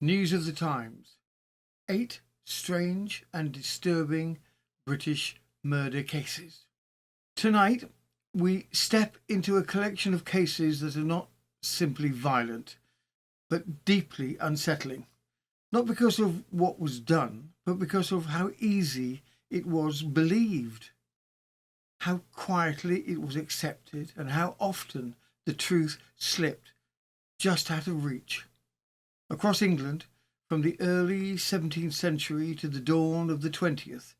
News of the Times. 8 strange and disturbing British murder cases. Tonight, we step into a collection of cases that are not simply violent, but deeply unsettling. Not because of what was done, but because of how easy it was believed, how quietly it was accepted, and how often the truth slipped just out of reach. Across England, from the early 17th century to the dawn of the 20th,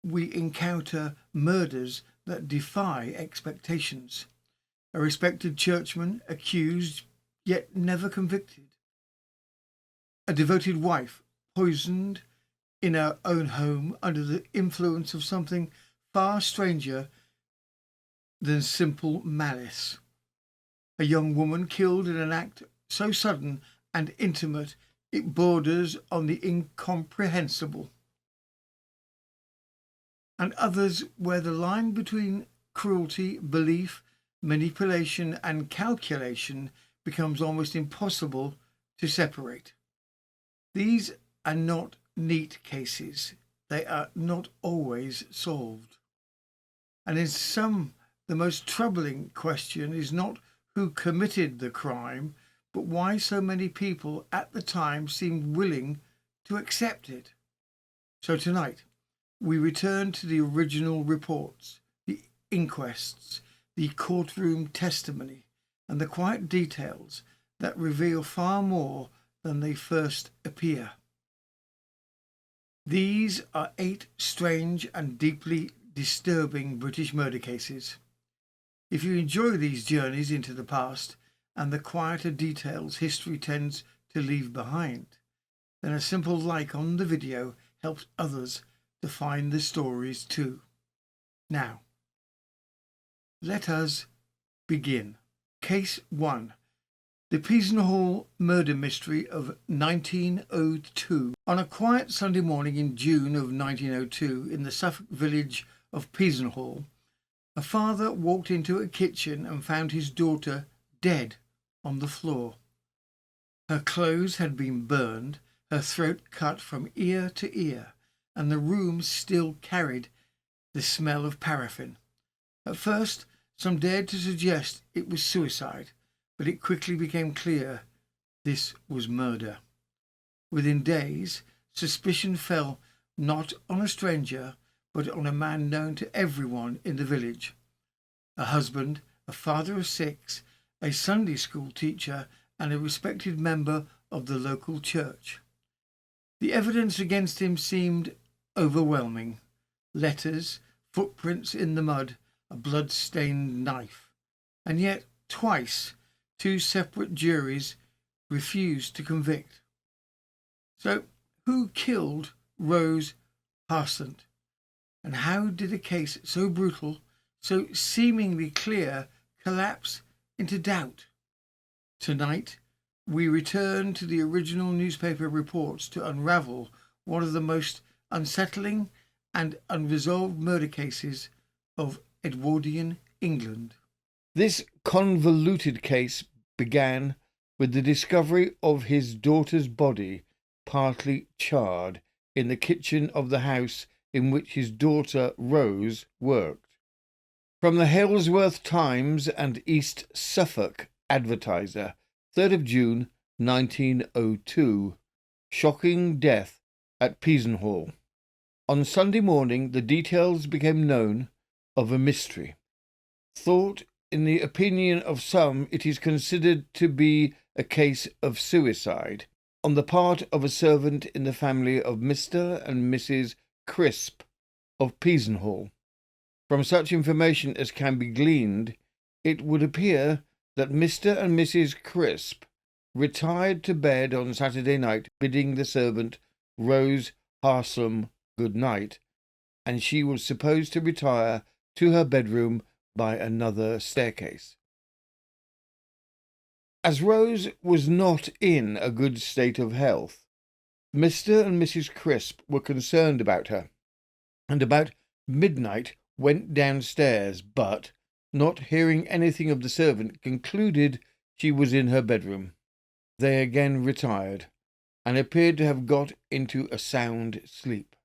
we encounter murders that defy expectations. A respected churchman accused yet never convicted. A devoted wife poisoned in her own home under the influence of something far stranger than simple malice. A young woman killed in an act so sudden and intimate it borders on the incomprehensible. And others where the line between cruelty, belief, manipulation and calculation becomes almost impossible to separate. These are not neat cases. They are not always solved. And in some, the most troubling question is not who committed the crime, but why so many people at the time seemed willing to accept it. So tonight, we return to the original reports, the inquests, the courtroom testimony, and the quiet details that reveal far more than they first appear. These are 8 strange and deeply disturbing British murder cases. If you enjoy these journeys into the past and the quieter details history tends to leave behind, then a simple like on the video helps others to find the stories too. Now, let us begin. Case 1. The Peasenhall murder mystery of 1902. On a quiet Sunday morning in June of 1902 in the Suffolk village of Peasenhall, a father walked into a kitchen and found his daughter dead on the floor. Her clothes had been burned, her throat cut from ear to ear, and the room still carried the smell of paraffin. At first, some dared to suggest it was suicide, but it quickly became clear this was murder. Within days, suspicion fell not on a stranger, but on a man known to everyone in the village. A husband, a father of 6, a Sunday school teacher, and a respected member of the local church. The evidence against him seemed overwhelming. Letters, footprints in the mud, a blood-stained knife. And yet, twice, 2 separate juries refused to convict. So, who killed Rose Harsant? And how did a case so brutal, so seemingly clear, collapse into doubt? Tonight, we return to the original newspaper reports to unravel one of the most unsettling and unresolved murder cases of Edwardian England. This convoluted case began with the discovery of his daughter's body, partly charred, in the kitchen of the house in which his daughter Rose worked. From the Halesworth Times and East Suffolk Advertiser, 3rd of June 1902. Shocking death at Peasenhall. On Sunday morning the details became known of a mystery. Thought, in the opinion of some, it is considered to be a case of suicide on the part of a servant in the family of Mr. and Mrs. Crisp of Peasenhall. From such information as can be gleaned, it would appear that Mr. and Mrs. Crisp retired to bed on Saturday night, bidding the servant Rose Harsant good night, and she was supposed to retire to her bedroom by another staircase. As Rose was not in a good state of health, Mr. and Mrs. Crisp were concerned about her, and about midnight went downstairs, but, not hearing anything of the servant, concluded she was in her bedroom. They again retired, and appeared to have got into a sound sleep,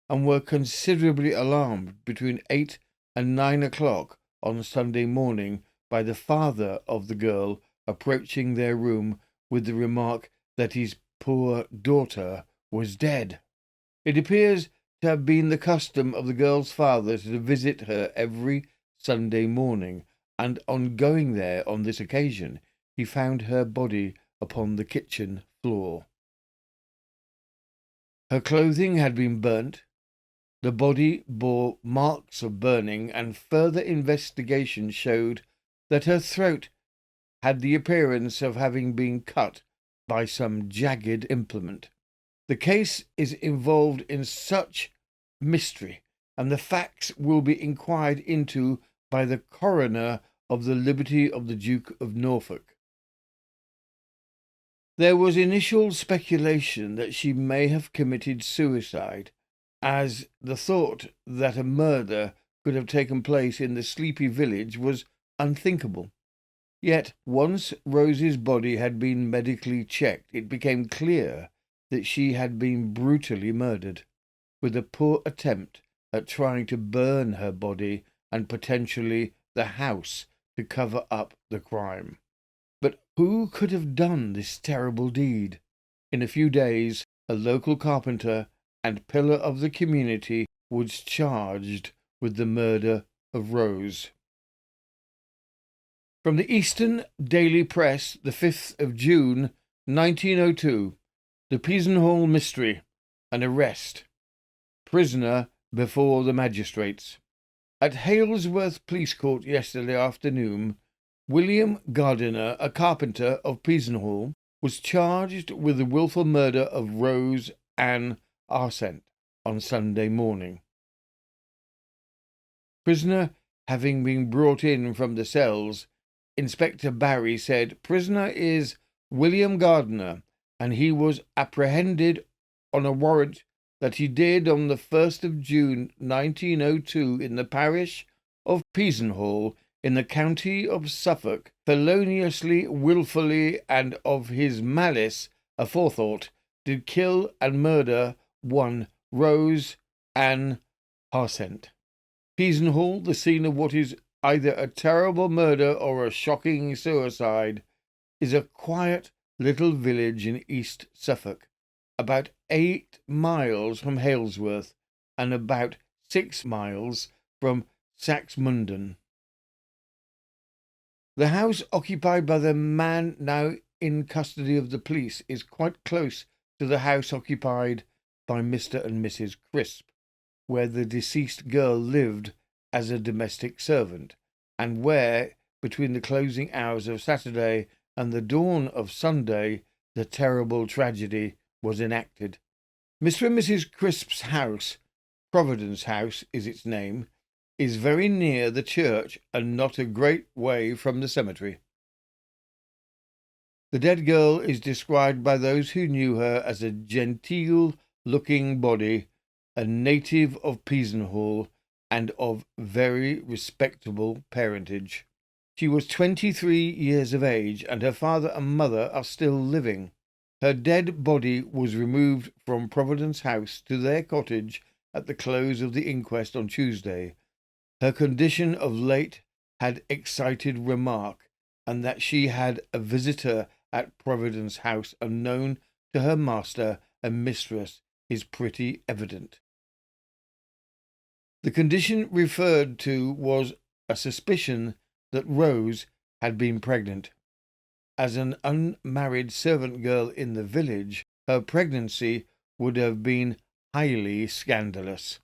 and were considerably alarmed between 8 and 9 o'clock on Sunday morning by the father of the girl approaching their room with the remark that his poor daughter was dead. It appears to have been the custom of the girl's father to visit her every Sunday morning, and on going there on this occasion, he found her body upon the kitchen floor. Her clothing had been burnt. The body bore marks of burning, and further investigation showed that her throat had the appearance of having been cut by some jagged implement. The case is involved in such mystery, and the facts will be inquired into by the coroner of the liberty of the Duke of Norfolk. There was initial speculation that she may have committed suicide, as the thought that a murder could have taken place in the sleepy village was unthinkable. Yet, once Rose's body had been medically checked, it became clear that she had been brutally murdered, with a poor attempt at trying to burn her body and potentially the house to cover up the crime. But who could have done this terrible deed? In a few days, a local carpenter and pillar of the community was charged with the murder of Rose. From the Eastern Daily Press, the 5th of June, 1902, the Peasenhall mystery, an arrest. Prisoner before the magistrates. At Halesworth Police Court yesterday afternoon, William Gardiner, a carpenter of Peasenhall, was charged with the wilful murder of Rose Ann Arsent on Sunday morning. Prisoner having been brought in from the cells, Inspector Barry said, "Prisoner is William Gardiner, and he was apprehended on a warrant that he did on the 1st of June 1902 in the parish of Peasenhall in the county of Suffolk, feloniously, wilfully, and of his malice aforethought, did kill and murder one Rose Ann Arsent. Peasenhall, the scene of what is either a terrible murder or a shocking suicide, is a quiet little village in East Suffolk, about 8 miles from Halesworth and about 6 miles from Saxmundham. The house occupied by the man now in custody of the police is quite close to the house occupied by Mr. and Mrs. Crisp, where the deceased girl lived as a domestic servant, and where, between the closing hours of Saturday and the dawn of Sunday, the terrible tragedy was enacted. Mr. and Mrs. Crisp's house, Providence House is its name, is very near the church and not a great way from the cemetery. The dead girl is described by those who knew her as a genteel-looking body, a native of Peasenhall, and of very respectable parentage. She was 23 years of age, and her father and mother are still living. Her dead body was removed from Providence House to their cottage at the close of the inquest on Tuesday. Her condition of late had excited remark, and that she had a visitor at Providence House unknown to her master and mistress is pretty evident. The condition referred to was a suspicion that Rose had been pregnant. As an unmarried servant girl in the village, her pregnancy would have been highly scandalous.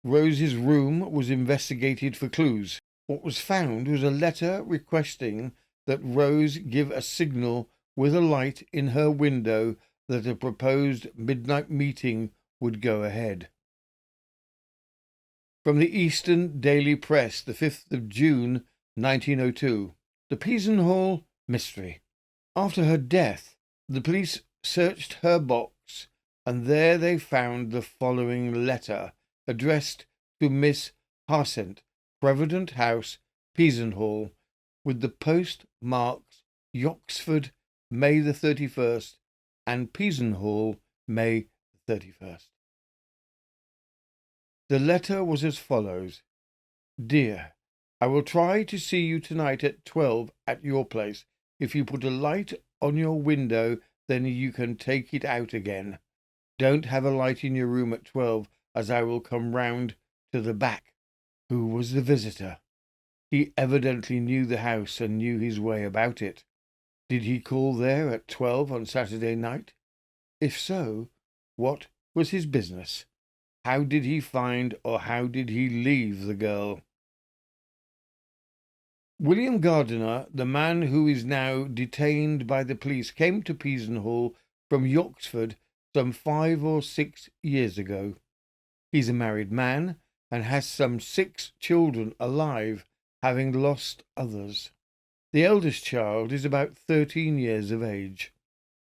Rose's room was investigated for clues. What was found was a letter requesting that Rose give a signal with a light in her window that a proposed midnight meeting would go ahead. From the Eastern Daily Press, the 5th of June, 1902. The Peasenhall mystery. After her death, the police searched her box, and there they found the following letter, addressed to Miss Arsent, Provident House, Peasenhall, with the post marks Yoxford, May the 31st, and Peasenhall, May 31st. The letter was as follows. Dear, I will try to see you tonight at 12 at your place. If you put a light on your window, then you can take it out again. Don't have a light in your room at 12, as I will come round to the back. Who was the visitor? He evidently knew the house and knew his way about it. Did he call there at 12 on Saturday night? If so, what was his business? How did he find or how did he leave the girl? William Gardiner, the man who is now detained by the police, came to Peasenhall from Yorkshire some 5 or 6 years ago. He's a married man and has some 6 children alive, having lost others. The eldest child is about 13 years of age.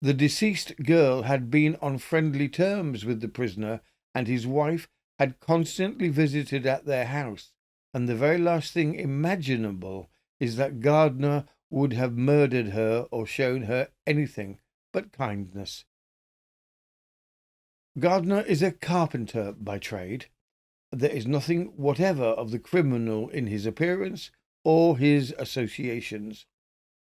The deceased girl had been on friendly terms with the prisoner, and his wife had constantly visited at their house, and the very last thing imaginable is that Gardiner would have murdered her or shown her anything but kindness. Gardiner is a carpenter by trade. There is nothing whatever of the criminal in his appearance or his associations.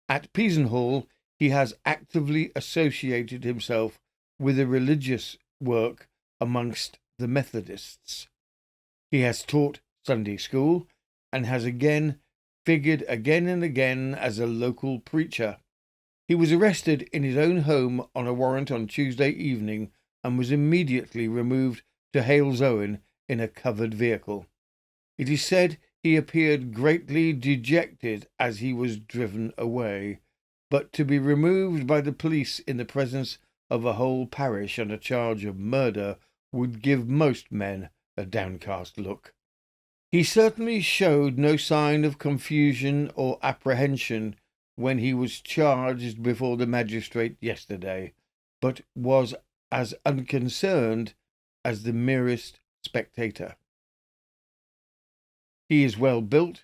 At Peasenhall he has actively associated himself with a religious work amongst the Methodists. He has taught Sunday school and has figured again and again as a local preacher. He was arrested in his own home on a warrant on Tuesday evening and was immediately removed to Halesowen in a covered vehicle. It is said he appeared greatly dejected as he was driven away, but to be removed by the police in the presence of a whole parish on a charge of murder would give most men a downcast look. He certainly showed no sign of confusion or apprehension when he was charged before the magistrate yesterday, but was as unconcerned as the merest spectator. He is well built,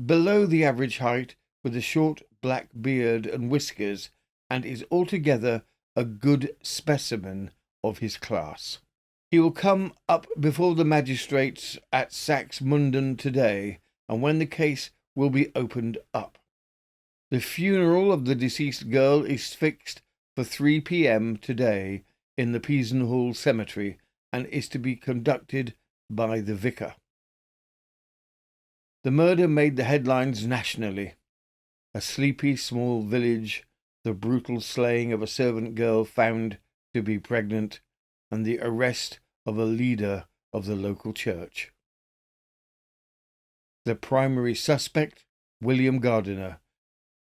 below the average height, with a short black beard and whiskers, and is altogether a good specimen of his class. He will come up before the magistrates at Saxmundham today, and when the case will be opened up. The funeral of the deceased girl is fixed for 3 p.m. today in the Peasenhall cemetery, and is to be conducted by the vicar. The murder made the headlines nationally. A sleepy small village, the brutal slaying of a servant girl found to be pregnant, and the arrest of a leader of the local church. The primary suspect, William Gardiner.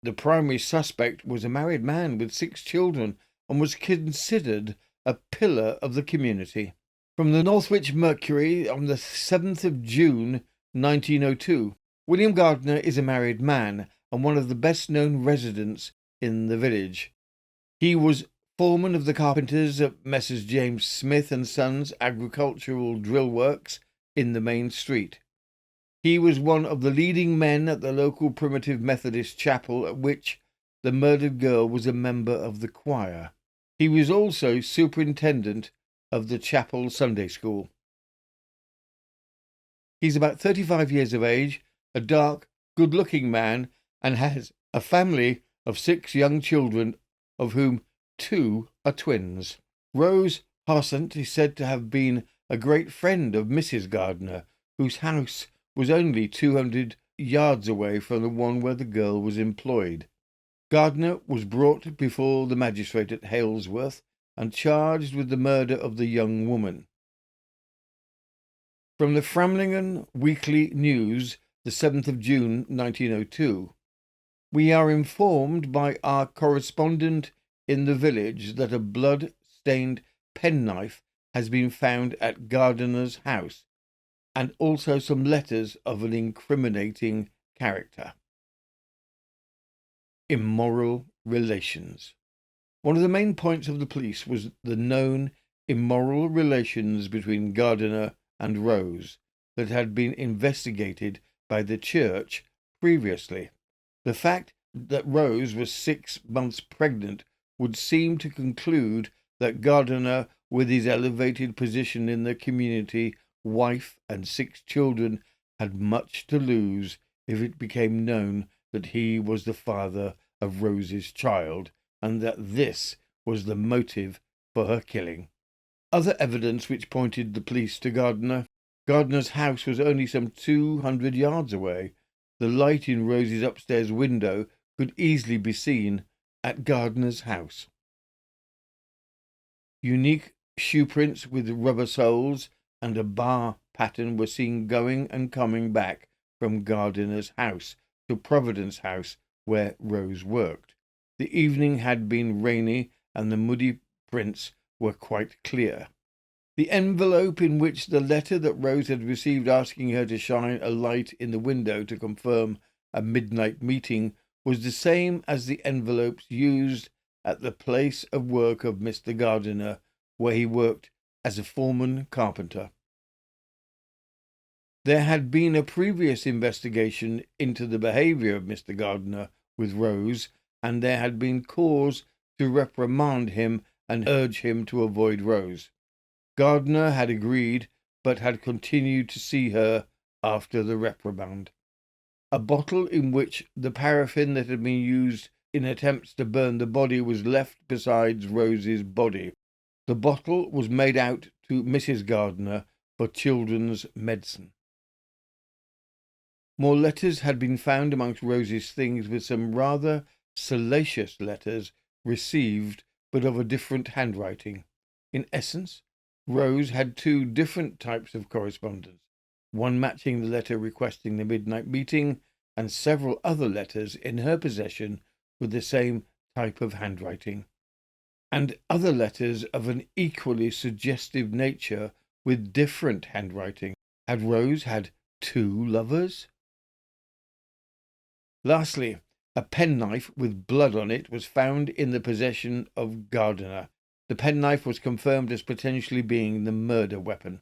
The primary suspect was a married man with 6 children and was considered a pillar of the community. From the Northwich Mercury on the 7th of June 1902, William Gardiner is a married man and one of the best-known residents in the village. He was foreman of the carpenters at Messrs. James Smith and Sons Agricultural Drill Works in the main street. He was one of the leading men at the local Primitive Methodist chapel, at which the murdered girl was a member of the choir. He was also superintendent of the chapel Sunday school. He's about 35 years of age, a dark, good-looking man, and has a family of 6 young children, of whom 2 are twins. Rose Harsant is said to have been a great friend of Mrs. Gardiner, whose house was only 200 yards away from the one where the girl was employed. Gardiner was brought before the magistrate at Halesworth and charged with the murder of the young woman. From the Framlingham Weekly News, the 7th of June 1902, we are informed by our correspondent in the village that a blood-stained penknife has been found at Gardiner's house, and also some letters of an incriminating character. Immoral relations. One of the main points of the police was the known immoral relations between Gardiner and Rose that had been investigated by the church previously. The fact that Rose was 6 months pregnant would seem to conclude that Gardiner, with his elevated position in the community, wife and 6 children, had much to lose if it became known that he was the father of Rose's child, and that this was the motive for her killing. Other evidence which pointed the police to Gardiner's house was only some 200 yards away. The light in Rose's upstairs window could easily be seen at Gardiner's house. Unique shoe prints with rubber soles and a bar pattern were seen going and coming back from Gardiner's house to Providence House, where Rose worked. The evening had been rainy, and the muddy prints were quite clear. The envelope in which the letter that Rose had received asking her to shine a light in the window to confirm a midnight meeting was the same as the envelopes used at the place of work of Mr. Gardiner, where he worked as a foreman carpenter. There had been a previous investigation into the behaviour of Mr. Gardiner with Rose, and there had been cause to reprimand him and urge him to avoid Rose. Gardiner had agreed, but had continued to see her after the reprimand. A bottle in which the paraffin that had been used in attempts to burn the body was left beside Rose's body. The bottle was made out to Mrs. Gardiner for children's medicine. More letters had been found amongst Rose's things, with some rather salacious letters received, but of a different handwriting. In essence, Rose had 2 different types of correspondence, one matching the letter requesting the midnight meeting, and several other letters in her possession with the same type of handwriting, and other letters of an equally suggestive nature with different handwriting. Had Rose had 2 lovers? Lastly, a penknife with blood on it was found in the possession of Gardiner. The penknife was confirmed as potentially being the murder weapon.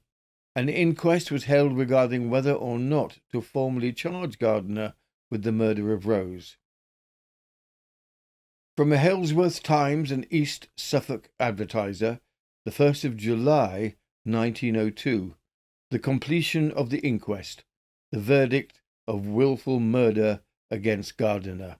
An inquest was held regarding whether or not to formally charge Gardiner with the murder of Rose. From the Hellsworth Times and East Suffolk Advertiser, the 1st of July, 1902, the completion of the inquest, the verdict of wilful murder against Gardiner.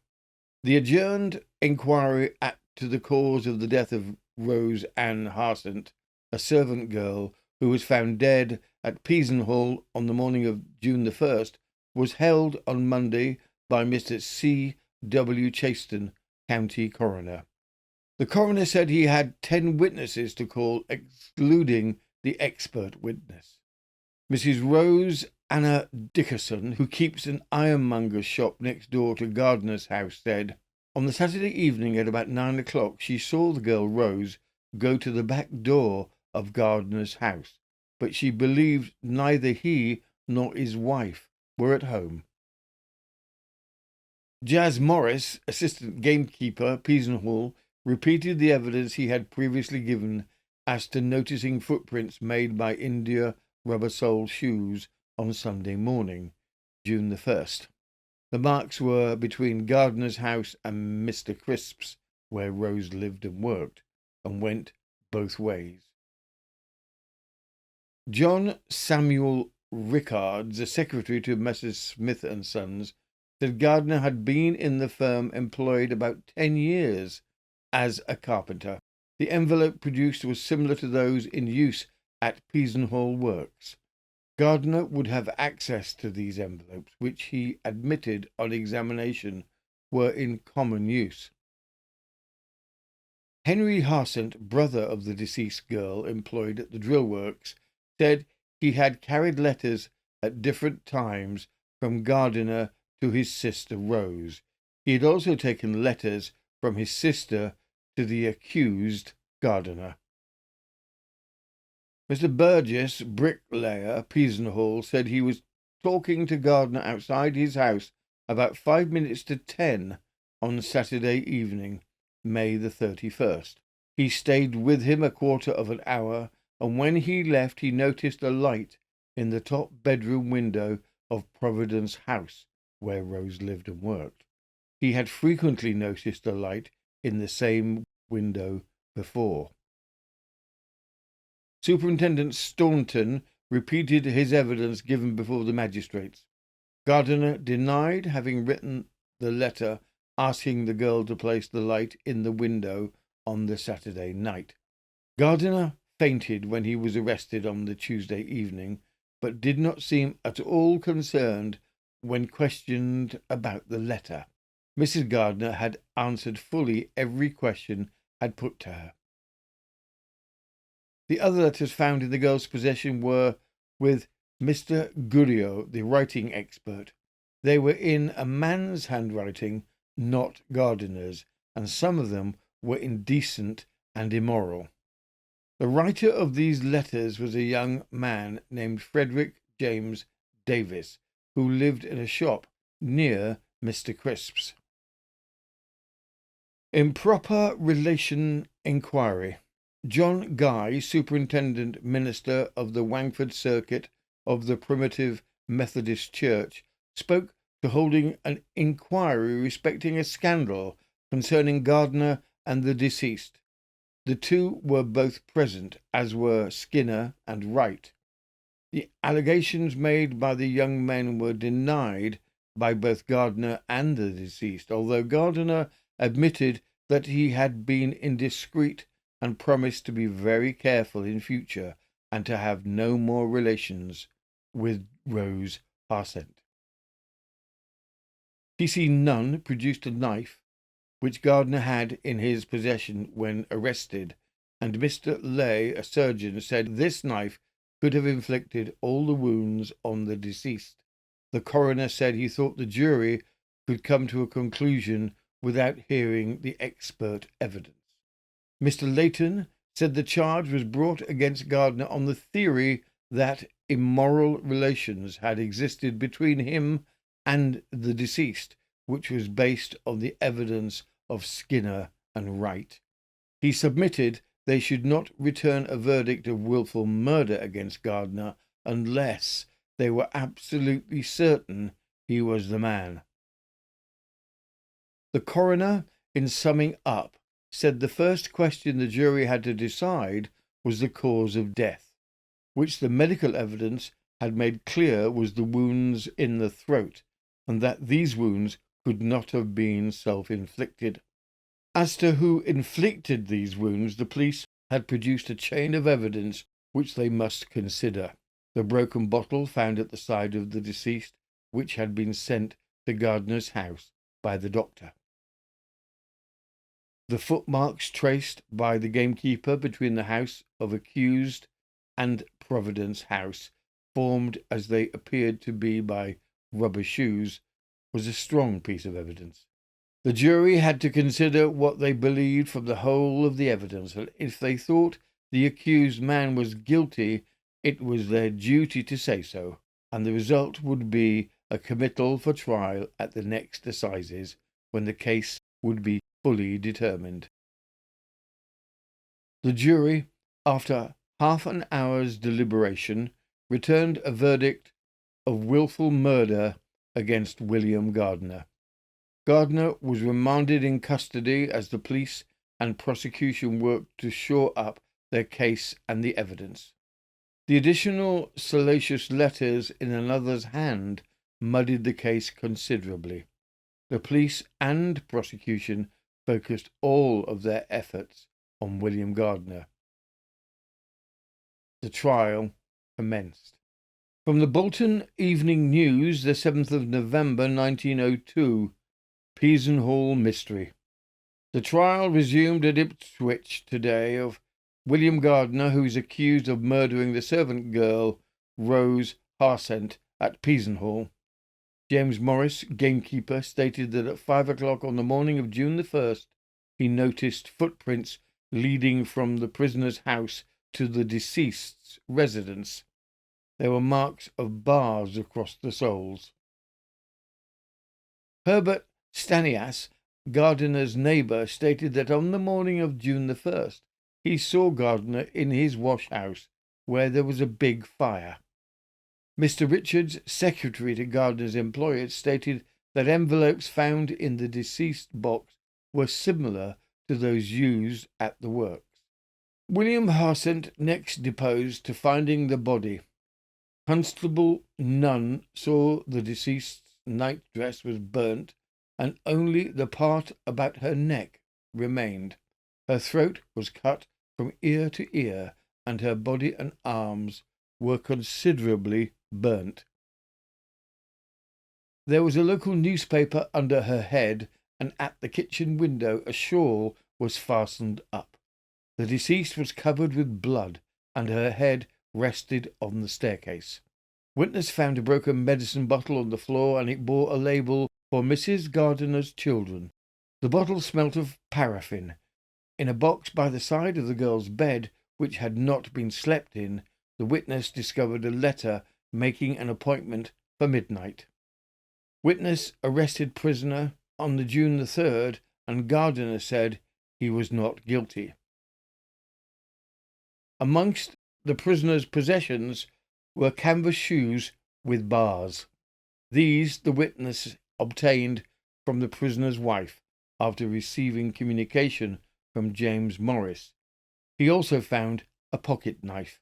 The adjourned inquiry to the cause of the death of Rose Ann Harsent, a servant girl who was found dead at Peasenhall on the morning of June the 1st, was held on Monday by Mr. C. W. Chaston, County Coroner. The coroner said he had 10 witnesses to call, excluding the expert witness. Mrs. Rose Anna Dickerson, who keeps an ironmonger's shop next door to Gardiner's house, said, on the Saturday evening at about 9 o'clock she saw the girl Rose go to the back door of Gardiner's house, but she believed neither he nor his wife were at home. Jas Morris, assistant gamekeeper, Peasenhall, repeated the evidence he had previously given as to noticing footprints made by India rubber-soled shoes on Sunday morning, June the 1st. The marks were between Gardiner's house and Mr. Crisp's, where Rose lived and worked, and went both ways. John Samuel Rickards, a secretary to Messrs. Smith and Sons, said Gardiner had been in the firm employed about 10 years as a carpenter. The envelope produced was similar to those in use at Peasenhall Works. Gardiner would have access to these envelopes, which he admitted on examination were in common use. Henry Harsent, brother of the deceased girl employed at the drill works, said he had carried letters at different times from Gardiner to his sister Rose. He had also taken letters from his sister to the accused Gardiner. Mr. Burgess, bricklayer, Peasenhall, said he was talking to Gardiner outside his house about 5 minutes to 10 on Saturday evening, May the 31st. He stayed with him a quarter of an hour, and when he left he noticed a light in the top bedroom window of Providence House, where Rose lived and worked. He had frequently noticed a light in the same window before. Superintendent Staunton repeated his evidence given before the magistrates. Gardiner denied having written the letter asking the girl to place the light in the window on the Saturday night. Gardiner fainted when he was arrested on the Tuesday evening, but did not seem at all concerned when questioned about the letter. Mrs. Gardiner had answered fully every question had put to her. The other letters found in the girl's possession were with Mr. Guriot, the writing expert. They were in a man's handwriting, not Gardiner's, and some of them were indecent and immoral. The writer of these letters was a young man named Frederick James Davis, who lived in a shop near Mr. Crisp's. Improper relation inquiry. John Guy, Superintendent Minister of the Wangford Circuit of the Primitive Methodist Church, spoke to holding an inquiry respecting a scandal concerning Gardiner and the deceased. The two were both present, as were Skinner and Wright. The allegations made by the young men were denied by both Gardiner and the deceased, although Gardiner admitted that he had been indiscreet and promised to be very careful in future and to have no more relations with Rose Harsent. P.C. Nunn produced a knife which Gardiner had in his possession when arrested, and Mr. Lay, a surgeon, said this knife could have inflicted all the wounds on the deceased. The coroner said he thought the jury could come to a conclusion without hearing the expert evidence. Mr. Layton said the charge was brought against Gardiner on the theory that immoral relations had existed between him and the deceased, which was based on the evidence of Skinner and Wright. He submitted they should not return a verdict of wilful murder against Gardiner unless they were absolutely certain he was the man. The coroner, in summing up, said the first question the jury had to decide was the cause of death, which the medical evidence had made clear was the wounds in the throat, and that these wounds could not have been self-inflicted. As to who inflicted these wounds, the police had produced a chain of evidence which they must consider. The broken bottle found at the side of the deceased, which had been sent to Gardiner's house by the doctor. The footmarks traced by the gamekeeper between the house of accused and Providence House, formed as they appeared to be by rubber shoes, was a strong piece of evidence. The jury had to consider what they believed from the whole of the evidence, and if they thought the accused man was guilty, it was their duty to say so, and the result would be a committal for trial at the next assizes, when the case would be fully determined. The jury, after half an hour's deliberation, returned a verdict of wilful murder against William Gardiner. Gardiner was remanded in custody as the police and prosecution worked to shore up their case and the evidence. The additional salacious letters in another's hand muddied the case considerably. The police and prosecution focused all of their efforts on William Gardiner. The trial commenced. From the Bolton Evening News, the 7th of November 1902, Peasenhall Mystery. The trial resumed at Ipswich today of William Gardiner, who is accused of murdering the servant girl Rose Harsent at Peasenhall. James Morris, gamekeeper, stated that at 5 o'clock on the morning of June the 1st, he noticed footprints leading from the prisoner's house to the deceased's residence. There were marks of bars across the soles. Herbert Stanias, Gardiner's neighbour, stated that on the morning of June the 1st, he saw Gardiner in his wash-house, where there was a big fire. Mr. Richards, secretary to Gardiner's employer, stated that envelopes found in the deceased box were similar to those used at the works. William Harsent next deposed to finding the body. Constable Nunn saw the deceased's nightdress was burnt, and only the part about her neck remained. Her throat was cut from ear to ear, and her body and arms were considerably burnt. There was a local newspaper under her head, and at the kitchen window a shawl was fastened up. The deceased was covered with blood, and her head rested on the staircase. Witness found a broken medicine bottle on the floor, and it bore a label for Mrs. Gardiner's children. The bottle smelt of paraffin. In a box by the side of the girl's bed, which had not been slept in, the witness discovered a letter making an appointment for midnight. Witness arrested prisoner on the June the 3rd, and Gardiner said he was not guilty. Amongst the prisoner's possessions were canvas shoes with bars. These the witness obtained from the prisoner's wife after receiving communication from James Morris. He also found a pocket knife.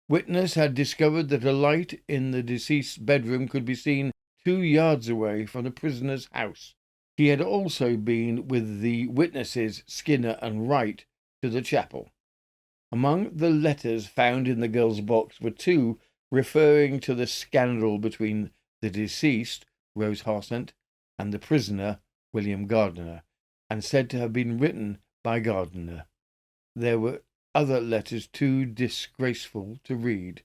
Witness had discovered that a light in the deceased's bedroom could be seen 2 yards away from the prisoner's house. He had also been with the witnesses Skinner and Wright to the chapel. Among the letters found in the girl's box were 2 referring to the scandal between the deceased, Rose Harsent, and the prisoner, William Gardiner, and said to have been written by Gardiner. There were other letters too disgraceful to read.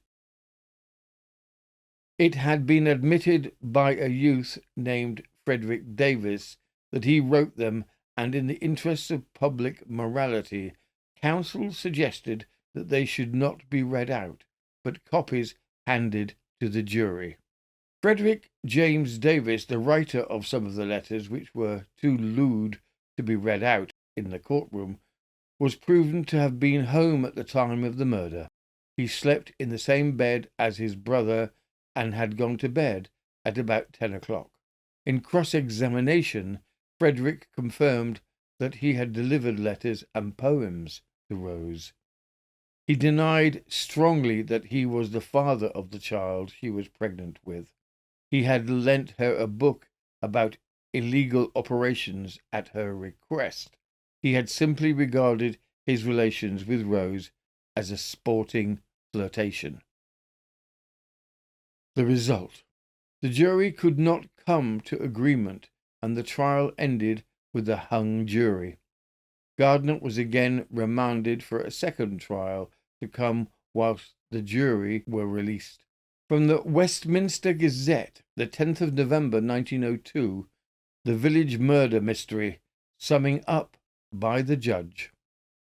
It had been admitted by a youth named Frederick Davis that he wrote them, and in the interests of public morality, counsel suggested that they should not be read out, but copies handed to the jury. Frederick James Davis, the writer of some of the letters, which were too lewd to be read out in the courtroom, was proven to have been home at the time of the murder. He slept in the same bed as his brother and had gone to bed at about 10 o'clock. In cross-examination, Frederick confirmed that he had delivered letters and poems to Rose. He denied strongly that he was the father of the child she was pregnant with. He had lent her a book about illegal operations at her request. He had simply regarded his relations with Rose as a sporting flirtation. The result: the jury could not come to agreement, and the trial ended with a hung jury. Gardiner was again remanded for a second trial to come whilst the jury were released. From the Westminster Gazette, the 10th of November 1902, the village murder mystery, summing up by the judge.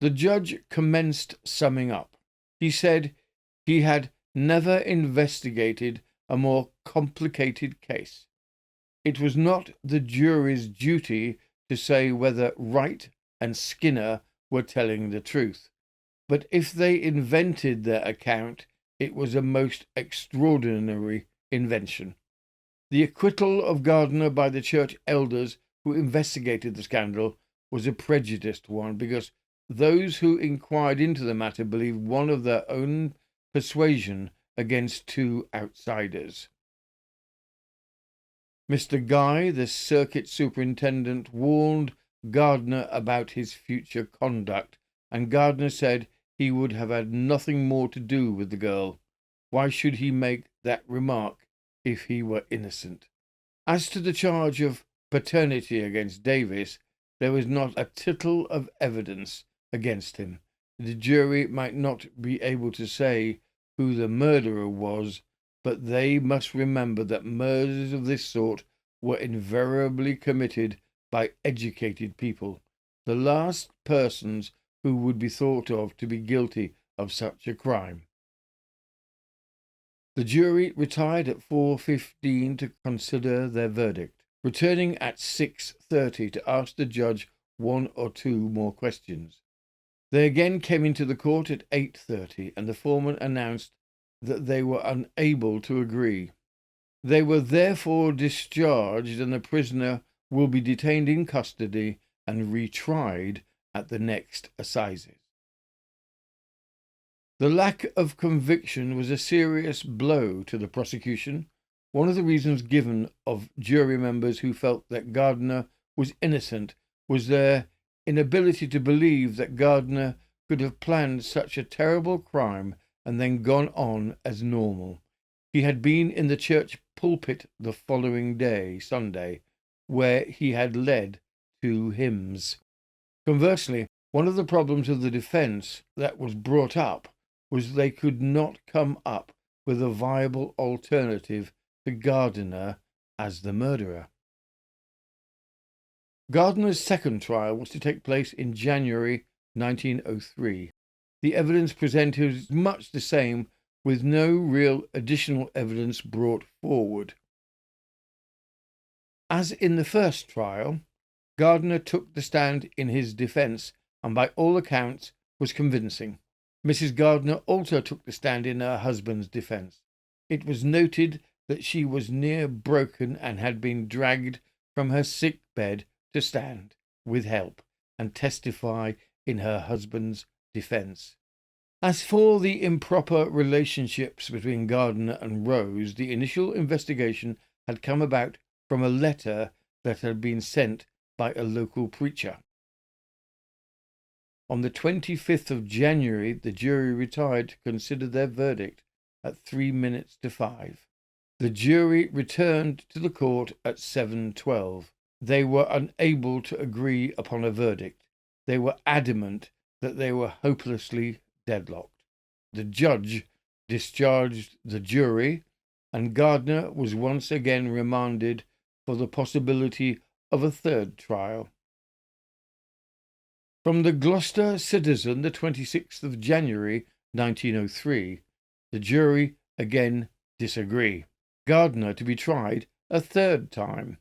The judge commenced summing up. He said he had never investigated a more complicated case. It was not the jury's duty to say whether Wright and Skinner were telling the truth, but if they invented their account, it was a most extraordinary invention. The acquittal of Gardiner by the church elders who investigated the scandal was a prejudiced one, because those who inquired into the matter believed one of their own persuasion against 2 outsiders. Mr. Guy, the circuit superintendent, warned Gardiner about his future conduct, and Gardiner said he would have had nothing more to do with the girl. Why should he make that remark if he were innocent? As to the charge of paternity against Davis, there was not a tittle of evidence against him. The jury might not be able to say who the murderer was, but they must remember that murders of this sort were invariably committed by educated people, the last persons who would be thought of to be guilty of such a crime. The jury retired at 4:15 to consider their verdict, returning at 6:30 to ask the judge 1 or 2 more questions. They again came into the court at 8:30, and the foreman announced that they were unable to agree. They were therefore discharged, and the prisoner will be detained in custody and retried at the next assizes. The lack of conviction was a serious blow to the prosecution. One of the reasons given of jury members who felt that Gardner was innocent was their inability to believe that Gardner could have planned such a terrible crime and then gone on as normal. He had been in the church pulpit the following day, Sunday, where he had led 2 hymns. Conversely, one of the problems of the defence that was brought up was they could not come up with a viable alternative to Gardner as the murderer. Gardner's second trial was to take place in January 1903. The evidence presented was much the same, with no real additional evidence brought forward. As in the first trial, Gardner took the stand in his defence and by all accounts was convincing. Mrs. Gardner also took the stand in her husband's defence. It was noted that she was near broken and had been dragged from her sick bed to stand, with help, and testify in her husband's defence. As for the improper relationships between Gardner and Rose, the initial investigation had come about from a letter that had been sent by a local preacher. On the 25th of January, the jury retired to consider their verdict at 3 minutes to 5. The jury returned to the court at 7:12. They were unable to agree upon a verdict. They were adamant that they were hopelessly deadlocked. The judge discharged the jury, and Gardner was once again remanded for the possibility of a third trial. From the Gloucester Citizen, the 26th of January, 1903, the jury again disagree. Gardner to be tried a third time.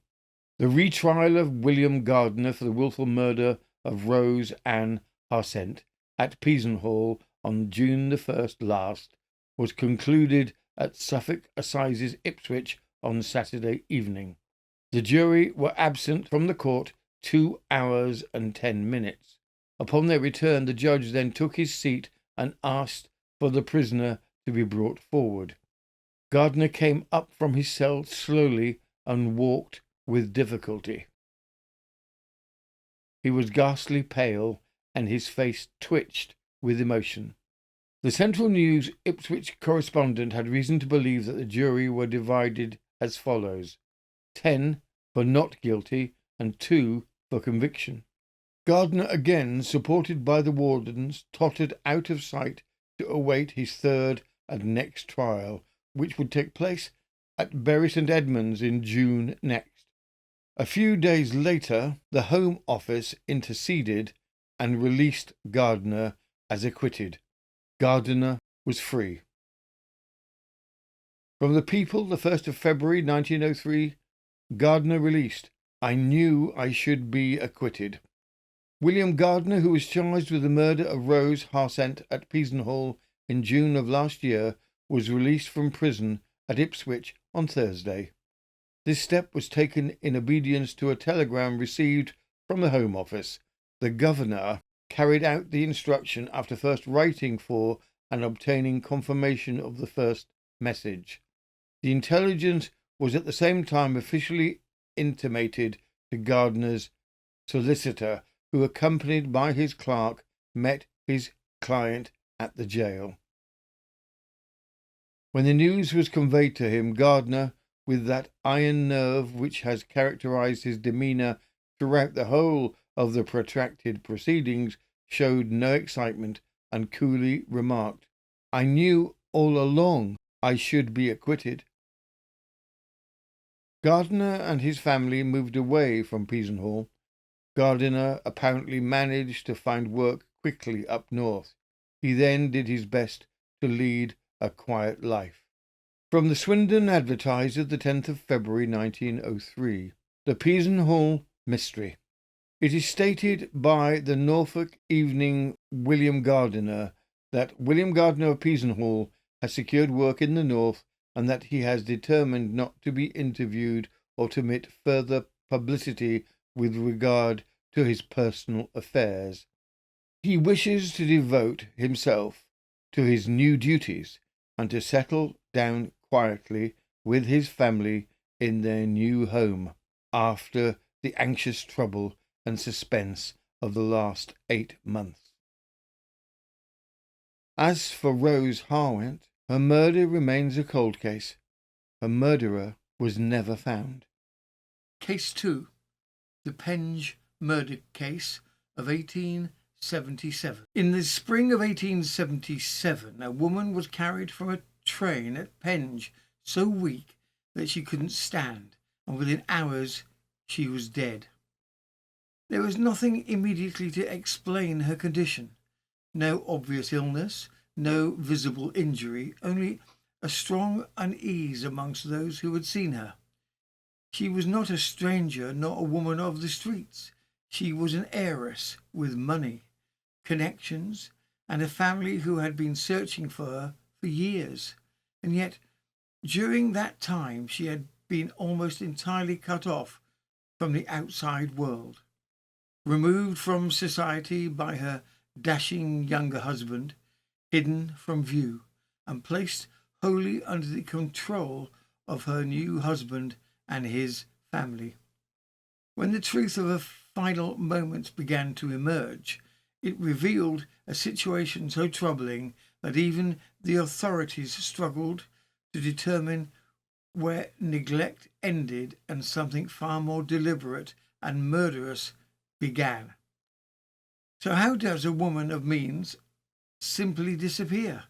The retrial of William Gardner for the wilful murder of Rose Ann Harsent at Peasenhall on June the 1st last was concluded at Suffolk Assizes, Ipswich, on Saturday evening. The jury were absent from the court 2 hours and 10 minutes. Upon their return, the judge then took his seat and asked for the prisoner to be brought forward. Gardner came up from his cell slowly and walked with difficulty. He was ghastly pale, and his face twitched with emotion. The Central News Ipswich correspondent had reason to believe that the jury were divided as follows: 10 for not guilty and 2 for conviction. Gardner, again supported by the wardens, tottered out of sight to await his third and next trial, which would take place at Bury St Edmunds in June next. A few days later, the Home Office interceded and released Gardner as acquitted. Gardner was free. From the People, the 1st of February 1903, Gardner released. I knew I should be acquitted. William Gardner, who was charged with the murder of Rose Harsent at Peasenhall in June of last year, was released from prison at Ipswich on Thursday. This step was taken in obedience to a telegram received from the Home Office. The Governor carried out the instruction after first writing for and obtaining confirmation of the first message. The intelligence was at the same time officially intimated to Gardner's solicitor, who, accompanied by his clerk, met his client at the jail. When the news was conveyed to him, Gardner, with that iron nerve which has characterized his demeanour throughout the whole of the protracted proceedings, showed no excitement and coolly remarked, I knew all along I should be acquitted. Gardner and his family moved away from Peasenhall. Gardner apparently managed to find work quickly up north. He then did his best to lead a quiet life. From the Swindon Advertiser, the 10th of February 1903, the Peasenhall Mystery. It is stated by the Norfolk Evening William Gardner that William Gardner of Peasenhall has secured work in the north and that he has determined not to be interviewed or to permit further publicity with regard to his personal affairs. He wishes to devote himself to his new duties and to settle down quietly with his family in their new home after the anxious trouble and suspense of the last 8 months. As for Rose Harwent, her murder remains a cold case. Her murderer was never found. Case 2. The Penge murder case of 1877. In the spring of 1877, a woman was carried from a train at Penge so weak that she couldn't stand, and within hours she was dead. There was nothing immediately to explain her condition. No obvious illness, no visible injury, only a strong unease amongst those who had seen her. She was not a stranger, nor a woman of the streets. She was an heiress with money, connections, and a family who had been searching for her for years. And yet, during that time, she had been almost entirely cut off from the outside world. Removed from society by her dashing younger husband, hidden from view, and placed wholly under the control of her new husband and his family. When the truth of her final moments began to emerge, it revealed a situation so troubling that even the authorities struggled to determine where neglect ended and something far more deliberate and murderous began. So how does a woman of means simply disappear,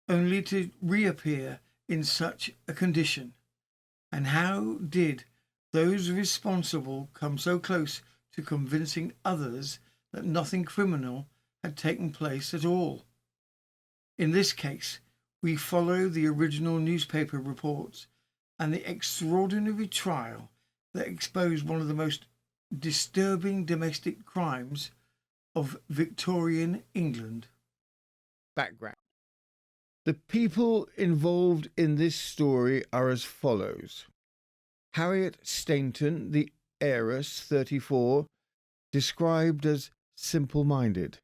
only to reappear in such a condition? And how did those responsible come so close to convincing others that nothing criminal had taken place at all? In this case, we follow the original newspaper reports and the extraordinary trial that exposed one of the most disturbing domestic crimes of Victorian England. Background. The people involved in this story are as follows. Harriet Stainton, the heiress, 34, described as simple-minded.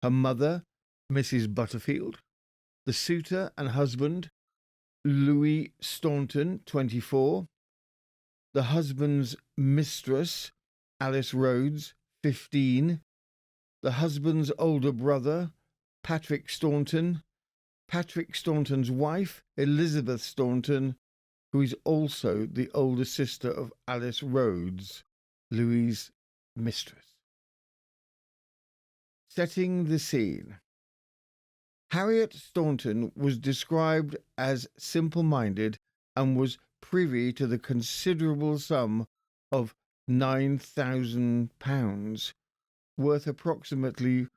Her mother, Mrs. Butterfield. The suitor and husband, Louis Staunton, 24. The husband's mistress, Alice Rhodes, 15. The husband's older brother, Patrick Staunton. Patrick Staunton's wife, Elizabeth Staunton, who is also the older sister of Alice Rhodes, Louis' mistress. Setting the scene. Harriet Staunton was described as simple-minded and was privy to the considerable sum of £9,000, worth approximately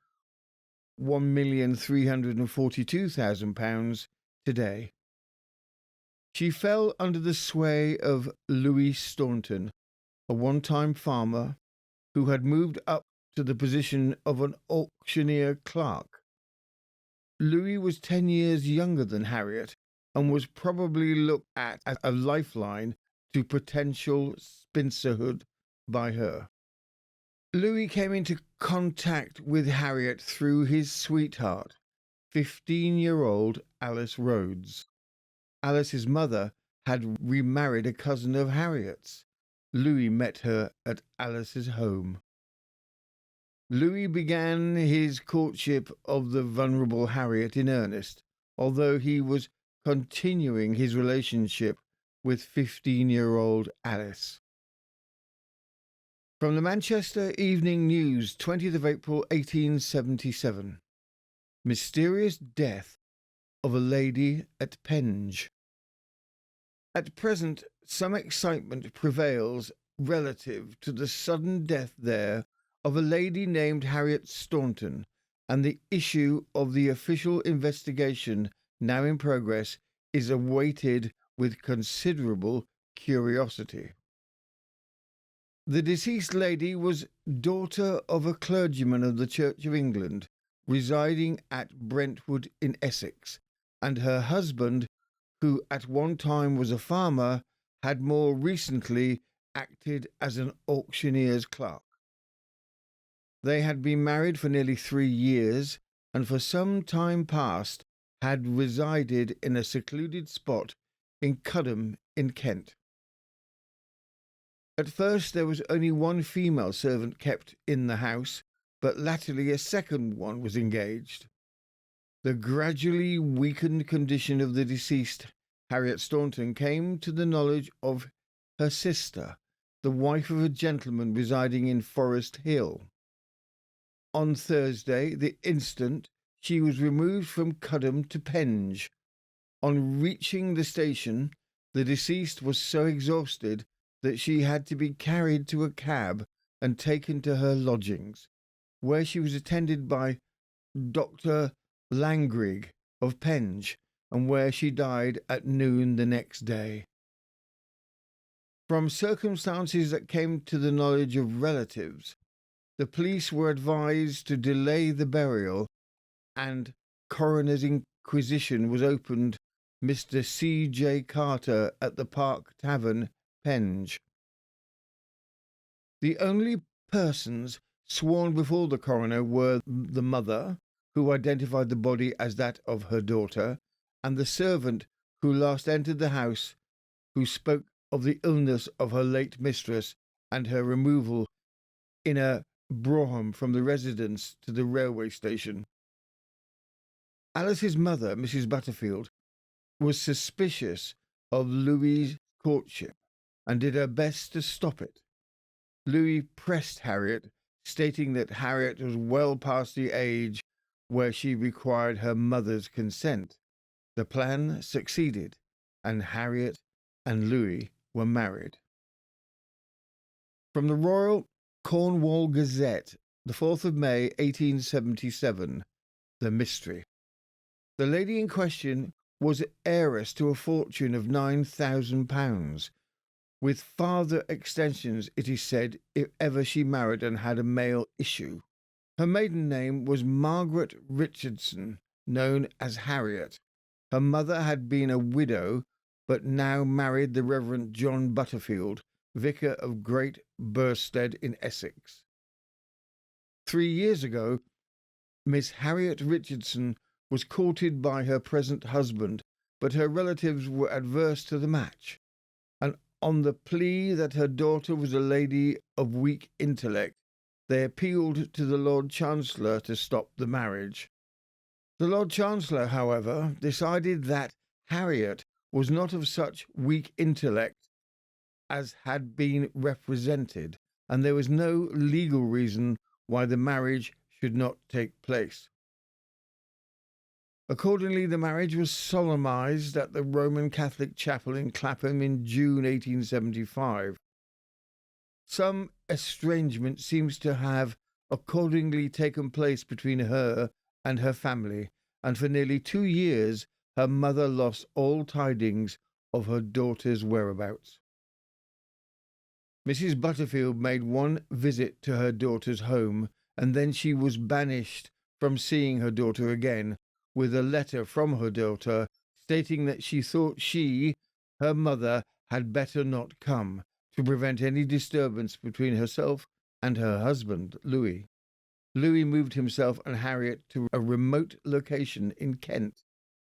£1,342,000 today. She fell under the sway of Louis Staunton, a one-time farmer who had moved up to the position of an auctioneer clerk. Louis was 10 years younger than Harriet and was probably looked at as a lifeline to potential spinsterhood by her. Louis came into contact with Harriet through his sweetheart, 15-year-old Alice Rhodes. Alice's mother had remarried a cousin of Harriet's. Louis met her at Alice's home. Louis began his courtship of the vulnerable Harriet in earnest, although he was continuing his relationship with 15-year-old Alice. From the Manchester Evening News, 20th of April 1877. Mysterious death of a lady at Penge. At present, some excitement prevails relative to the sudden death there of a lady named Harriet Staunton, and the issue of the official investigation now in progress is awaited with considerable curiosity. The deceased lady was daughter of a clergyman of the Church of England, residing at Brentwood in Essex, and her husband, who at one time was a farmer, had more recently acted as an auctioneer's clerk. They had been married for nearly 3 years, and for some time past had resided in a secluded spot in Cudham in Kent. At first there was only one female servant kept in the house, but latterly a second one was engaged. The gradually weakened condition of the deceased, Harriet Staunton, came to the knowledge of her sister, the wife of a gentleman residing in Forest Hill. On Thursday, the instant, she was removed from Cudham to Penge. On reaching the station, the deceased was so exhausted that she had to be carried to a cab and taken to her lodgings, where she was attended by Dr. Langrig of Penge, and where she died at noon the next day. From circumstances that came to the knowledge of relatives, the police were advised to delay the burial, and coroner's inquisition was opened Mr. C. J. Carter at the Park Tavern, Penge. The only persons sworn before the coroner were the mother, who identified the body as that of her daughter, and the servant who last entered the house, who spoke of the illness of her late mistress and her removal in a brougham from the residence to the railway station. Alice's mother, Mrs. Butterfield, was suspicious of Louis's courtship and did her best to stop it. Louis pressed Harriet, stating that Harriet was well past the age where she required her mother's consent. The plan succeeded, and Harriet and Louis were married. From the Royal Cornwall Gazette, the 4th of May, 1877, The Mystery. The lady in question was heiress to a fortune of £9,000, with farther extensions, it is said, if ever she married and had a male issue. Her maiden name was Margaret Richardson, known as Harriet. Her mother had been a widow, but now married the Reverend John Butterfield, vicar of Great Burstead in Essex. 3 years ago, Miss Harriet Richardson was courted by her present husband, but her relatives were adverse to the match, and on the plea that her daughter was a lady of weak intellect, they appealed to the Lord Chancellor to stop the marriage. The Lord Chancellor, however, decided that Harriet was not of such weak intellect as had been represented, and there was no legal reason why the marriage should not take place. Accordingly, the marriage was solemnized at the Roman Catholic Chapel in Clapham in June 1875. Some estrangement seems to have accordingly taken place between her and her family, and for nearly 2 years her mother lost all tidings of her daughter's whereabouts. Mrs. Butterfield made one visit to her daughter's home, and then she was banished from seeing her daughter again, with a letter from her daughter stating that she thought she, her mother, had better not come, to prevent any disturbance between herself and her husband, Louis. Louis moved himself and Harriet to a remote location in Kent,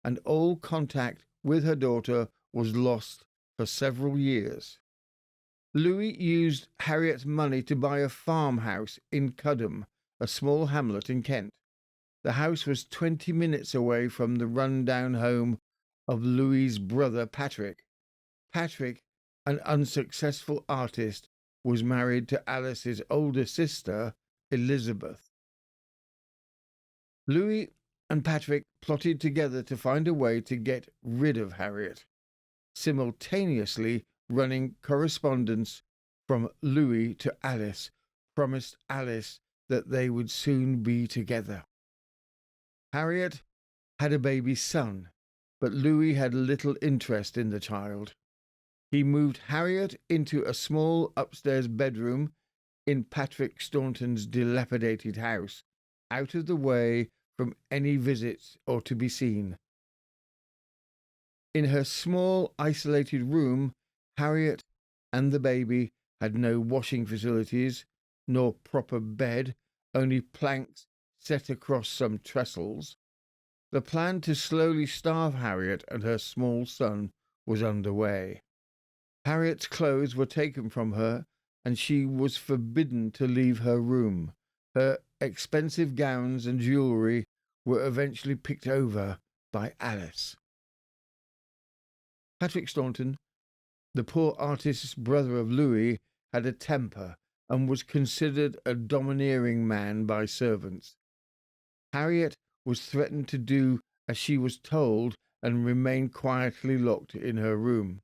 and all contact with her daughter was lost for several years. Louis used Harriet's money to buy a farmhouse in Cudham, a small hamlet in Kent. The house was 20 minutes away from the run-down home of Louis's brother Patrick. Patrick, an unsuccessful artist, was married to Alice's older sister, Elizabeth. Louis and Patrick plotted together to find a way to get rid of Harriet, simultaneously running correspondence from Louis to Alice, promised Alice that they would soon be together. Harriet had a baby son, but Louis had little interest in the child. He moved Harriet into a small upstairs bedroom in Patrick Staunton's dilapidated house, out of the way from any visits or to be seen. In her small, isolated room, Harriet and the baby had no washing facilities, nor proper bed, only planks set across some trestles, the plan to slowly starve Harriet and her small son was underway. Harriet's clothes were taken from her, and she was forbidden to leave her room. Her expensive gowns and jewellery were eventually picked over by Alice. Patrick Staunton, the poor artist's brother of Louis, had a temper and was considered a domineering man by servants. Harriet was threatened to do as she was told and remain quietly locked in her room.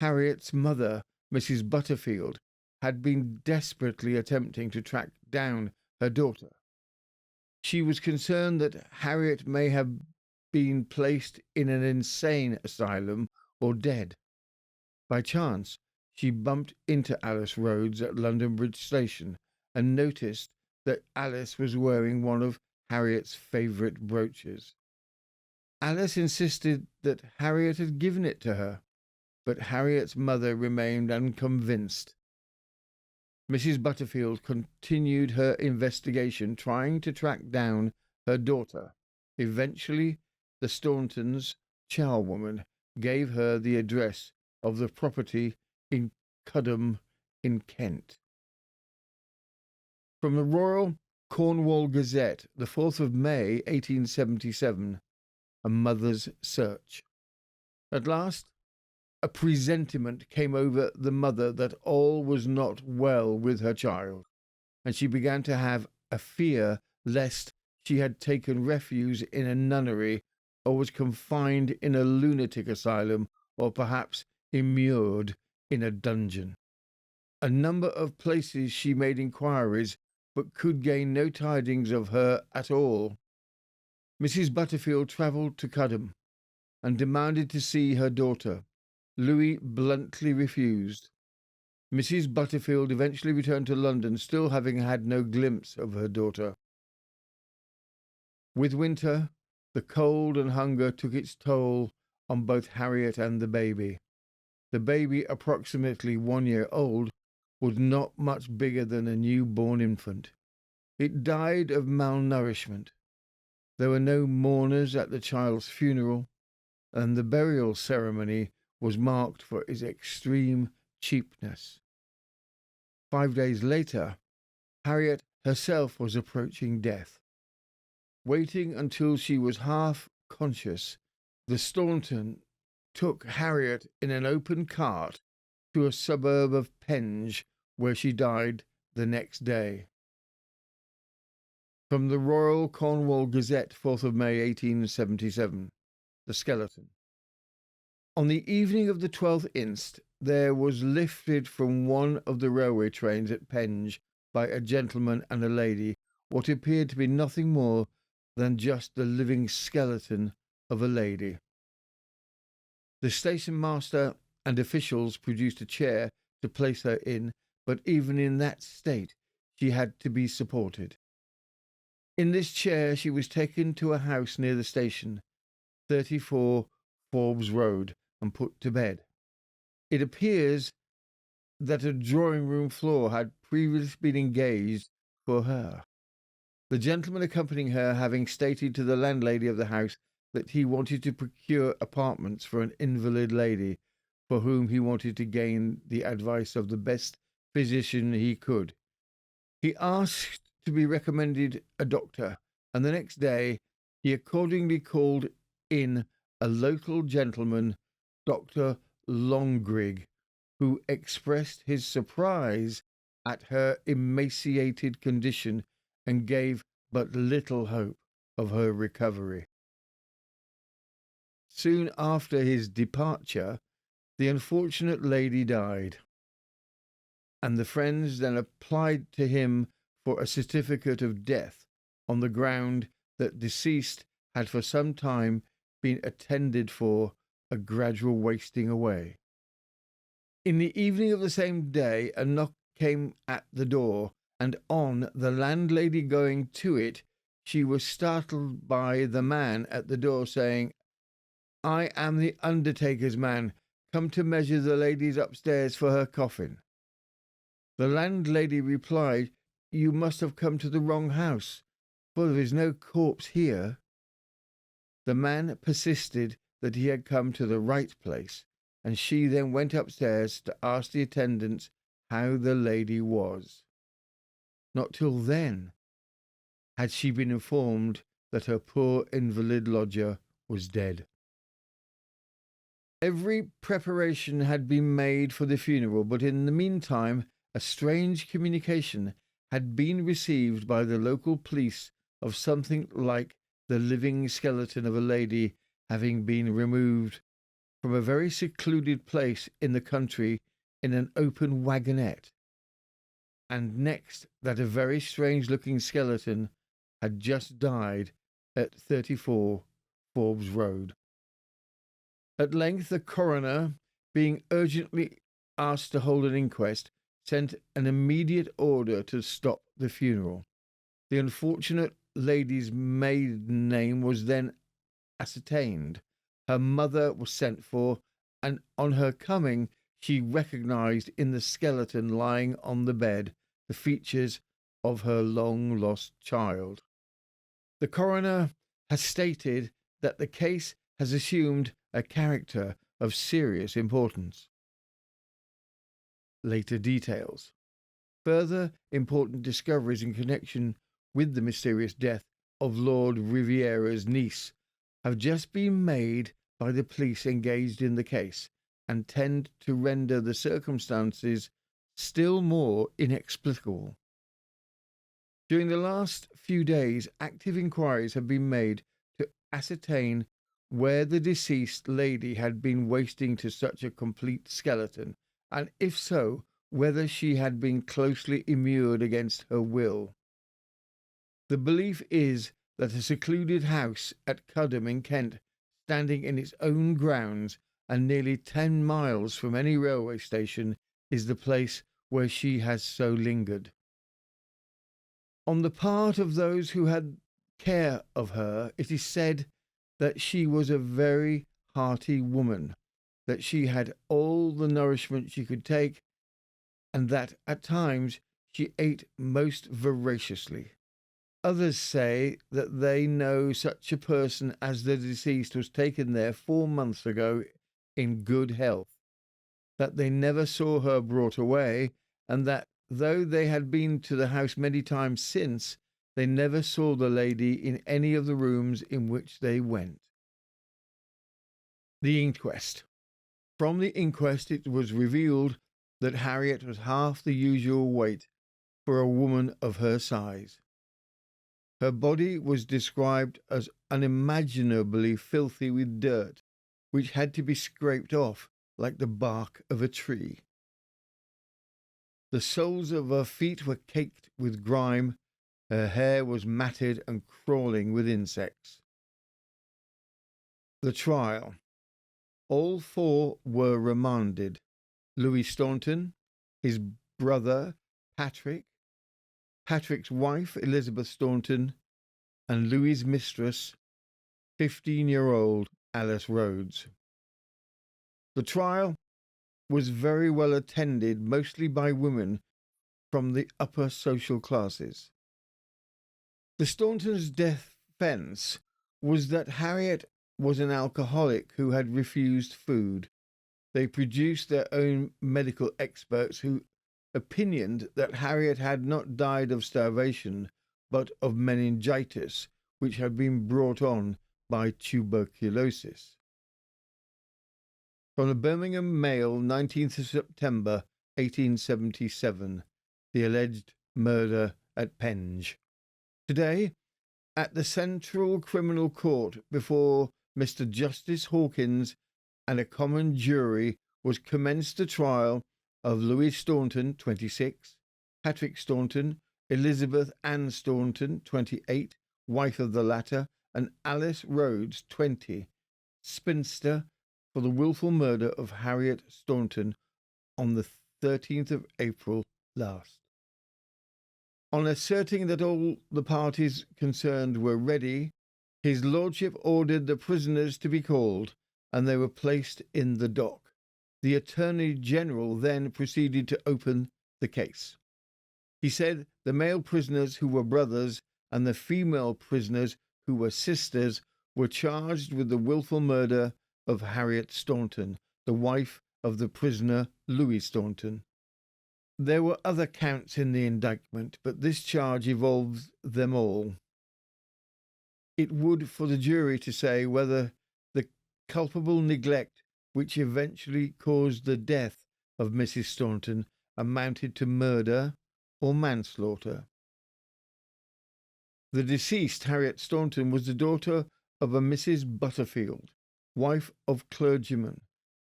Harriet's mother, Mrs. Butterfield, had been desperately attempting to track down her daughter. She was concerned that Harriet may have been placed in an insane asylum or dead. By chance, she bumped into Alice Rhodes at London Bridge Station and noticed that Alice was wearing one of Harriet's favourite brooches. Alice insisted that Harriet had given it to her, but Harriet's mother remained unconvinced. Mrs. Butterfield continued her investigation, trying to track down her daughter. Eventually, the Stauntons' charwoman gave her the address of the property in Cudham in Kent. From the Royal Cornwall Gazette, the 4th of May, 1877, A Mother's Search. At last, a presentiment came over the mother that all was not well with her child, and she began to have a fear lest she had taken refuge in a nunnery or was confined in a lunatic asylum or perhaps immured in a dungeon. A number of places she made inquiries, but could gain no tidings of her at all. Mrs. Butterfield travelled to Cudham and demanded to see her daughter. Louis bluntly refused. Mrs. Butterfield eventually returned to London, still having had no glimpse of her daughter. With winter, the cold and hunger took its toll on both Harriet and the baby. The baby, approximately 1 year old, was not much bigger than a newborn infant. It died of malnourishment. There were no mourners at the child's funeral, and the burial ceremony was marked for its extreme cheapness. 5 days later, Harriet herself was approaching death. Waiting until she was half conscious, the Staunton took Harriet in an open cart to a suburb of Penge, where she died the next day. From the Royal Cornwall Gazette, 4th of May, 1877, The Skeleton. On the evening of the 12th inst, there was lifted from one of the railway trains at Penge by a gentleman and a lady what appeared to be nothing more than just the living skeleton of a lady. The station master and officials produced a chair to place her in, but even in that state she had to be supported. In this chair she was taken to a house near the station, 34 Forbes Road, and put to bed. It appears that a drawing-room floor had previously been engaged for her, the gentleman accompanying her having stated to the landlady of the house that he wanted to procure apartments for an invalid lady, for whom he wanted to gain the advice of the best physician he could. He asked to be recommended a doctor, and the next day he accordingly called in a local gentleman, Dr. Longrig, who expressed his surprise at her emaciated condition and gave but little hope of her recovery. Soon after his departure, the unfortunate lady died, and the friends then applied to him for a certificate of death on the ground that deceased had for some time been attended for a gradual wasting away. In the evening of the same day, a knock came at the door, and on the landlady going to it, she was startled by the man at the door saying, "I am the undertaker's man, come to measure the ladies upstairs for her coffin." The landlady replied you must have come to the wrong house, for there is no corpse here." The man persisted that he had come to the right place, and she then went upstairs to ask the attendants how the lady was. Not till then had she been informed that her poor invalid lodger was dead. Every preparation had been made for the funeral, but in the meantime a strange communication had been received by the local police of something like the living skeleton of a lady having been removed from a very secluded place in the country in an open wagonette, and next that a very strange-looking skeleton had just died at 34 Forbes Road. At length the coroner, being urgently asked to hold an inquest, sent an immediate order to stop the funeral. The unfortunate lady's maiden name was then ascertained. Her mother was sent for, and on her coming she recognised in the skeleton lying on the bed the features of her long-lost child. The coroner has stated that the case has assumed a character of serious importance. Later details. Further important discoveries in connection with the mysterious death of Lord Riviera's niece have just been made by the police engaged in the case, and tend to render the circumstances still more inexplicable. During the last few days, active inquiries have been made to ascertain where the deceased lady had been wasting to such a complete skeleton, and if so, whether she had been closely immured against her will. The belief is that a secluded house at Cudham in Kent, standing in its own grounds and nearly 10 miles from any railway station, is the place where she has so lingered. On the part of those who had care of her, it is said that she was a very hearty woman, that she had all the nourishment she could take, and that at times she ate most voraciously. Others say that they know such a person as the deceased was taken there 4 months ago in good health, that they never saw her brought away, and that though they had been to the house many times since, they never saw the lady in any of the rooms in which they went. The inquest. From the inquest it was revealed that Harriet was half the usual weight for a woman of her size. Her body was described as unimaginably filthy with dirt, which had to be scraped off like the bark of a tree. The soles of her feet were caked with grime, her hair was matted and crawling with insects. The trial. All 4 were remanded: Louis Staunton, his brother Patrick, Patrick's wife Elizabeth Staunton, and Louis's mistress, 15-year-old Alice Rhodes. The trial was very well attended, mostly by women from the upper social classes. The Stauntons' defence was that Harriet was an alcoholic who had refused food. They produced their own medical experts who opinioned that Harriet had not died of starvation, but of meningitis, which had been brought on by tuberculosis. From the Birmingham Mail, 19th of September, 1877, the alleged murder at Penge. Today, at the Central Criminal Court, before Mr. Justice Hawkins and a common jury, was commenced a trial of Louis Staunton, 26, Patrick Staunton, Elizabeth Ann Staunton, 28, wife of the latter, and Alice Rhodes, 20, spinster, for the wilful murder of Harriet Staunton on the 13th of April last. On asserting that all the parties concerned were ready, his lordship ordered the prisoners to be called, and they were placed in the dock. The Attorney General then proceeded to open the case. He said the male prisoners who were brothers and the female prisoners who were sisters were charged with the wilful murder of Harriet Staunton, the wife of the prisoner Louis Staunton. There were other counts in the indictment, but this charge involved them all. It would for the jury to say whether the culpable neglect which eventually caused the death of Mrs. Staunton amounted to murder or manslaughter. The deceased, Harriet Staunton, was the daughter of a Mrs. Butterfield, wife of clergyman,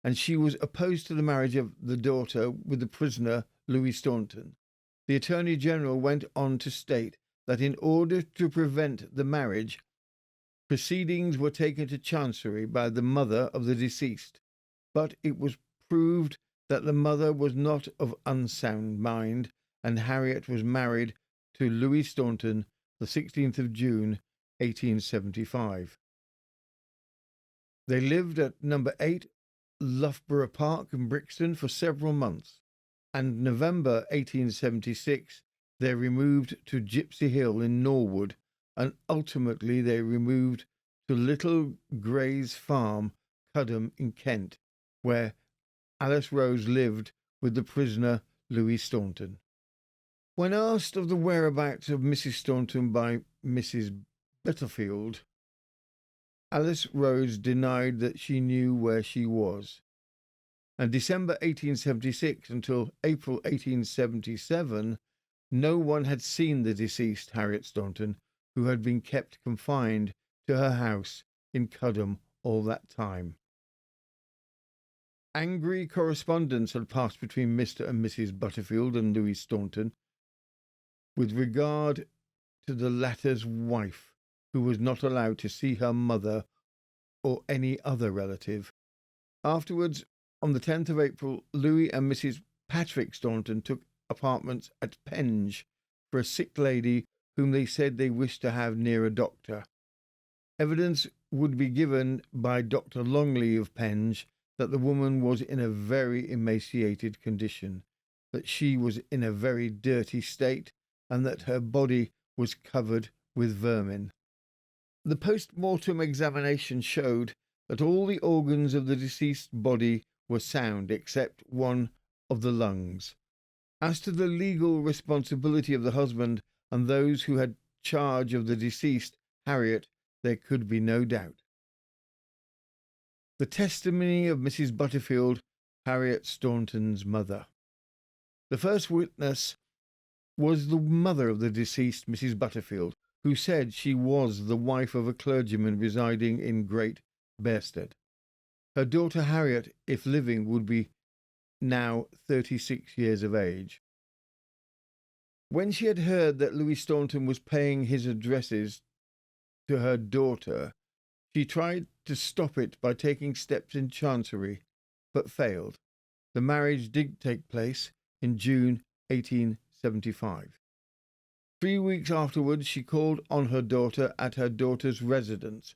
and she was opposed to the marriage of the daughter with the prisoner Louis Staunton. The Attorney General went on to state that in order to prevent the marriage, proceedings were taken to Chancery by the mother of the deceased, but it was proved that the mother was not of unsound mind, and Harriet was married to Louis Staunton the 16th of June, 1875. They lived at number 8 Loughborough Park in Brixton for several months, and November 1876 they removed to Gypsy Hill in Norwood, and ultimately they removed to Little Gray's Farm, Cudham in Kent, where Alice Rose lived with the prisoner Louis Staunton. When asked of the whereabouts of Mrs. Staunton by Mrs. Butterfield, Alice Rose denied that she knew where she was. And December 1876 until April 1877, no one had seen the deceased Harriet Staunton, who had been kept confined to her house in Cudham all that time. Angry correspondence had passed between Mr. and Mrs. Butterfield and Louis Staunton with regard to the latter's wife, who was not allowed to see her mother or any other relative. Afterwards, on the 10th of April, Louis and Mrs. Patrick Staunton took apartments at Penge for a sick lady whom they said they wished to have near a doctor. Evidence would be given by Dr. Longley of Penge that the woman was in a very emaciated condition, that she was in a very dirty state, and that her body was covered with vermin. The post-mortem examination showed that all the organs of the deceased body were sound except one of the lungs. As to the legal responsibility of the husband and those who had charge of the deceased Harriet, there could be no doubt. The testimony of Mrs. Butterfield, Harriet Staunton's mother. The first witness was the mother of the deceased Mrs. Butterfield, who said she was the wife of a clergyman residing in Great Bearsted. Her daughter Harriet, if living, would be now 36 years of age. When she had heard that Louis Staunton was paying his addresses to her daughter, she tried to stop it by taking steps in Chancery, but failed. The marriage did take place in June 1875. 3 weeks afterwards, she called on her daughter at her daughter's residence,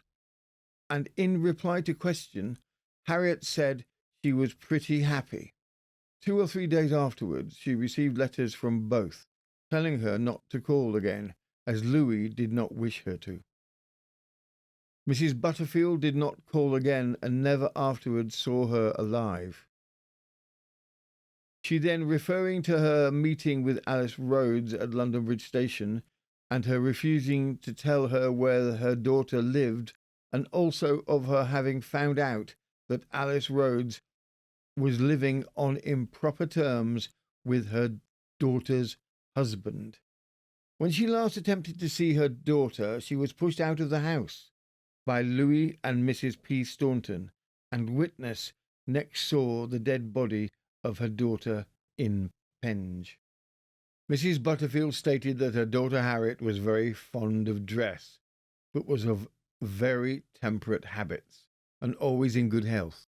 and in reply to question, Harriet said she was pretty happy. 2 or 3 days afterwards, she received letters from both, telling her not to call again, as Louis did not wish her to. Mrs. Butterfield did not call again and never afterwards saw her alive. She then, referring to her meeting with Alice Rhodes at London Bridge Station and her refusing to tell her where her daughter lived, and also of her having found out that Alice Rhodes was living on improper terms with her daughter's husband. When she last attempted to see her daughter, she was pushed out of the house by Louis and Mrs. P. Staunton, and witness next saw the dead body of her daughter in Penge. Mrs. Butterfield stated that her daughter Harriet was very fond of dress, but was of very temperate habits, and always in good health.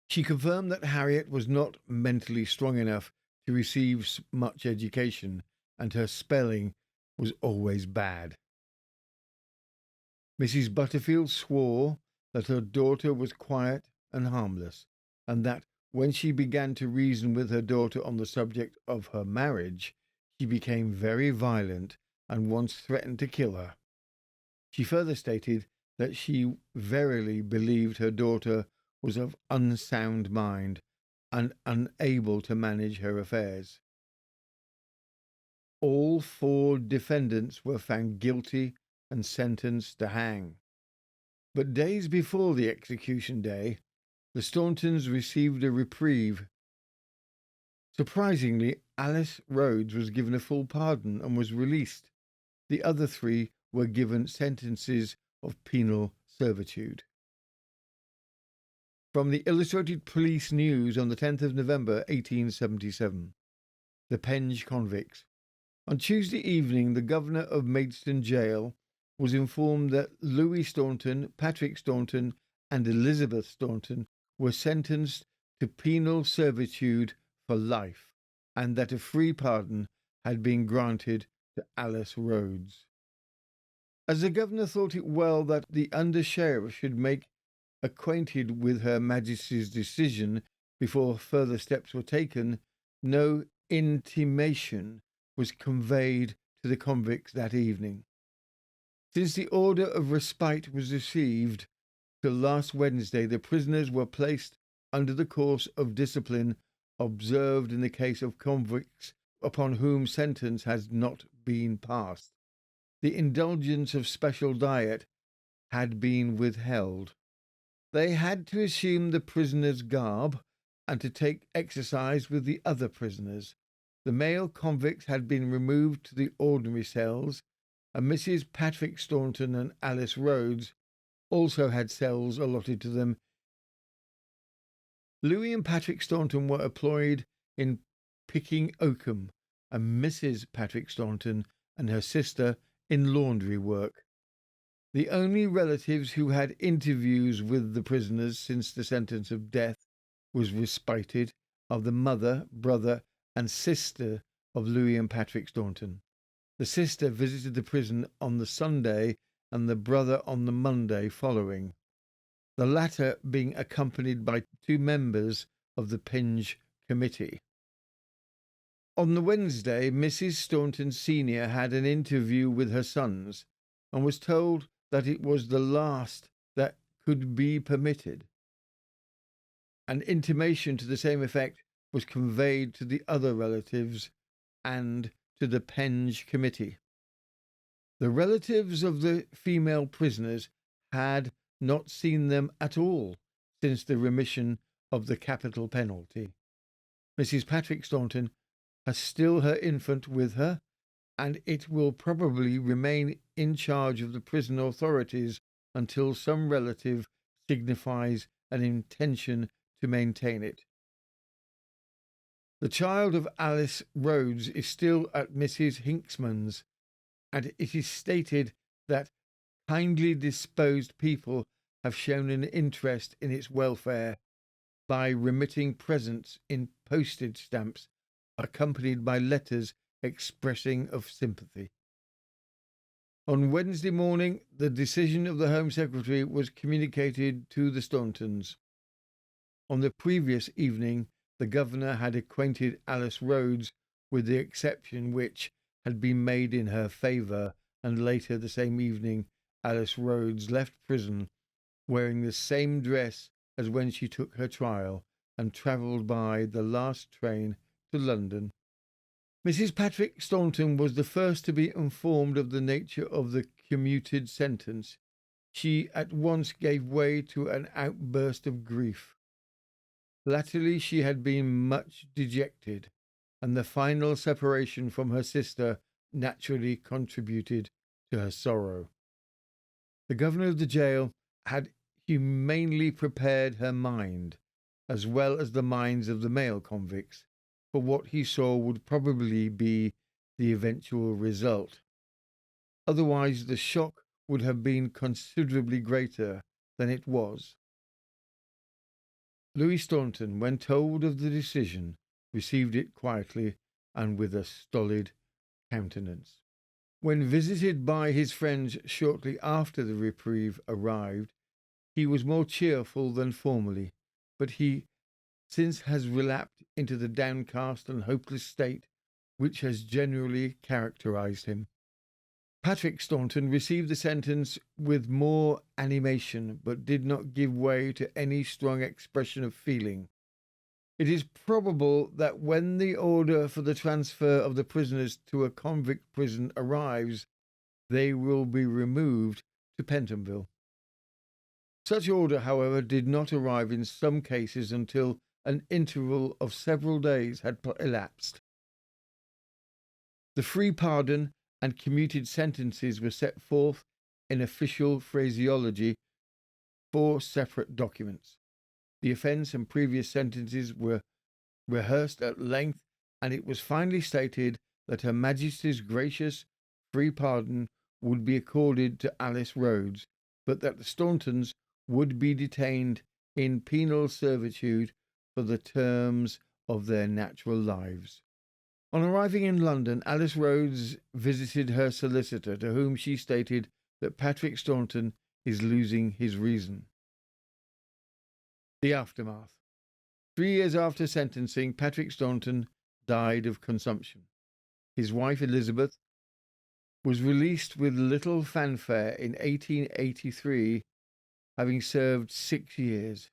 She confirmed that Harriet was not mentally strong enough to receive much education, and her spelling was always bad. Mrs. Butterfield swore that her daughter was quiet and harmless, and that When she began to reason with her daughter on the subject of her marriage, she became very violent and once threatened to kill her. She further stated that she verily believed her daughter was of unsound mind and unable to manage her affairs. All 4 defendants were found guilty and sentenced to hang. But days before the execution day, the Stauntons received a reprieve. Surprisingly, Alice Rhodes was given a full pardon and was released. The other 3 were given sentences of penal servitude. From the Illustrated Police News on the 10th of November 1877. The Penge convicts. On Tuesday evening, the governor of Maidstone Jail was informed that Louis Staunton, Patrick Staunton, and Elizabeth Staunton were sentenced to penal servitude for life, and that a free pardon had been granted to Alice Rhodes. As the governor thought it well that the under-sheriff should make acquainted with Her Majesty's decision before further steps were taken, no intimation was conveyed to the convicts that evening. Since the order of respite was received, till last Wednesday the prisoners were placed under the course of discipline observed in the case of convicts upon whom sentence has not been passed. The indulgence of special diet had been withheld. They had to assume the prisoners' garb and to take exercise with the other prisoners. The male convicts had been removed to the ordinary cells, and Mrs. Patrick Staunton and Alice Rhodes also had cells allotted to them. Louis and Patrick Staunton were employed in picking oakum, and Mrs. Patrick Staunton and her sister in laundry work. The only relatives who had interviews with the prisoners since the sentence of death was respited of the mother, brother, and sister of Louis and Patrick Staunton. The sister visited the prison on the Sunday and the brother on the Monday following, the latter being accompanied by 2 members of the Penge committee. On the Wednesday, Mrs. Staunton Senior had an interview with her sons and was told that it was the last that could be permitted. An intimation to the same effect was conveyed to the other relatives and to the Penge committee. The relatives of the female prisoners had not seen them at all since the remission of the capital penalty. Mrs. Patrick Staunton has still her infant with her, and it will probably remain in charge of the prison authorities until some relative signifies an intention to maintain it. The child of Alice Rhodes is still at Mrs. Hinksman's, and it is stated that kindly disposed people have shown an interest in its welfare by remitting presents in postage stamps accompanied by letters expressing of sympathy. On Wednesday morning, the decision of the Home Secretary was communicated to the Stauntons. On the previous evening, the governor had acquainted Alice Rhodes with the exception which had been made in her favour, and later the same evening Alice Rhodes left prison wearing the same dress as when she took her trial and travelled by the last train to London. Mrs. Patrick Staunton was the first to be informed of the nature of the commuted sentence. She at once gave way to an outburst of grief. Latterly she had been much dejected, and the final separation from her sister naturally contributed to her sorrow. The governor of the jail had humanely prepared her mind, as well as the minds of the male convicts, for what he saw would probably be the eventual result. Otherwise the shock would have been considerably greater than it was. Louis Staunton, when told of the decision, received it quietly and with a stolid countenance. When visited by his friends shortly after the reprieve arrived, he was more cheerful than formerly, but he since has relapsed into the downcast and hopeless state which has generally characterized him. Patrick Staunton received the sentence with more animation, but did not give way to any strong expression of feeling. It is probable that when the order for the transfer of the prisoners to a convict prison arrives, they will be removed to Pentonville. Such order, however, did not arrive in some cases until an interval of several days had elapsed. The free pardon and commuted sentences were set forth in official phraseology, 4 separate documents. The offence and previous sentences were rehearsed at length, and it was finally stated that Her Majesty's gracious free pardon would be accorded to Alice Rhodes, but that the Stauntons would be detained in penal servitude for the terms of their natural lives. On arriving in London, Alice Rhodes visited her solicitor, to whom she stated that Patrick Staunton is losing his reason. The aftermath. 3 years after sentencing, Patrick Staunton died of consumption. His wife Elizabeth was released with little fanfare in 1883, having served 6 years.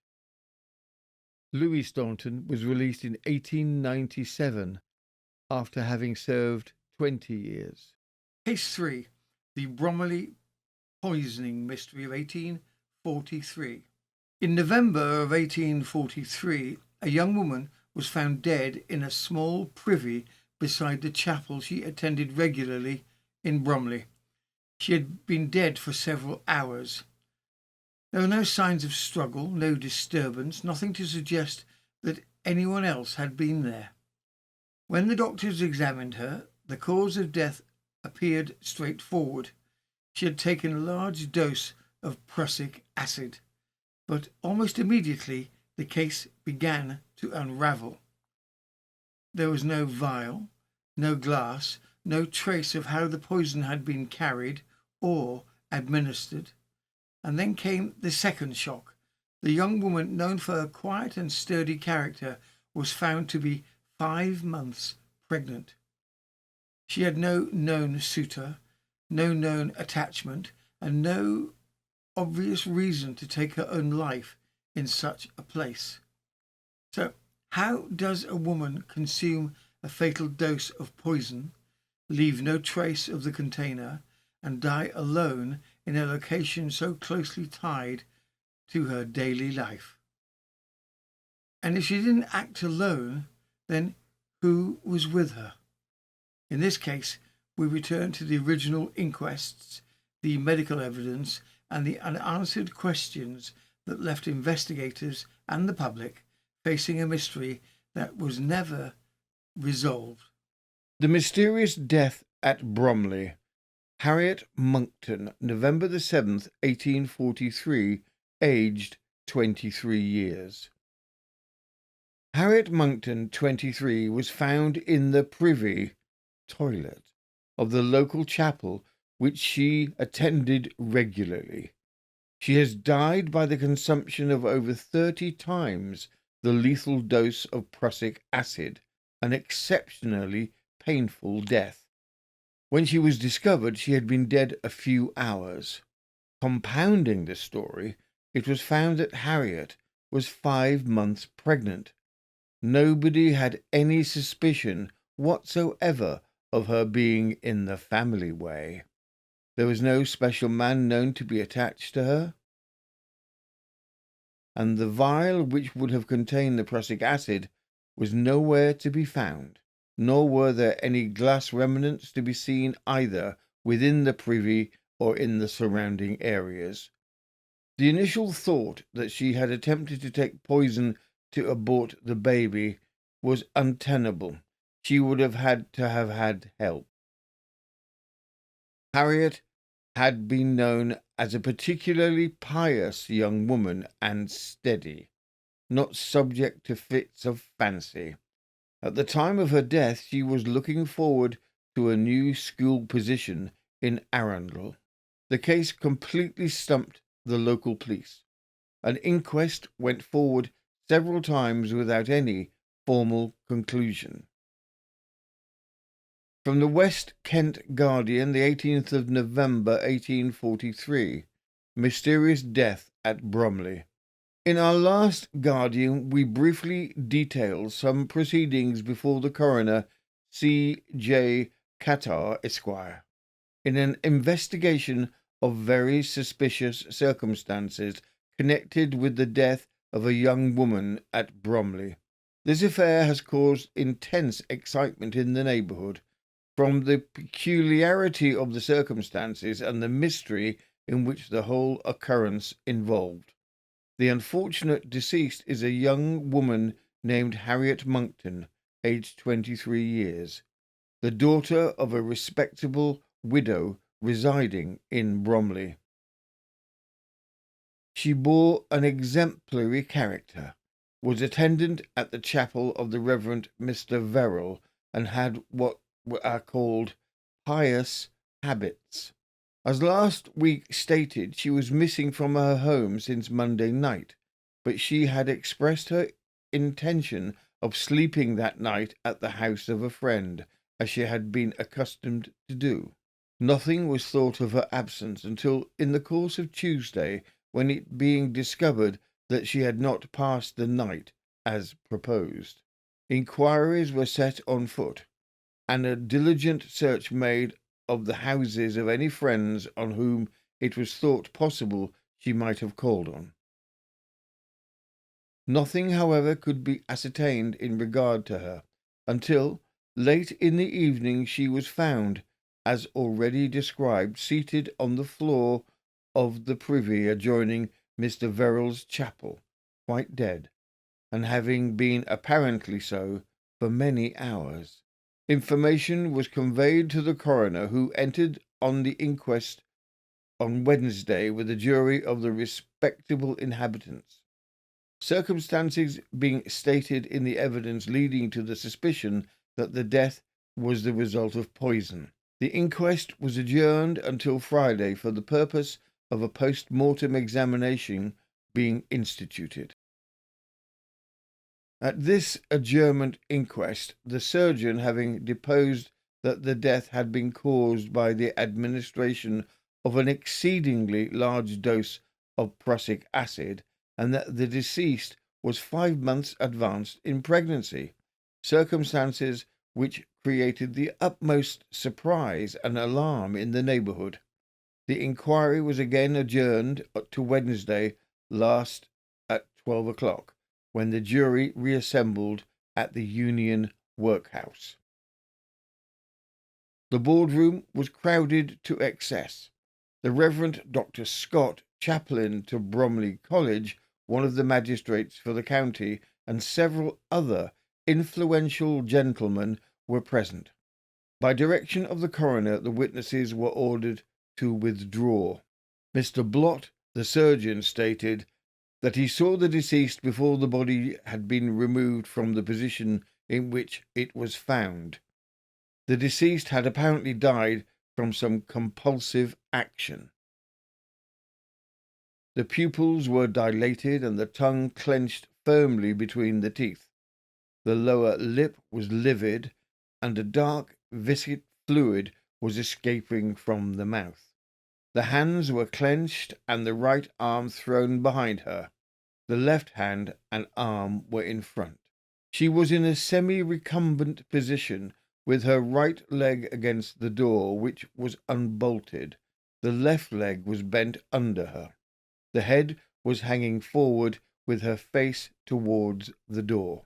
Louis Staunton was released in 1897 after having served 20 years. Case 3. The Bromley poisoning mystery of 1843. In November of 1843, a young woman was found dead in a small privy beside the chapel she attended regularly in Bromley. She had been dead for several hours. There were no signs of struggle, no disturbance, nothing to suggest that anyone else had been there. When the doctors examined her, the cause of death appeared straightforward. She had taken a large dose of prussic acid, but almost immediately the case began to unravel. There was no vial, no glass, no trace of how the poison had been carried or administered. And then came the second shock. The young woman, known for her quiet and sturdy character, was found to be 5 months pregnant. She had no known suitor, no known attachment, and no obvious reason to take her own life in such a place. So, how does a woman consume a fatal dose of poison, leave no trace of the container, and die alone in a location so closely tied to her daily life? And if she didn't act alone, then who was with her? In this case, we return to the original inquests, the medical evidence, and the unanswered questions that left investigators and the public facing a mystery that was never resolved. The mysterious death at Bromley. Harriet Monckton, November the 7th, 1843, aged 23 years. Harriet Monckton, 23, was found in the privy toilet of the local chapel which she attended regularly. She has died by the consumption of over 30 times the lethal dose of prussic acid, an exceptionally painful death. When she was discovered, she had been dead a few hours. Compounding the story, it was found that Harriet was 5 months pregnant. Nobody had any suspicion whatsoever of her being in the family way. There was no special man known to be attached to her, and the vial which would have contained the prussic acid was nowhere to be found, nor were there any glass remnants to be seen either within the privy or in the surrounding areas. The initial thought that she had attempted to take poison to abort the baby was untenable. She would have had help. Harriet had been known as a particularly pious young woman and steady, not subject to fits of fancy. At the time of her death, she was looking forward to a new school position in Arundel. The case completely stumped the local police. An inquest went forward several times without any formal conclusion. From the West Kent Guardian, the 18th of November 1843, mysterious death at Bromley. In our last Guardian, we briefly detailed some proceedings before the coroner, C.J. Catar, Esquire, in an investigation of very suspicious circumstances connected with the death of a young woman at Bromley. This affair has caused intense excitement in the neighbourhood, from the peculiarity of the circumstances and the mystery in which the whole occurrence involved. The unfortunate deceased is a young woman named Harriet Monckton, aged 23 years, the daughter of a respectable widow residing in Bromley. She bore an exemplary character, was attendant at the chapel of the Reverend Mr. Verrill, and had what are called pious habits. As last week stated, she was missing from her home since Monday night, but she had expressed her intention of sleeping that night at the house of a friend, as she had been accustomed to do. Nothing was thought of her absence until in the course of Tuesday, when it being discovered that she had not passed the night as proposed, inquiries were set on foot, and a diligent search made of the houses of any friends on whom it was thought possible she might have called on. Nothing, however, could be ascertained in regard to her, until, late in the evening, she was found, as already described, seated on the floor of the privy adjoining Mr. Verrill's chapel, quite dead, and having been apparently so for many hours. Information was conveyed to the coroner, who entered on the inquest on Wednesday with a jury of the respectable inhabitants. Circumstances being stated in the evidence leading to the suspicion that the death was the result of poison. The inquest was adjourned until Friday for the purpose of a post-mortem examination being instituted. At this adjournment inquest, the surgeon having deposed that the death had been caused by the administration of an exceedingly large dose of prussic acid, and that the deceased was 5 months advanced in pregnancy, circumstances which created the utmost surprise and alarm in the neighbourhood. The inquiry was again adjourned to Wednesday last at 12 o'clock, when the jury reassembled at the Union Workhouse. The boardroom was crowded to excess. The Reverend Dr. Scott, chaplain to Bromley College, one of the magistrates for the county, and several other influential gentlemen were present. By direction of the coroner, the witnesses were ordered to withdraw. Mr. Blott, the surgeon, stated that he saw the deceased before the body had been removed from the position in which it was found. The deceased had apparently died from some compulsive action. The pupils were dilated and the tongue clenched firmly between the teeth. The lower lip was livid, and a dark, viscid fluid was escaping from the mouth. The hands were clenched and the right arm thrown behind her. The left hand and arm were in front. She was in a semi-recumbent position, with her right leg against the door, which was unbolted. The left leg was bent under her. The head was hanging forward, with her face towards the door.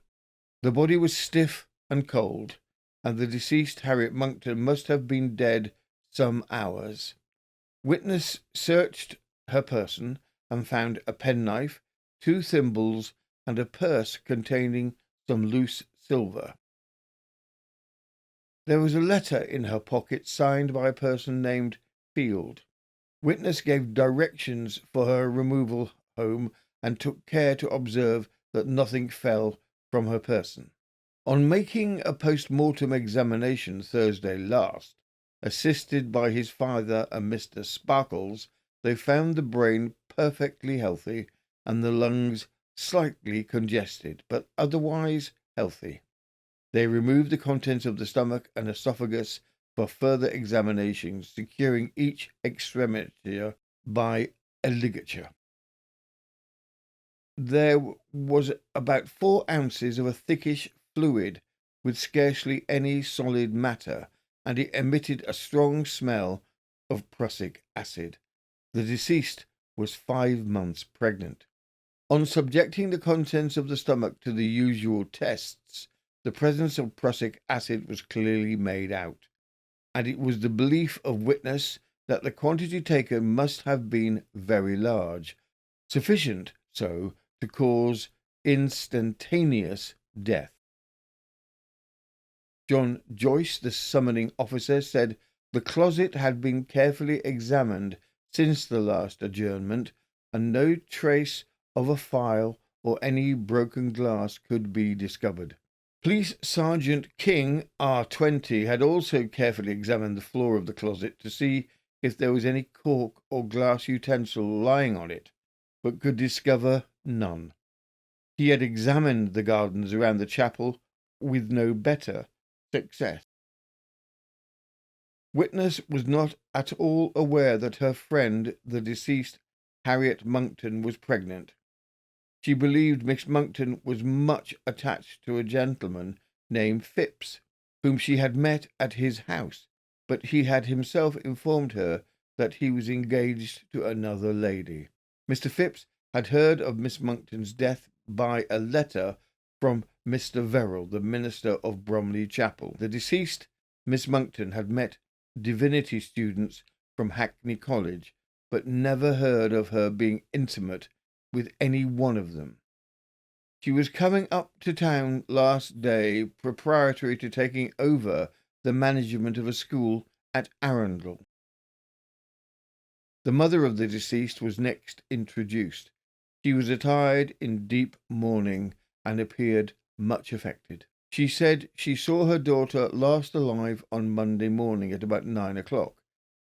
The body was stiff and cold, and the deceased Harriet Monckton must have been dead some hours. Witness searched her person and found a penknife, 2 thimbles, and a purse containing some loose silver. There was a letter in her pocket signed by a person named Field. Witness gave directions for her removal home and took care to observe that nothing fell from her person. On making a post-mortem examination Thursday last, assisted by his father and Mr. Sparkles, they found the brain perfectly healthy and the lungs slightly congested, but otherwise healthy. They removed the contents of the stomach and esophagus for further examination, securing each extremity by a ligature. There was about 4 ounces of a thickish fluid with scarcely any solid matter, and it emitted a strong smell of prussic acid. The deceased was 5 months pregnant. On subjecting the contents of the stomach to the usual tests, the presence of prussic acid was clearly made out, and it was the belief of witness that the quantity taken must have been very large, sufficient so to cause instantaneous death. John Joyce, the summoning officer, said the closet had been carefully examined since the last adjournment, and no trace of a file or any broken glass could be discovered. Police Sergeant King, R20, had also carefully examined the floor of the closet to see if there was any cork or glass utensil lying on it, but could discover none. He had examined the gardens around the chapel with no better success. Witness was not at all aware that her friend, the deceased Harriet Monckton, was pregnant. She believed Miss Monckton was much attached to a gentleman named Phipps, whom she had met at his house, but he had himself informed her that he was engaged to another lady. Mr. Phipps had heard of Miss Monckton's death by a letter from Mr. Verrall, the minister of Bromley Chapel. The deceased Miss Monckton had met divinity students from Hackney College, but never heard of her being intimate with any one of them. She was coming up to town last day preparatory to taking over the management of a school at Arundel. The mother of the deceased was next introduced. She was attired in deep mourning and appeared much affected. She said she saw her daughter last alive on Monday morning at about 9 o'clock.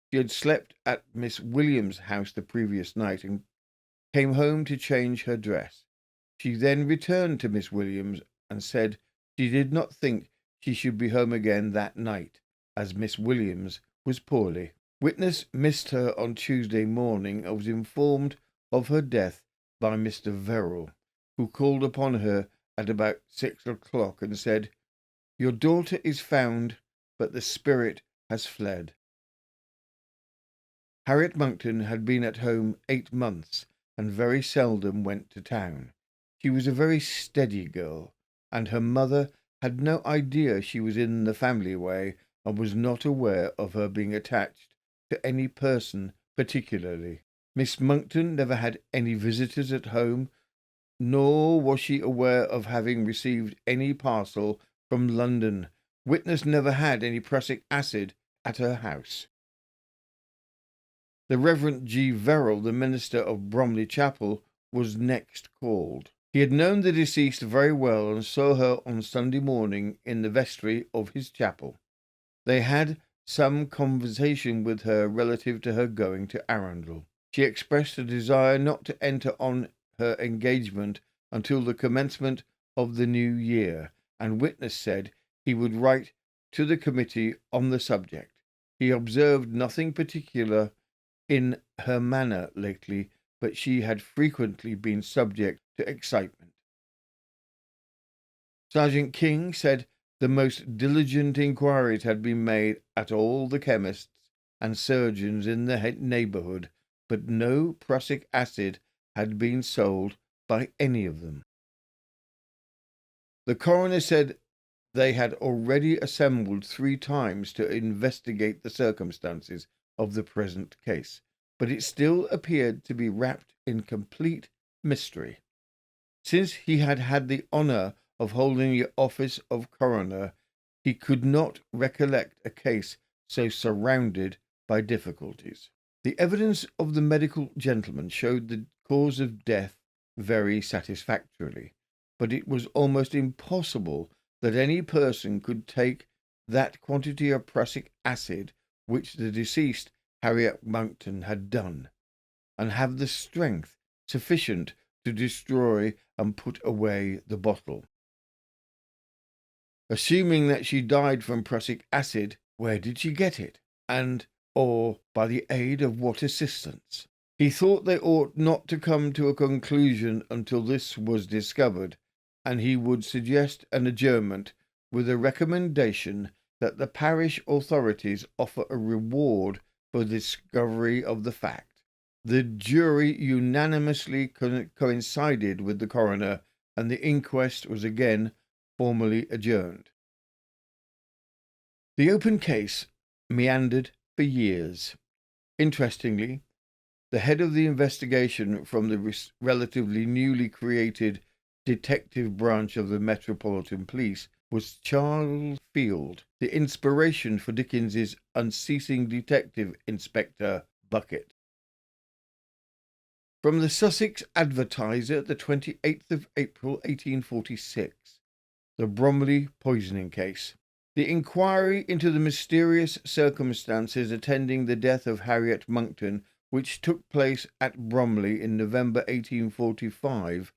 She had slept at Miss Williams' house the previous night and came home to change her dress. She then returned to Miss Williams and said she did not think she should be home again that night, as Miss Williams was poorly. Witness missed her on Tuesday morning and was informed of her death by Mr. Verrall, who called upon her at about 6 o'clock and said, "Your daughter is found, but the spirit has fled." Harriet Monckton had been at home 8 months and very seldom went to town. She was a very steady girl, and her mother had no idea she was in the family way and was not aware of her being attached to any person particularly. Miss Monckton never had any visitors at home, nor was she aware of having received any parcel from London. Witness never had any prussic acid at her house. The Reverend G. Verrall, the minister of Bromley Chapel, was next called. He had known the deceased very well and saw her on Sunday morning in the vestry of his chapel. They had some conversation with her relative to her going to Arundel. She expressed a desire not to enter on her engagement until the commencement of the new year, and witness said he would write to the committee on the subject. He observed nothing particular in her manner lately, but she had frequently been subject to excitement. Sergeant King said the most diligent inquiries had been made at all the chemists and surgeons in the neighbourhood, but no prussic acid had been sold by any of them. The coroner said they had already assembled 3 times to investigate the circumstances of the present case, but it still appeared to be wrapped in complete mystery. Since he had had the honour of holding the office of coroner, he could not recollect a case so surrounded by difficulties. The evidence of the medical gentleman showed the cause of death very satisfactorily, but it was almost impossible that any person could take that quantity of prussic acid which the deceased Harriet Monckton had done, and have the strength sufficient to destroy and put away the bottle. Assuming that she died from prussic acid, where did she get it? And or by the aid of what assistance? He thought they ought not to come to a conclusion until this was discovered, and he would suggest an adjournment with a recommendation that the parish authorities offer a reward for the discovery of the fact. The jury unanimously coincided with the coroner, and the inquest was again formally adjourned. The open case meandered for years. Interestingly, the head of the investigation from the relatively newly created detective branch of the Metropolitan Police was Charles Field, the inspiration for Dickens's unceasing detective Inspector Bucket. From the Sussex Advertiser, the 28th of April 1846, the Bromley poisoning case. The inquiry into the mysterious circumstances attending the death of Harriet Monckton, which took place at Bromley in November 1845,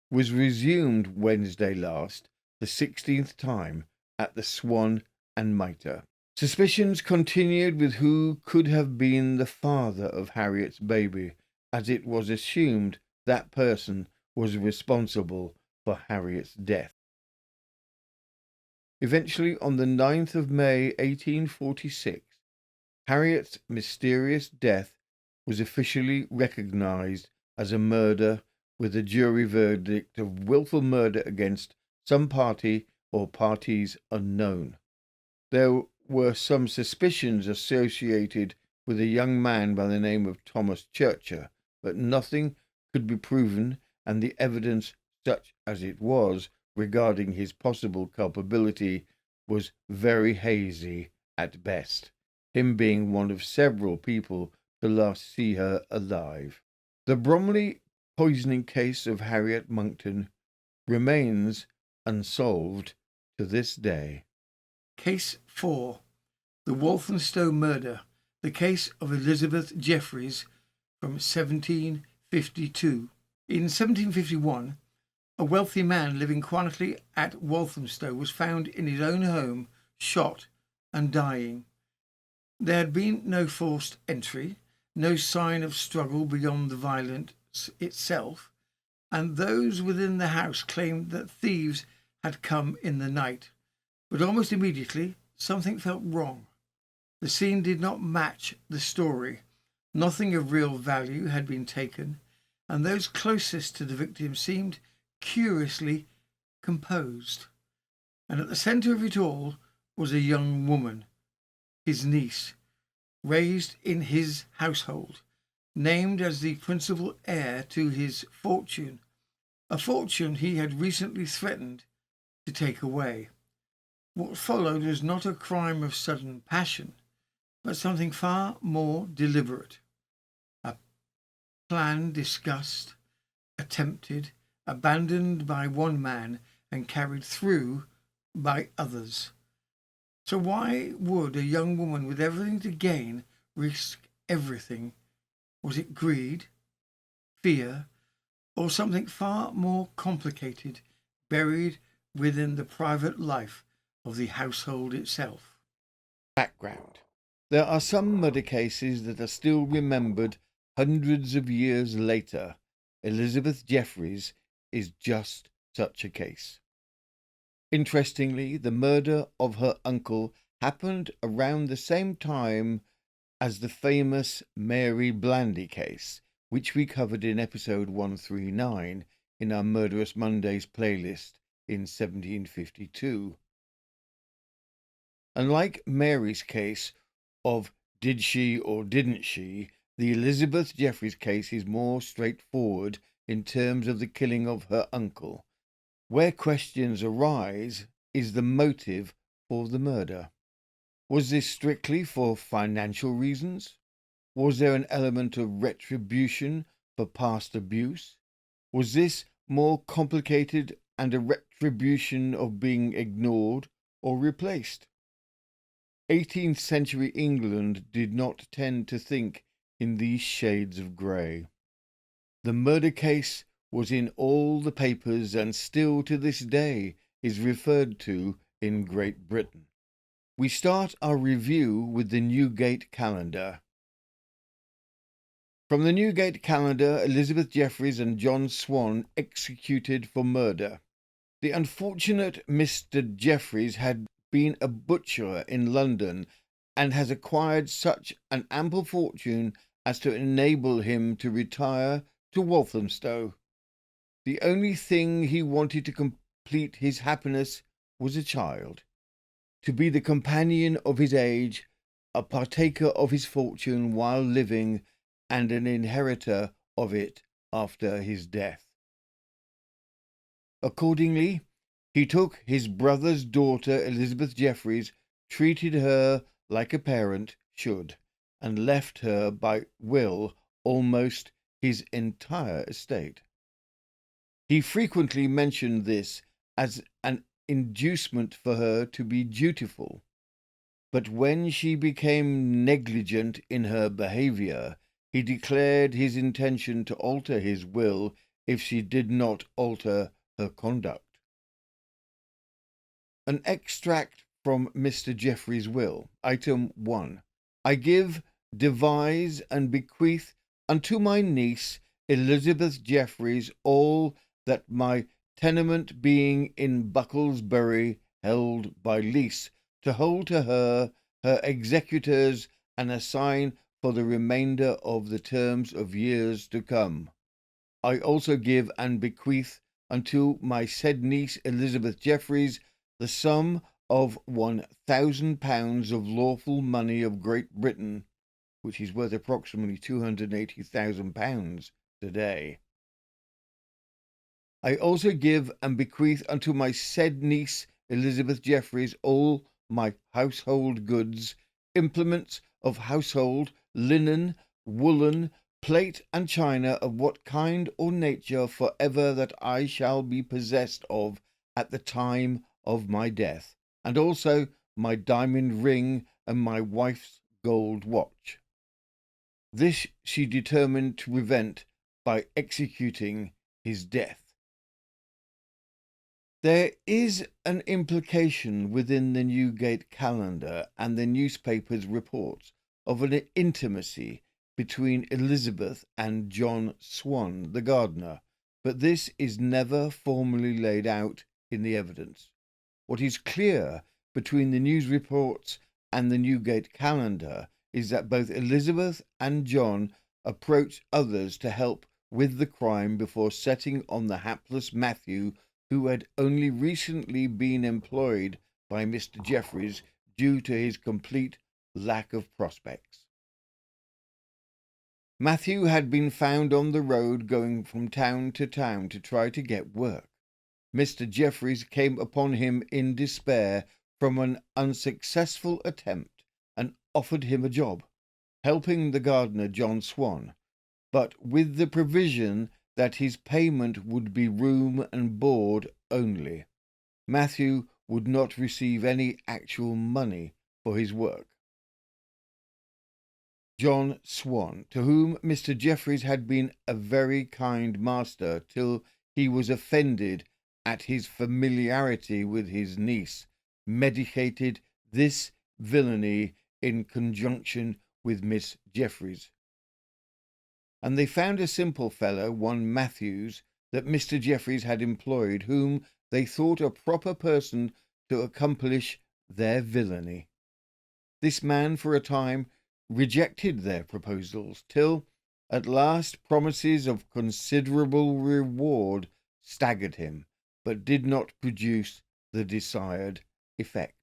was resumed Wednesday last, the 16th time, at the Swan and Mitre. Suspicions continued with who could have been the father of Harriet's baby, as it was assumed that person was responsible for Harriet's death. Eventually, on the 9th of May 1846, Harriet's mysterious death was officially recognised as a murder, with a jury verdict of wilful murder against some party or parties unknown. There were some suspicions associated with a young man by the name of Thomas Churcher, but nothing could be proven, and the evidence, such as it was, regarding his possible culpability was very hazy at best, him being one of several people to last see her alive. The Bromley poisoning case of Harriet Monckton remains unsolved to this day. Case 4. The Walthamstow Murder. The case of Elizabeth Jeffreys from 1752. In 1751, a wealthy man living quietly at Walthamstow was found in his own home, shot and dying. There had been no forced entry, no sign of struggle beyond the violence itself, and those within the house claimed that thieves had come in the night. But almost immediately, something felt wrong. The scene did not match the story. Nothing of real value had been taken, and those closest to the victim seemed curiously composed. And at the centre of it all was a young woman, his niece, raised in his household, named as the principal heir to his fortune, a fortune he had recently threatened to take away. What followed was not a crime of sudden passion, but something far more deliberate. A plan discussed, attempted, abandoned by one man and carried through by others. So why would a young woman with everything to gain risk everything? Was it greed, fear, or something far more complicated, buried within the private life of the household itself? Background. There are some murder cases that are still remembered hundreds of years later. Elizabeth Jeffreys is just such a case. Interestingly, the murder of her uncle happened around the same time as the famous Mary Blandy case, which we covered in episode 139 in our Murderous Mondays playlist in 1752. Unlike Mary's case of did she or didn't she, the Elizabeth Jeffreys case is more straightforward in terms of the killing of her uncle. Where questions arise is the motive for the murder. Was this strictly for financial reasons? Was there an element of retribution for past abuse? Was this more complicated and a retribution of being ignored or replaced? 18th century England did not tend to think in these shades of grey. The murder case was in all the papers and still to this day is referred to in Great Britain. We start our review with the Newgate Calendar. From the Newgate Calendar, Elizabeth Jeffreys and John Swan executed for murder. The unfortunate Mr. Jeffreys had been a butcher in London and has acquired such an ample fortune as to enable him to retire to Walthamstow. The only thing he wanted to complete his happiness was a child, to be the companion of his age, a partaker of his fortune while living, and an inheritor of it after his death. Accordingly, he took his brother's daughter Elizabeth Jeffreys, treated her like a parent should, and left her by will almost his entire estate. He frequently mentioned this as an inducement for her to be dutiful, but when she became negligent in her behaviour, he declared his intention to alter his will if she did not alter her conduct. An extract from Mr. Jeffreys' will. Item 1. I give, devise, and bequeath unto my niece Elizabeth Jeffreys all that my tenement being in Bucklesbury held by lease, to hold to her executors, and assign for the remainder of the terms of years to come. I also give and bequeath unto my said niece Elizabeth Jeffreys the sum of £1,000 of lawful money of Great Britain, which is worth approximately £280,000 today. I also give and bequeath unto my said niece Elizabeth Jeffreys all my household goods, implements of household, linen, woolen, plate, and china of what kind or nature for ever that I shall be possessed of at the time of my death, and also my diamond ring and my wife's gold watch. This she determined to prevent by executing his death. There is an implication within the Newgate Calendar and the newspapers' reports of an intimacy between Elizabeth and John Swan, the gardener, but this is never formally laid out in the evidence. What is clear between the news reports and the Newgate Calendar is that both Elizabeth and John approached others to help with the crime before setting on the hapless Matthew, who had only recently been employed by Mr. Jeffreys due to his complete lack of prospects. Matthew had been found on the road going from town to town to try to get work. Mr. Jeffreys came upon him in despair from an unsuccessful attempt and offered him a job, helping the gardener John Swan, but with the provision that his payment would be room and board only. Matthew would not receive any actual money for his work. John Swan, to whom Mr. Jeffreys had been a very kind master till he was offended at his familiarity with his niece, meditated this villainy in conjunction with Miss Jeffreys. And they found a simple fellow, one Matthews, that Mr. Jeffreys had employed, whom they thought a proper person to accomplish their villainy. This man for a time rejected their proposals, till at last promises of considerable reward staggered him, but did not produce the desired effect.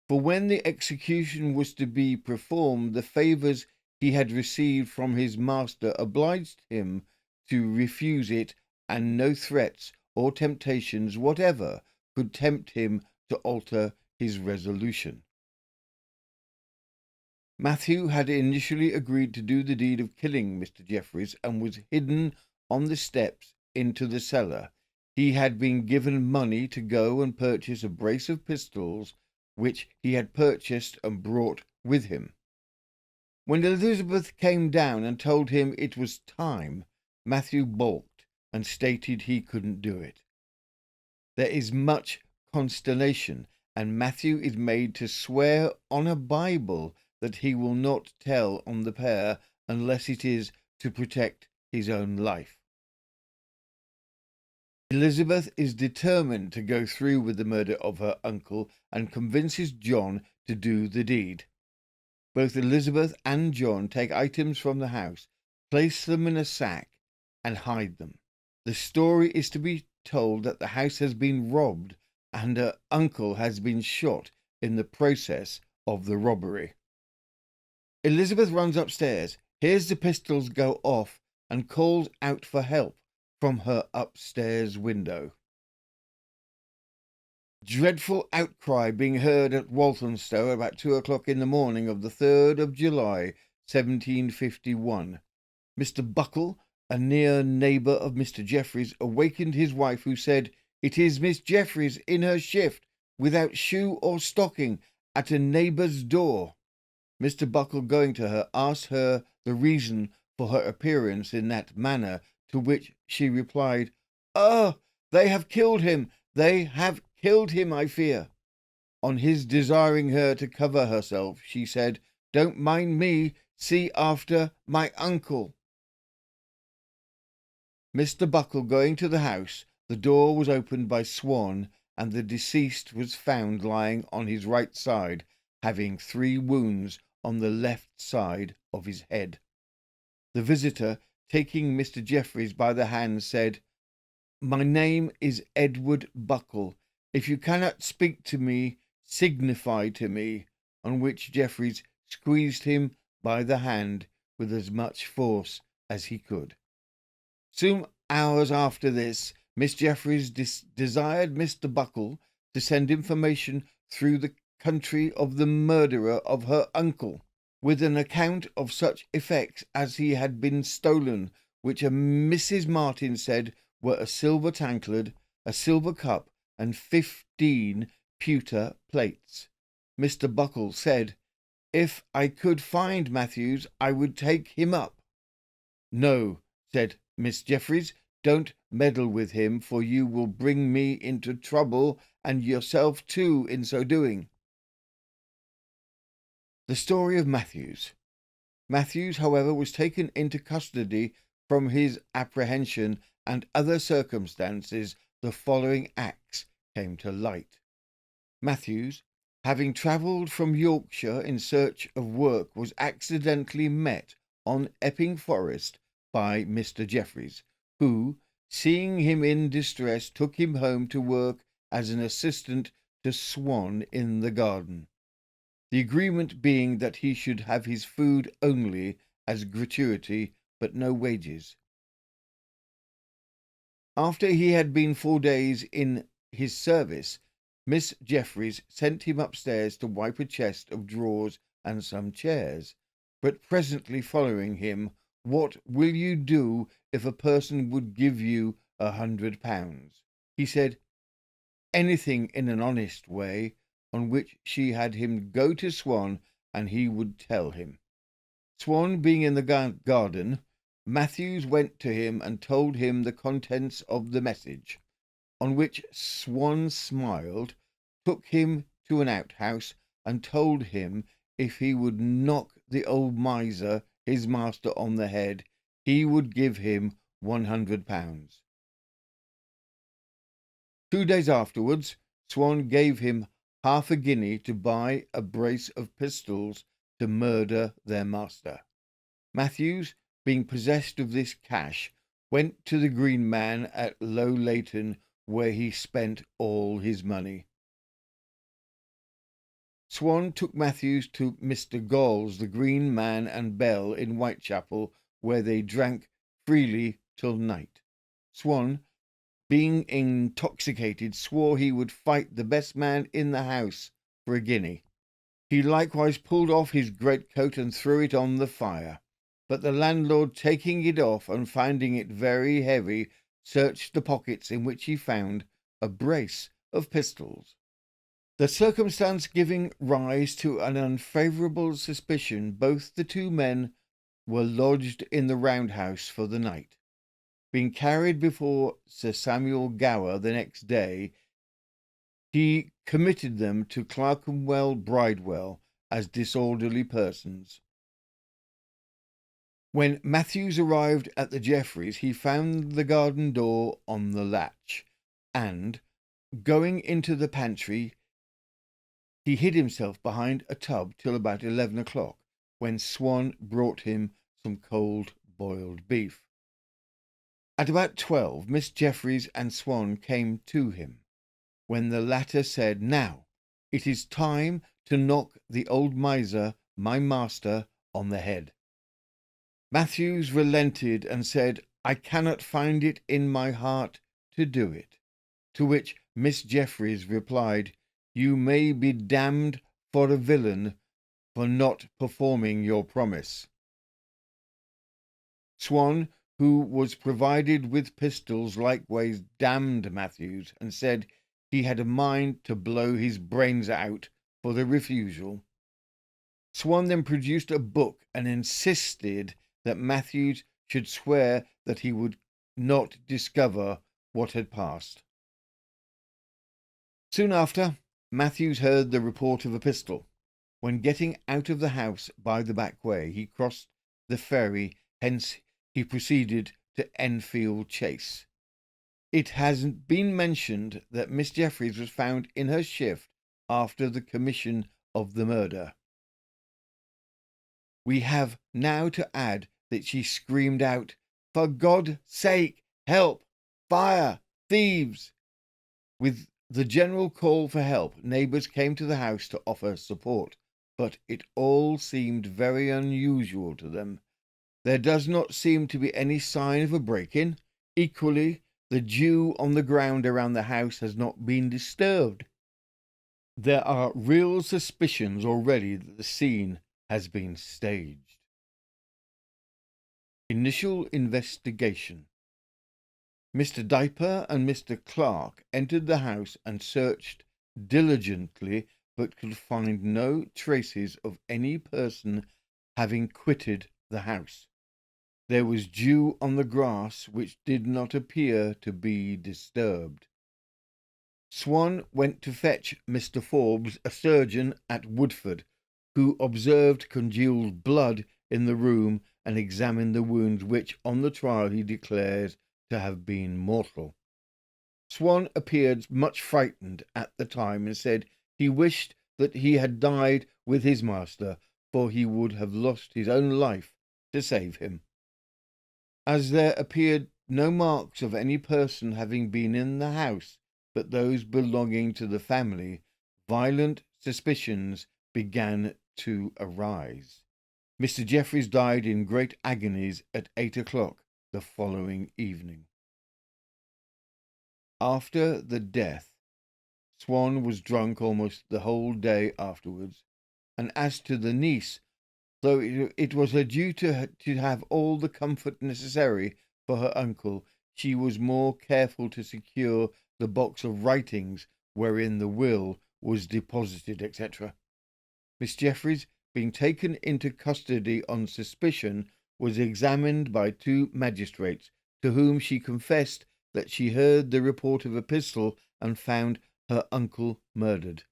For when the execution was to be performed, the favours he had received from his master obliged him to refuse it, and no threats or temptations whatever could tempt him to alter his resolution. Matthew had initially agreed to do the deed of killing Mr. Jeffreys, and was hidden on the steps into the cellar. He had been given money to go and purchase a brace of pistols, which he had purchased and brought with him. When Elizabeth came down and told him it was time, Matthew balked and stated he couldn't do it. There is much consternation, and Matthew is made to swear on a Bible that he will not tell on the pair unless it is to protect his own life. Elizabeth is determined to go through with the murder of her uncle and convinces John to do the deed. Both Elizabeth and John take items from the house, place them in a sack, and hide them. The story is to be told that the house has been robbed and her uncle has been shot in the process of the robbery. Elizabeth runs upstairs, hears the pistols go off, and calls out for help from her upstairs window. Dreadful outcry being heard at Walthamstow about 2 o'clock in the morning of the 3rd of July, 1751. Mr. Buckle, a near neighbour of Mr. Jeffreys, awakened his wife, who said, "It is Miss Jeffreys in her shift, without shoe or stocking, at a neighbour's door." Mr. Buckle, going to her, asked her the reason for her appearance in that manner, to which she replied, "Oh, they have killed him, they have killed him, I fear." On his desiring her to cover herself, she said, "Don't mind me, see after my uncle." Mr. Buckle going to the house, the door was opened by Swan, and the deceased was found lying on his right side, having 3 wounds on the left side of his head. The visitor, taking Mr. Jeffreys by the hand, said, "My name is Edward Buckle. If you cannot speak to me, signify to me," on which Jeffreys squeezed him by the hand with as much force as he could. Some hours after this, Miss Jeffreys desired Mr. Buckle to send information through the country of the murderer of her uncle, with an account of such effects as he had been stolen, which a Mrs. Martin said were a silver tankard, a silver cup, and 15 pewter plates. Mr. Buckle said, "If I could find Matthews, I would take him up." "No," said Miss Jeffreys, "don't meddle with him, for you will bring me into trouble, and yourself too, in so doing." The story of Matthews. Matthews, however, was taken into custody. From his apprehension and other circumstances, the following acts came to light. Matthews, having travelled from Yorkshire in search of work, was accidentally met on Epping Forest by Mr. Jeffreys, who, seeing him in distress, took him home to work as an assistant to Swan in the garden, the agreement being that he should have his food only as gratuity, but no wages. After he had been 4 days in his service, Miss Jeffreys sent him upstairs to wipe a chest of drawers and some chairs, but presently following him, "What will you do if a person would give you £100? He said, "Anything in an honest way," on which she had him go to Swan, and he would tell him. Swan being in the garden, Matthews went to him and told him the contents of the message, on which Swan smiled, took him to an outhouse, and told him if he would knock the old miser, his master, on the head, he would give him £100. 2 days afterwards, Swan gave him half a guinea to buy a brace of pistols to murder their master. Matthews, being possessed of this cash, went to the Green Man at Low Leighton, where he spent all his money. Swan took Matthews to Mr. Gall's, the Green Man and Bell, in Whitechapel, where they drank freely till night. Swan, being intoxicated, swore he would fight the best man in the house for a guinea. He likewise pulled off his greatcoat and threw it on the fire, but the landlord, taking it off and finding it very heavy, searched the pockets, in which he found a brace of pistols. The circumstance giving rise to an unfavourable suspicion, both the 2 men were lodged in the roundhouse for the night. Being carried before Sir Samuel Gower the next day, he committed them to Clerkenwell Bridewell as disorderly persons. When Matthews arrived at the Jeffreys, he found the garden door on the latch, and, going into the pantry, he hid himself behind a tub till about 11 o'clock, when Swan brought him some cold boiled beef. At about 12, Miss Jeffreys and Swan came to him, when the latter said, "Now, it is time to knock the old miser, my master, on the head." Matthews relented and said, "I cannot find it in my heart to do it," to which Miss Jeffreys replied, "You may be damned for a villain for not performing your promise." Swan, who was provided with pistols, likewise damned Matthews, and said he had a mind to blow his brains out for the refusal. Swan then produced a book and insisted that Matthews should swear that he would not discover what had passed. Soon after, Matthews heard the report of a pistol. When getting out of the house by the back way, he crossed the ferry, hence he proceeded to Enfield Chase. It has been mentioned that Miss Jeffreys was found in her shift after the commission of the murder. We have now to add that she screamed out, "For God's sake, help! Fire! Thieves!" With the general call for help, neighbours came to the house to offer support, but it all seemed very unusual to them. There does not seem to be any sign of a break-in. Equally, the dew on the ground around the house has not been disturbed. There are real suspicions already that the scene has been staged. Initial investigation. Mr. Diaper and Mr. Clark entered the house and searched diligently, but could find no traces of any person having quitted the house. There was dew on the grass which did not appear to be disturbed. Swan went to fetch Mr. Forbes, a surgeon at Woodford, who observed congealed blood in the room and examined the wounds, which on the trial he declared to have been mortal. Swan appeared much frightened at the time and said he wished that he had died with his master, for he would have lost his own life to save him. As there appeared no marks of any person having been in the house but those belonging to the family, violent suspicions began to arise. Mr. Jeffreys died in great agonies at 8 o'clock the following evening. After the death, Swan was drunk almost the whole day afterwards, and as to the niece, though it was her duty to have all the comfort necessary for her uncle, she was more careful to secure the box of writings wherein the will was deposited, etc. Miss Jeffreys, being taken into custody on suspicion, was examined by 2 magistrates, to whom she confessed that she heard the report of a pistol and found her uncle murdered.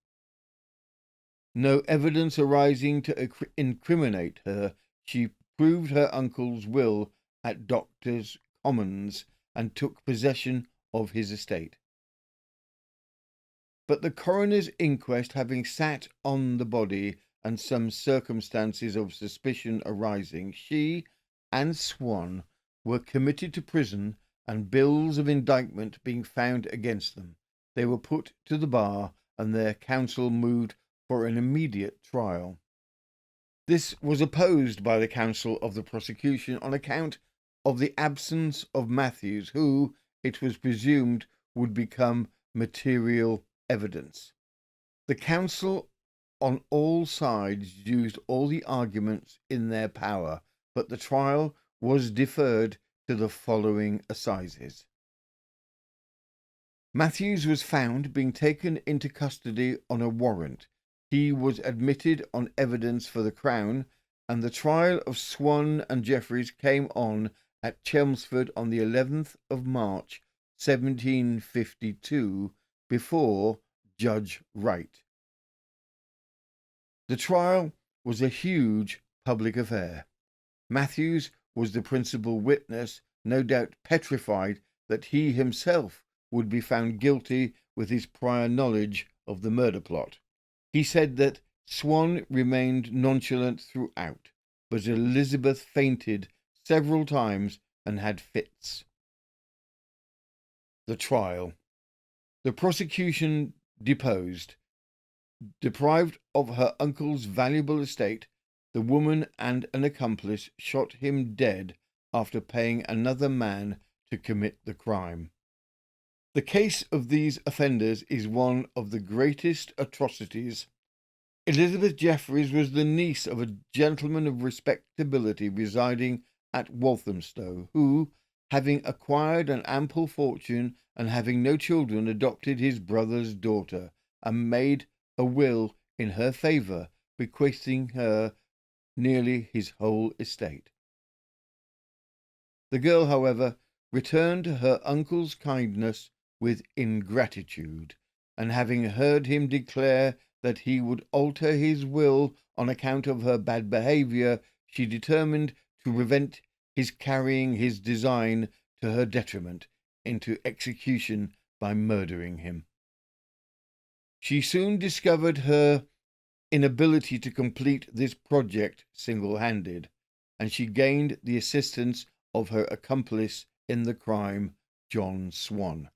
No evidence arising to incriminate her, she proved her uncle's will at Doctors' Commons and took possession of his estate. But the coroner's inquest having sat on the body and some circumstances of suspicion arising, she and Swan were committed to prison, and bills of indictment being found against them, they were put to the bar, and their counsel moved for an immediate trial. This was opposed by the counsel of the prosecution on account of the absence of Matthews, who, it was presumed, would become material evidence. The counsel on all sides used all the arguments in their power, but the trial was deferred to the following assizes. Matthews was found being taken into custody on a warrant. He was admitted on evidence for the Crown, and the trial of Swan and Jeffreys came on at Chelmsford on the 11th of March 1752 before Judge Wright. The trial was a huge public affair. Matthews was the principal witness, no doubt petrified that he himself would be found guilty with his prior knowledge of the murder plot. He said that Swan remained nonchalant throughout, but Elizabeth fainted several times and had fits. The trial. The prosecution deposed. Deprived of her uncle's valuable estate, the woman and an accomplice shot him dead after paying another man to commit the crime. The case of these offenders is one of the greatest atrocities. Elizabeth Jeffreys was the niece of a gentleman of respectability residing at Walthamstow, who, having acquired an ample fortune and having no children, adopted his brother's daughter and made a will in her favour, bequeathing her nearly his whole estate. The girl, however, returned her uncle's kindness with ingratitude, and having heard him declare that he would alter his will on account of her bad behaviour, she determined to prevent his carrying his design to her detriment into execution by murdering him. She soon discovered her inability to complete this project single-handed, and she gained the assistance of her accomplice in the crime, John Swan,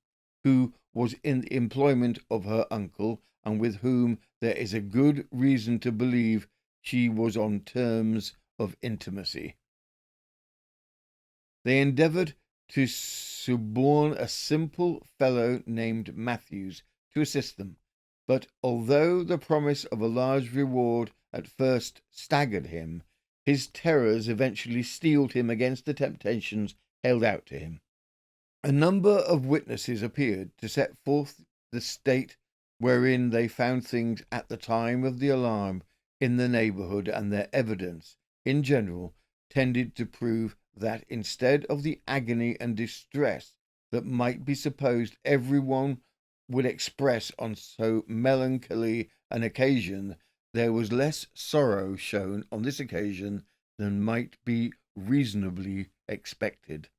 who was in the employment of her uncle, and with whom there is a good reason to believe she was on terms of intimacy. They endeavoured to suborn a simple fellow named Matthews to assist them, but although the promise of a large reward at first staggered him, his terrors eventually steeled him against the temptations held out to him. A number of witnesses appeared to set forth the state wherein they found things at the time of the alarm in the neighbourhood, and their evidence, in general, tended to prove that instead of the agony and distress that might be supposed every one would express on so melancholy an occasion, there was less sorrow shown on this occasion than might be reasonably expected.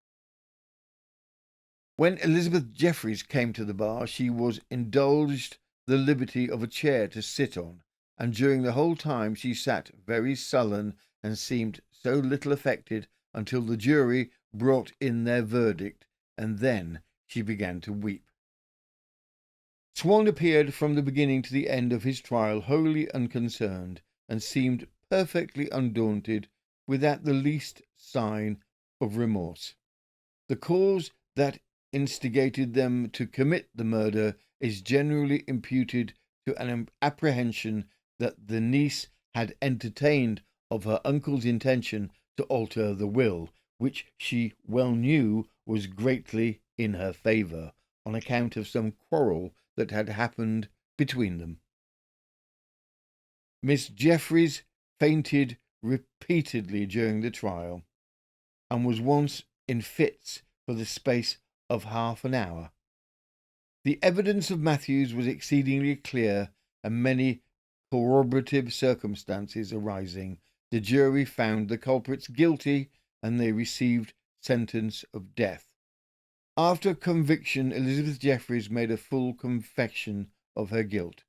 When Elizabeth Jeffreys came to the bar, she was indulged the liberty of a chair to sit on, and during the whole time she sat very sullen and seemed so little affected until the jury brought in their verdict, and then she began to weep. Swan appeared from the beginning to the end of his trial wholly unconcerned, and seemed perfectly undaunted, without the least sign of remorse. The cause that instigated them to commit the murder is generally imputed to an apprehension that the niece had entertained of her uncle's intention to alter the will, which she well knew was greatly in her favour, on account of some quarrel that had happened between them. Miss Jeffreys fainted repeatedly during the trial, and was once in fits for the space of half an hour. The evidence of Matthews was exceedingly clear, and many corroborative circumstances arising, the jury found the culprits guilty, and they received sentence of death. After conviction, Elizabeth Jeffreys made a full confession of her guilt.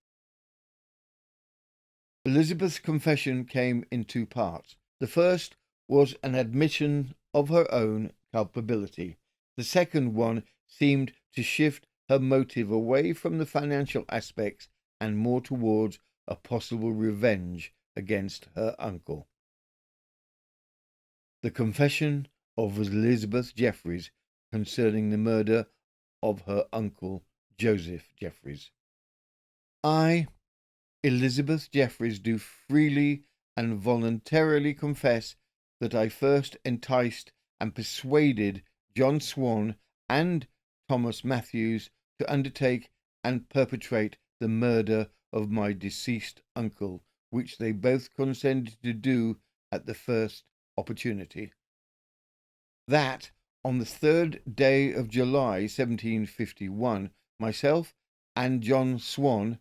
Elizabeth's confession came in two parts. The first was an admission of her own culpability. The second one seemed to shift her motive away from the financial aspects and more towards a possible revenge against her uncle. The confession of Elizabeth Jeffreys concerning the murder of her uncle Joseph Jeffreys. I, Elizabeth Jeffreys, do freely and voluntarily confess that I first enticed and persuaded John Swan and Thomas Matthews to undertake and perpetrate the murder of my deceased uncle, which they both consented to do at the first opportunity. that on the 3rd day of July 1751, myself and John Swan,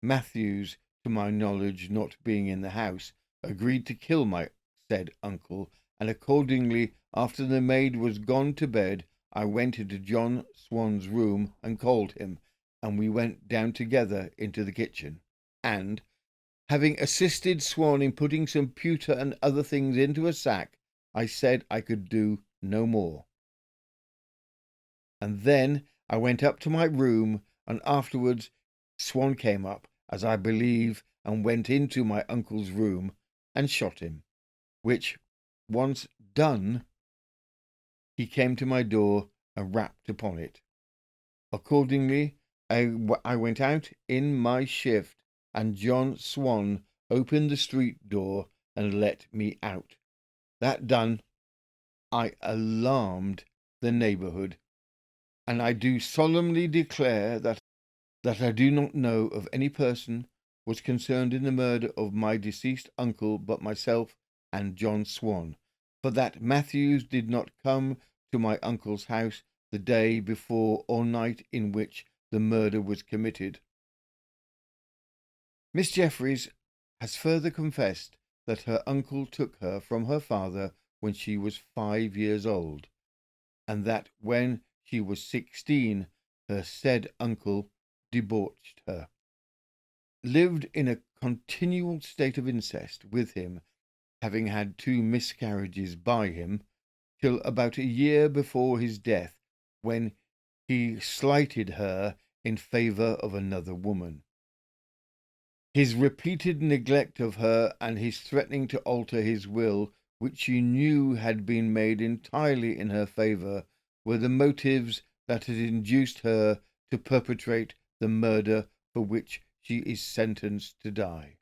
Matthews, to my knowledge not being in the house, agreed to kill my said uncle, and accordingly, after the maid was gone to bed, I went into John Swan's room and called him, and we went down together into the kitchen, and, having assisted Swan in putting some pewter and other things into a sack, I said I could do no more. And then I went up to my room, and afterwards Swan came up, as I believe, and went into my uncle's room and shot him, which once done, he came to my door and rapped upon it. Accordingly, I went out in my shift, and John Swan opened the street door and let me out. That done, I alarmed the neighbourhood, and I do solemnly declare that I do not know of any person was concerned in the murder of my deceased uncle but myself and John Swan, for that Matthews did not come to my uncle's house the day before or night in which the murder was committed. Miss Jeffries has further confessed that her uncle took her from her father when she was 5 years old, and that when she was 16, her said uncle debauched her, lived in a continual state of incest with him, having had 2 miscarriages by him, till about a year before his death, when he slighted her in favour of another woman. His repeated neglect of her and his threatening to alter his will, which she knew had been made entirely in her favour, were the motives that had induced her to perpetrate the murder for which she is sentenced to die.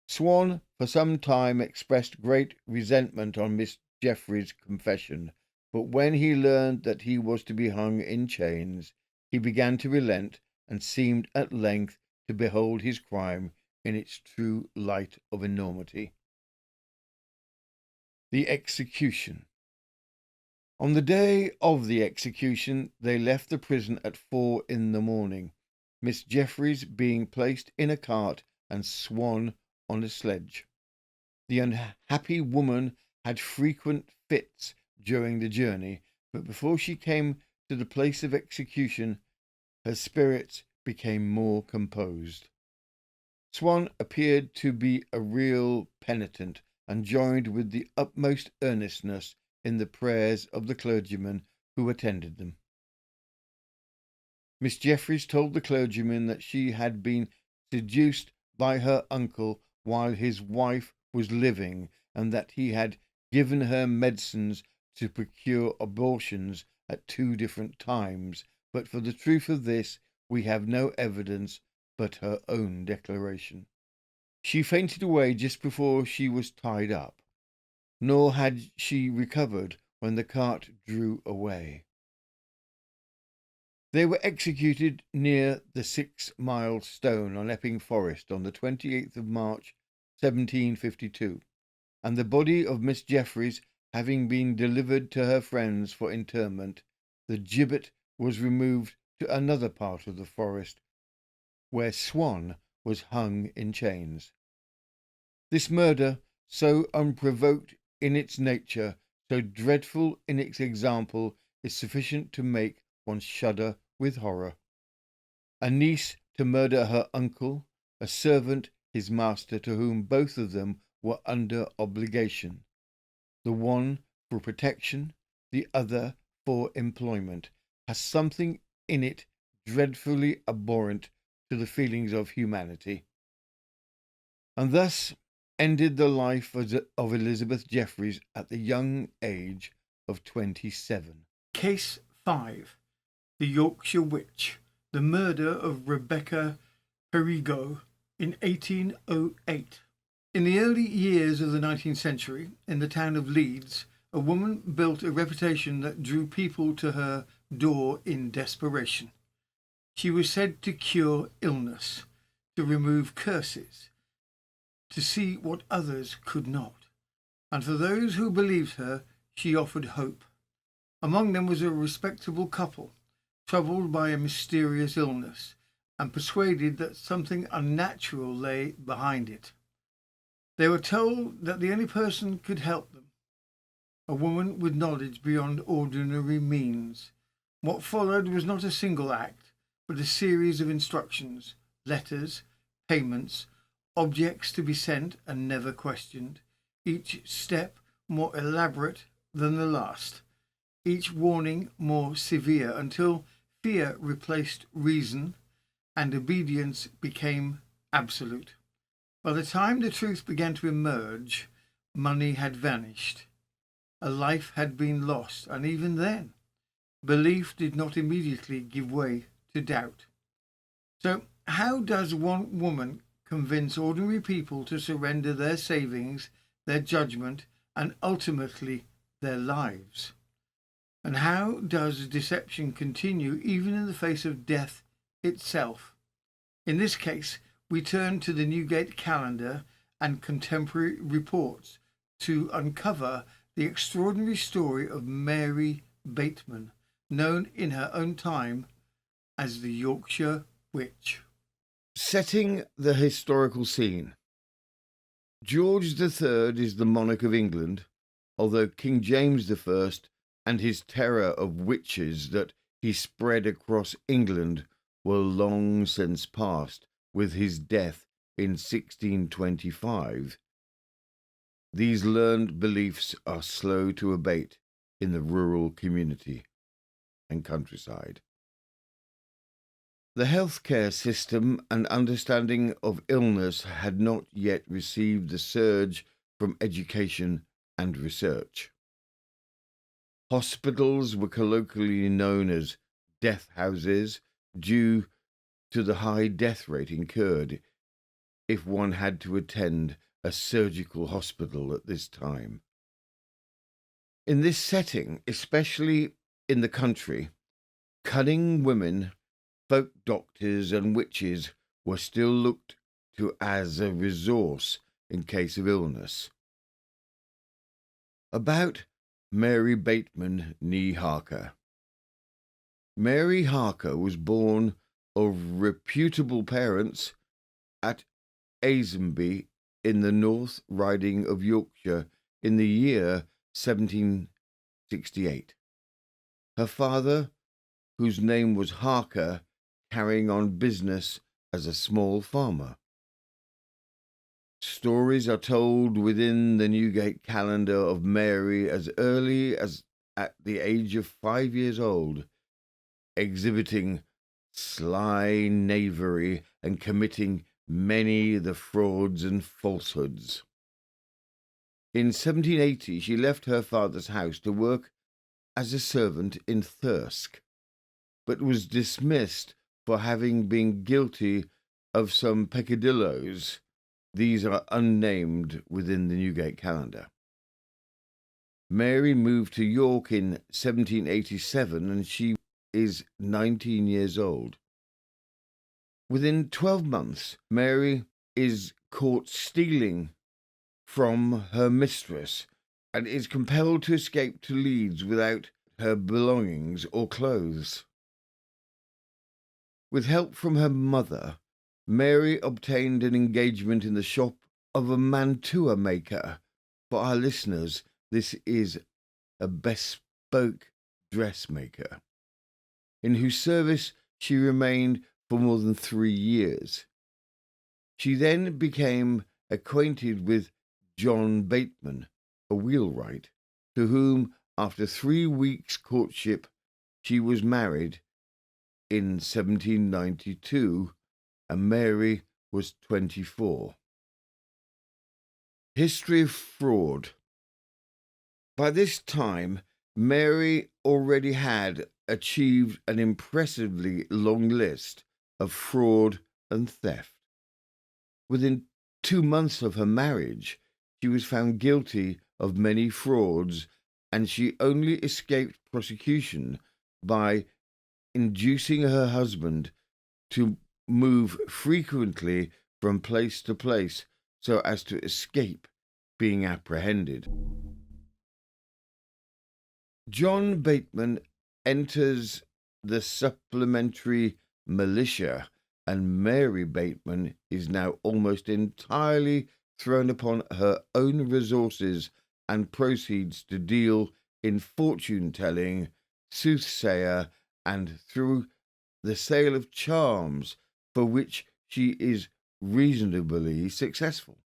Swan for some time expressed great resentment on Miss Jeffries' confession, but when he learned that he was to be hung in chains, he began to relent and seemed at length to behold his crime in its true light of enormity. The execution. On the day of the execution, they left the prison at 4 in the morning, Miss Jeffries being placed in a cart and Swan on a sledge. The unhappy woman had frequent fits during the journey, but before she came to the place of execution, her spirits became more composed. Swan appeared to be a real penitent, and joined with the utmost earnestness in the prayers of the clergyman who attended them. Miss Jeffries told the clergyman that she had been seduced by her uncle while his wife was living, and that he had given her medicines to procure abortions at 2 different times, but for the truth of this we have no evidence but her own declaration. She fainted away just before she was tied up, nor had she recovered when the cart drew away. They were executed near the 6-mile stone on Epping Forest on the 28th of March, 1752, and the body of Miss Jeffries having been delivered to her friends for interment, the gibbet was removed to another part of the forest, where Swan was hung in chains. This murder, so unprovoked in its nature, so dreadful in its example, is sufficient to make one shudder with horror. A niece to murder her uncle, a servant his master, to whom both of them were under obligation, the one for protection, the other for employment, has something in it dreadfully abhorrent to the feelings of humanity. And thus ended the life of Elizabeth Jeffries at the young age of 27. Case 5. The Yorkshire Witch. The murder of Rebecca Perigo in 1808. In the early years of the 19th century, in the town of Leeds, a woman built a reputation that drew people to her door in desperation. She was said to cure illness, to remove curses, to see what others could not. And for those who believed her, she offered hope. Among them was a respectable couple, troubled by a mysterious illness, and persuaded that something unnatural lay behind it. They were told that the only person could help them, a woman with knowledge beyond ordinary means. What followed was not a single act, but a series of instructions, letters, payments, objects to be sent and never questioned, each step more elaborate than the last, each warning more severe, until fear replaced reason and obedience became absolute. By the time the truth began to emerge, money had vanished, a life had been lost, and even then, belief did not immediately give way to doubt. So, how does one woman convince ordinary people to surrender their savings, their judgment, and ultimately their lives? And how does deception continue even in the face of death itself? In this case, we turn to the Newgate calendar and contemporary reports to uncover the extraordinary story of Mary Bateman, known in her own time as the Yorkshire Witch. Setting the historical scene. George III is the monarch of England, although King James I and his terror of witches that he spread across England were long since past with his death in 1625. These learned beliefs are slow to abate in the rural community and countryside. The healthcare system and understanding of illness had not yet received the surge from education and research. Hospitals were colloquially known as death houses due to the high death rate incurred if one had to attend a surgical hospital at this time. In this setting, especially in the country, cunning women, folk doctors and witches were still looked to as a resource in case of illness. About Mary Bateman nee Harker. Mary Harker was born of reputable parents at Asenby in the North Riding of Yorkshire in the year 1768. Her father, whose name was Harker, carrying on business as a small farmer. Stories are told within the Newgate calendar of Mary as early as at the age of 5 years old, exhibiting sly knavery and committing many the frauds and falsehoods. In 1780, she left her father's house to work as a servant in Thirsk, but was dismissed for having been guilty of some peccadilloes. These are unnamed within the Newgate calendar. Mary moved to York in 1787 and she is 19 years old. Within 12 months, Mary is caught stealing from her mistress and is compelled to escape to Leeds without her belongings or clothes. With help from her mother, Mary obtained an engagement in the shop of a mantua maker. For our listeners, this is a bespoke dressmaker, in whose service she remained for more than 3 years. She then became acquainted with John Bateman, a wheelwright, to whom, after 3 weeks' courtship, she was married in 1792, and Mary was 24. History of fraud. By this time, Mary already had achieved an impressively long list of fraud and theft. Within 2 months of her marriage, she was found guilty of many frauds, and she only escaped prosecution by inducing her husband to move frequently from place to place so as to escape being apprehended. John Bateman enters the supplementary militia, and Mary Bateman is now almost entirely thrown upon her own resources and proceeds to deal in fortune telling, soothsayer, and through the sale of charms, for which she is reasonably successful.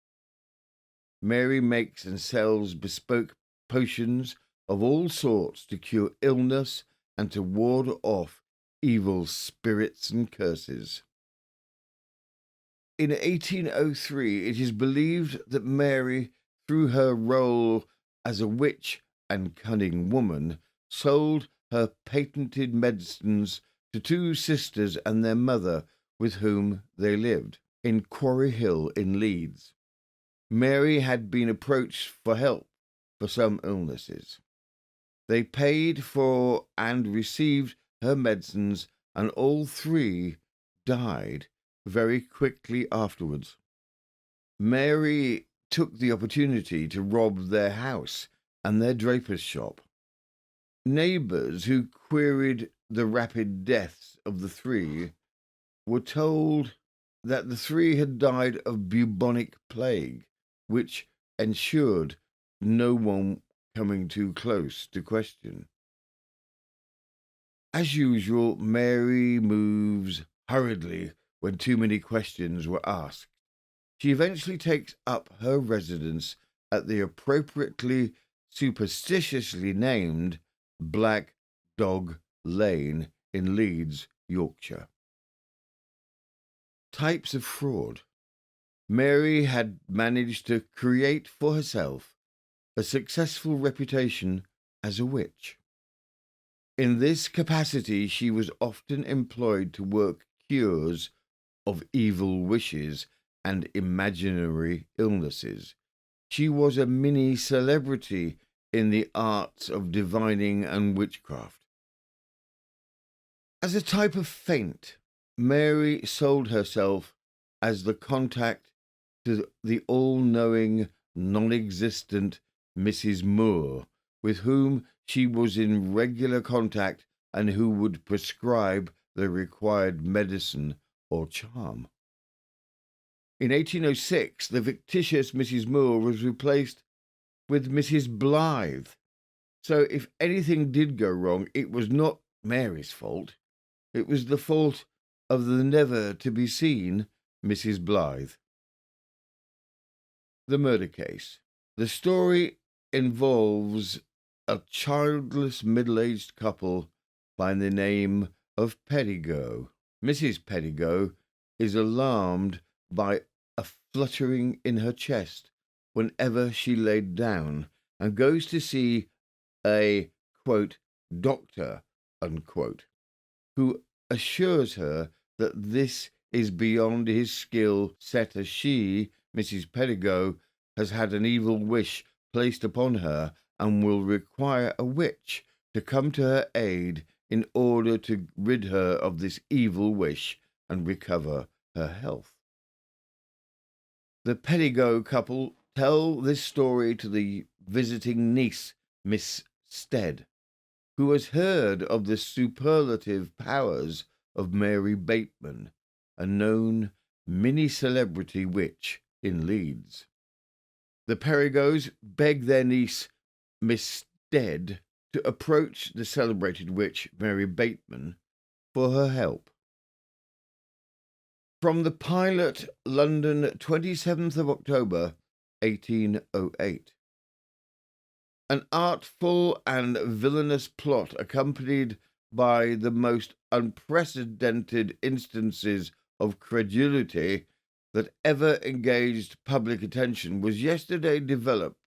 Mary makes and sells bespoke potions of all sorts to cure illness and to ward off evil spirits and curses. In 1803, it is believed that Mary, through her role as a witch and cunning woman, sold her patented medicines to two sisters and their mother with whom they lived in Quarry Hill in Leeds. Mary had been approached for help for some illnesses. They paid for and received her medicines, and all three died very quickly afterwards. Mary took the opportunity to rob their house and their draper's shop. Neighbours who queried the rapid deaths of the three were told that the three had died of bubonic plague, which ensured no one coming too close to question. As usual, Mary moves hurriedly when too many questions were asked. She eventually takes up her residence at the appropriately superstitiously named Black Dog Lane in Leeds, Yorkshire. Types of fraud. Mary had managed to create for herself a successful reputation as a witch. In this capacity, she was often employed to work cures of evil wishes and imaginary illnesses. She was a mini celebrity in the arts of divining and witchcraft. As a type of feint, Mary sold herself as the contact to the all-knowing, non-existent Mrs. Moore, with whom she was in regular contact and who would prescribe the required medicine or charm. In 1806, the fictitious Mrs. Moore was replaced with Mrs. Blythe. So if anything did go wrong, it was not Mary's fault. It was the fault of the never-to-be-seen Mrs. Blythe. The murder case. The story involves a childless middle-aged couple by the name of Pettigo. Mrs. Pettigo is alarmed by a fluttering in her chest whenever she laid down and goes to see a, quote, doctor, unquote, who assures her that this is beyond his skill, set as she, Mrs. Pettigo, has had an evil wish placed upon her and will require a witch to come to her aid in order to rid her of this evil wish and recover her health. The Pettigo couple tell this story to the visiting niece, Miss Stead, who has heard of the superlative powers of Mary Bateman, a known mini-celebrity witch in Leeds. The Pettigos beg their niece, Miss Stead, to approach the celebrated witch, Mary Bateman, for her help. From the Pilot, London, 27th of October, 1808. An artful and villainous plot accompanied by the most unprecedented instances of credulity that ever engaged public attention was yesterday developed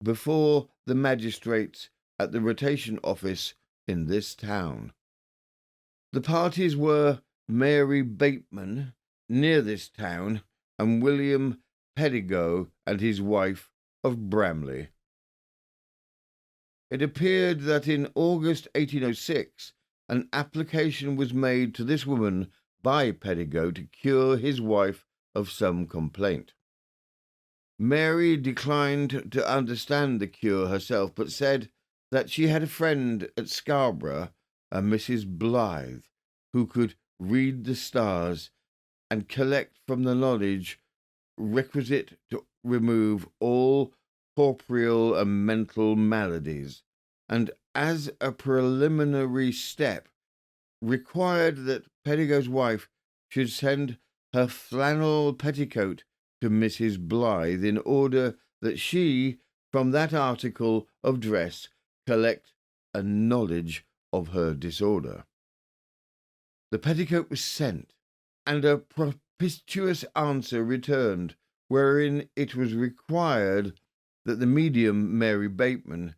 before the magistrates at the rotation office in this town. The parties were Mary Bateman, near this town, and William Pettigo and his wife of Bromley. It appeared that in August 1806, an application was made to this woman by Pettigo to cure his wife of some complaint. Mary declined to understand the cure herself, but said that she had a friend at Scarborough, a Mrs. Blythe, who could read the stars and collect from the knowledge requisite to remove all corporeal and mental maladies, and as a preliminary step required that Pedagog's wife should send her flannel petticoat to Mrs. Blythe in order that she, from that article of dress, collect a knowledge of her disorder. The petticoat was sent, and a propitious answer returned, wherein it was required that the medium, Mary Bateman,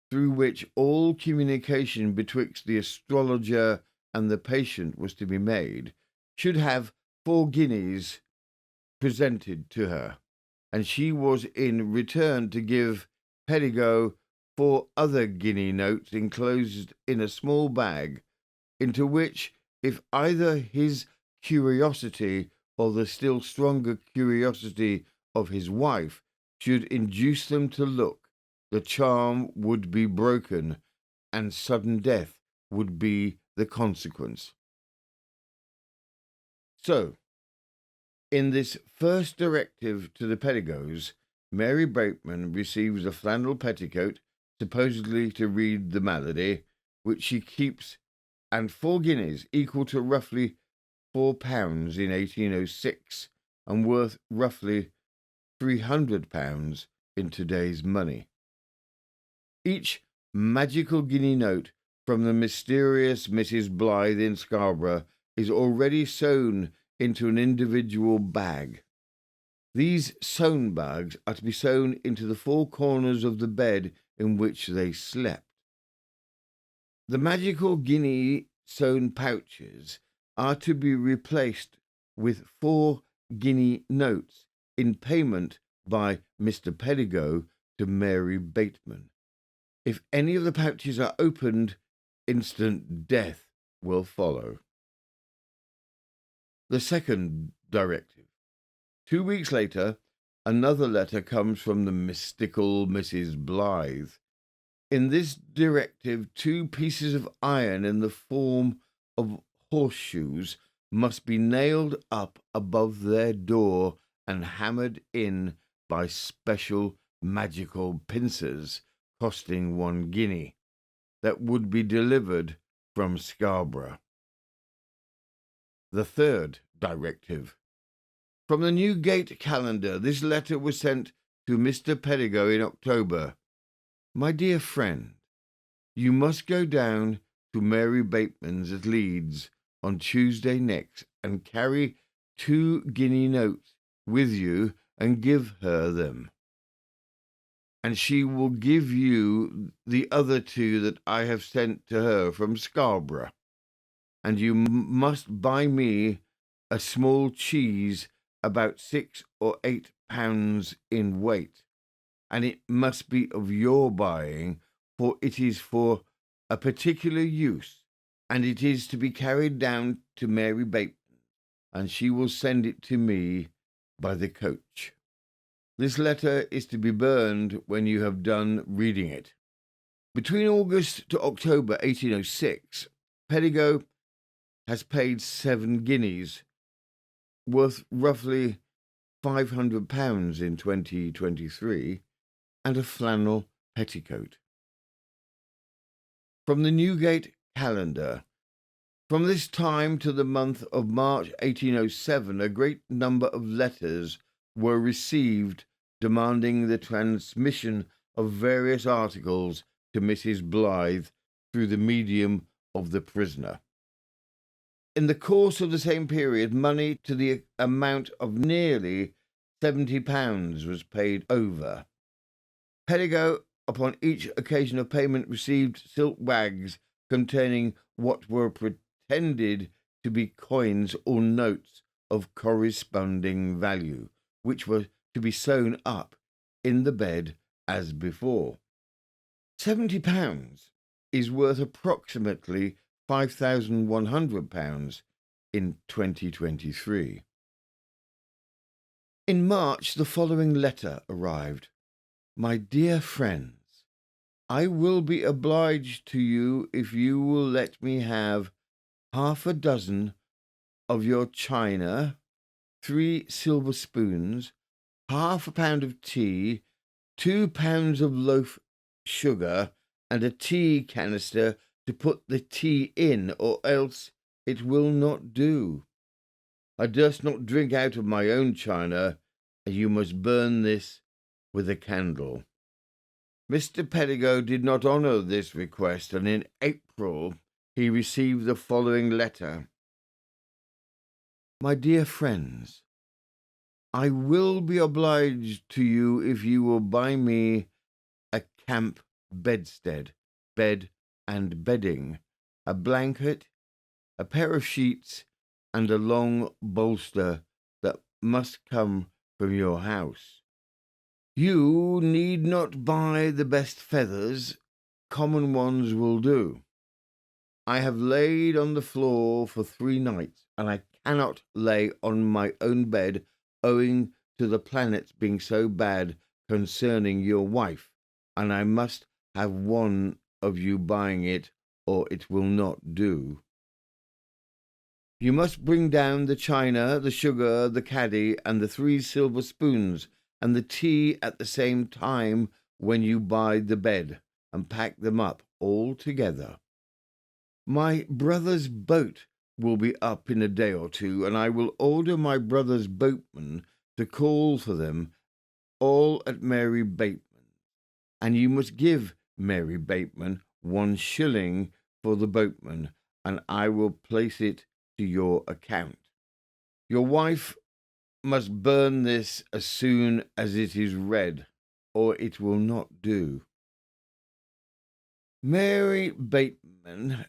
through which all communication betwixt the astrologer and the patient was to be made, should have 4 guineas presented to her, and she was in return to give Pedigo 4 other guinea notes enclosed in a small bag, into which, if either his curiosity or the still stronger curiosity of his wife should induce them to look, the charm would be broken, and sudden death would be the consequence. So, in this first directive to the pedagogues, Mary Bateman receives a flannel petticoat, supposedly to read the malady, which she keeps, and 4 guineas, equal to roughly £4 in 1806, and worth roughly £300 in today's money. Each magical guinea note from the mysterious Mrs. Blythe in Scarborough is already sewn into an individual bag. These sewn bags are to be sewn into the 4 corners of the bed in which they slept. The magical guinea sewn pouches are to be replaced with 4 guinea notes in payment by Mr. Pedigo to Mary Bateman. If any of the pouches are opened, instant death will follow. The second directive. 2 weeks later, another letter comes from the mystical Mrs. Blythe. In this directive, 2 pieces of iron in the form of horseshoes must be nailed up above their door and hammered in by special magical pincers, costing 1 guinea, that would be delivered from Scarborough. The third directive. From the Newgate calendar, this letter was sent to Mr. Pedigo in October. My dear friend, you must go down to Mary Bateman's at Leeds on Tuesday next and carry 2 guinea notes with you and give her them. And she will give you the other 2 that I have sent to her from Scarborough. And you must buy me a small cheese about 6 or 8 pounds in weight, and it must be of your buying, for it is for a particular use, and it is to be carried down to Mary Bateman, and she will send it to me by the coach. This letter is to be burned when you have done reading it. Between August to October 1806, Pedigo has paid 7 guineas, worth roughly £500 in 2023, and a flannel petticoat. From the Newgate calendar. From this time to the month of March 1807, a great number of letters were received demanding the transmission of various articles to Mrs. Blythe through the medium of the prisoner. In the course of the same period, money to the amount of nearly £70 was paid over. Pedigo, upon each occasion of payment, received silk bags containing what were pretended to be coins or notes of corresponding value, which were to be sewn up in the bed as before. £70 is worth approximately £5,100 in 2023. In March, the following letter arrived. My dear friends, I will be obliged to you if you will let me have half a dozen of your china, 3 silver spoons, half a pound of tea, 2 pounds of loaf sugar, and a tea canister to put the tea in, or else it will not do. I durst not drink out of my own china, and you must burn this with a candle. Mr. Pedagog did not honour this request, and in April he received the following letter. My dear friends, I will be obliged to you if you will buy me a camp bedstead, bed and bedding, a blanket, a pair of sheets, and a long bolster that must come from your house. You need not buy the best feathers, common ones will do. I have laid on the floor for 3 nights, and I cannot lay on my own bed, owing to the planets being so bad concerning your wife, and I must have one of you buying it, or it will not do. You must bring down the china, the sugar, the caddy, and the 3 silver spoons, and the tea at the same time when you buy the bed, and pack them up all together. My brother's boat will be up in a day or 2, and I will order my brother's boatman to call for them all at Mary Bateman's, and you must give Mary Bateman 1 shilling for the boatman, and I will place it to your account. Your wife must burn this as soon as it is read, or it will not do. Mary Bateman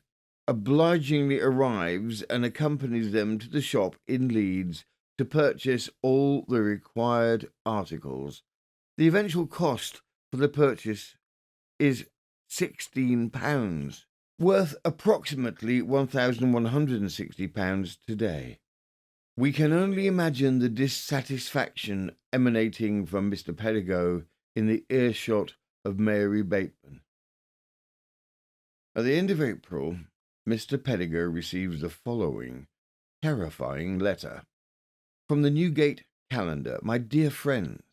obligingly arrives and accompanies them to the shop in Leeds to purchase all the required articles. The eventual cost for the purchase is £16, worth approximately £1,160 today. We can only imagine the dissatisfaction emanating from Mr. Pedagog in the earshot of Mary Bateman. At the end of April, Mr. Pedagog receives the following terrifying letter. From the Newgate Calendar. My dear friends,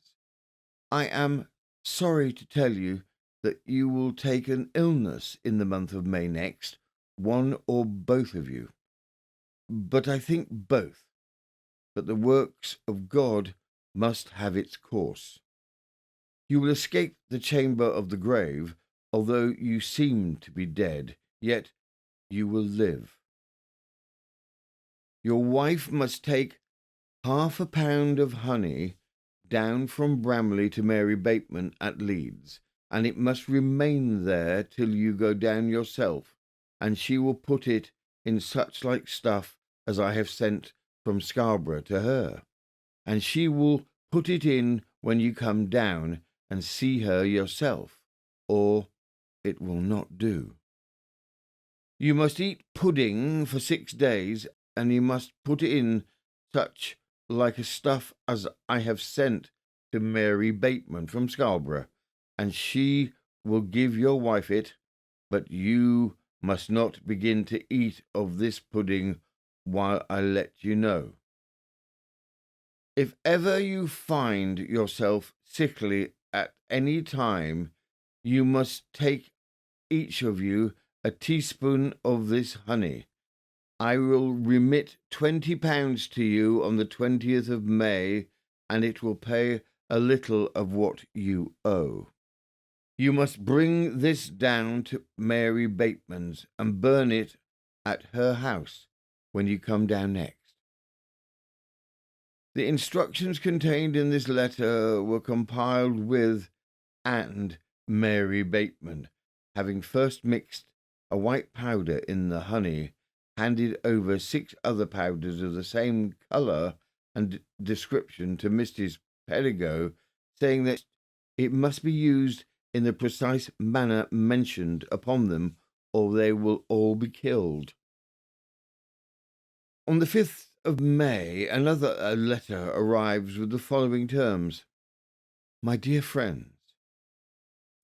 I am sorry to tell you that you will take an illness in the month of May next, one or both of you. But I think both. But the works of God must have its course. You will escape the chamber of the grave, although you seem to be dead, yet you will live. Your wife must take half a pound of honey down from Bromley to Mary Bateman at Leeds, and it must remain there till you go down yourself, and she will put it in such like stuff as I have sent from Scarborough to her, and she will put it in when you come down and see her yourself, or it will not do. You must eat pudding for 6 days, and you must put in such like a stuff as I have sent to Mary Bateman from Scarborough, and she will give your wife it, but you must not begin to eat of this pudding while I let you know. If ever you find yourself sickly at any time, you must take each of you a teaspoon of this honey. I will remit £20 to you on the 20th of May, and it will pay a little of what you owe. You must bring this down to Mary Bateman's and burn it at her house when you come down next. The instructions contained in this letter were compiled with and Mary Bateman, having first mixed a white powder in the honey, handed over 6 other powders of the same colour and description to Mrs. Pedagog, saying that it must be used in the precise manner mentioned upon them, or they will all be killed. On the 5th of May, another letter arrives with the following terms. My dear friends,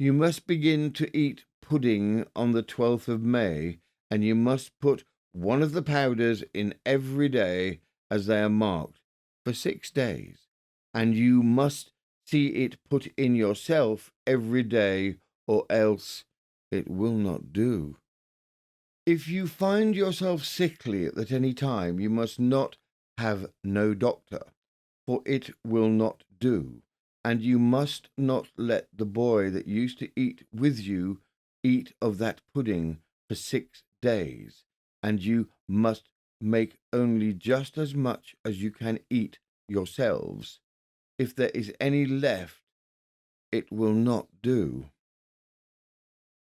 You must begin to eat pudding on the 12th of May, and you must put one of the powders in every day as they are marked for 6 days, and you must see it put in yourself every day, or else it will not do. If you find yourself sickly at any time, you must not have no doctor, for it will not do, and you must not let the boy that used to eat with you eat of that pudding for 6 days, and you must make only just as much as you can eat yourselves. If there is any left, it will not do.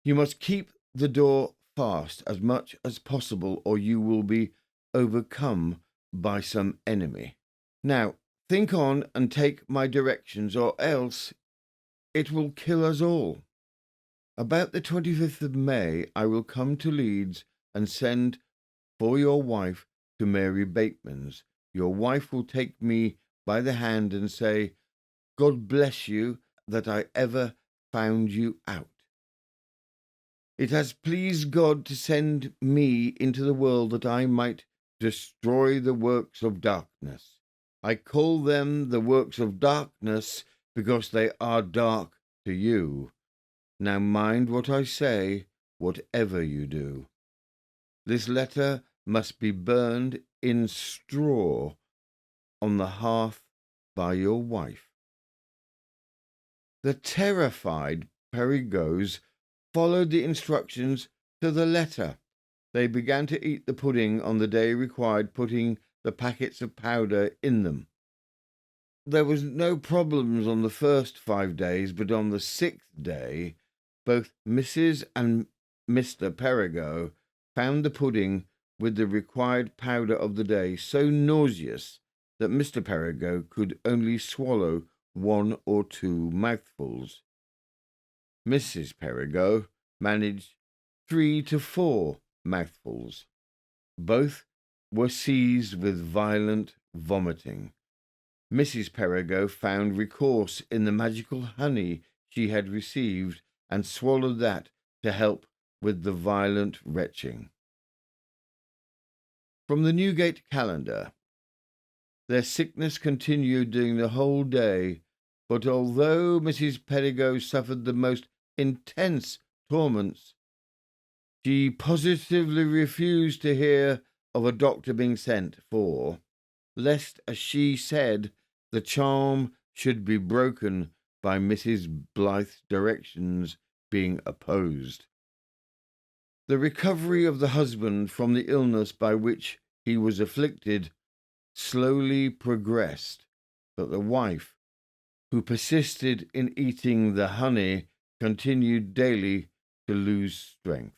You must keep the door fast as much as possible, or you will be overcome by some enemy. Now, think on and take my directions, or else it will kill us all. About the 25th of May, I will come to Leeds and send for your wife to Mary Bateman's. Your wife will take me by the hand and say, God bless you that I ever found you out. It has pleased God to send me into the world that I might destroy the works of darkness. I call them the works of darkness because they are dark to you. Now mind what I say, whatever you do. This letter must be burned in straw on the hearth by your wife. The terrified Perigos followed the instructions to the letter. They began to eat the pudding on the day required, putting the packets of powder in them. There was no problems on the first 5 days, but on the 6th day, both Mrs. and Mr. Perigo found the pudding with the required powder of the day so nauseous that Mr. Perigo could only swallow 1 or 2 mouthfuls. Mrs. Perigo managed 3 to 4 mouthfuls. Both were seized with violent vomiting. Mrs. Perigo found recourse in the magical honey she had received and swallowed that to help with the violent retching. From the Newgate calendar, their sickness continued during the whole day, but although Mrs. Perigo suffered the most intense torments, she positively refused to hear of a doctor being sent for, lest, as she said, the charm should be broken by Mrs. Blythe's directions being opposed. The recovery of the husband from the illness by which he was afflicted slowly progressed, but the wife, who persisted in eating the honey, continued daily to lose strength.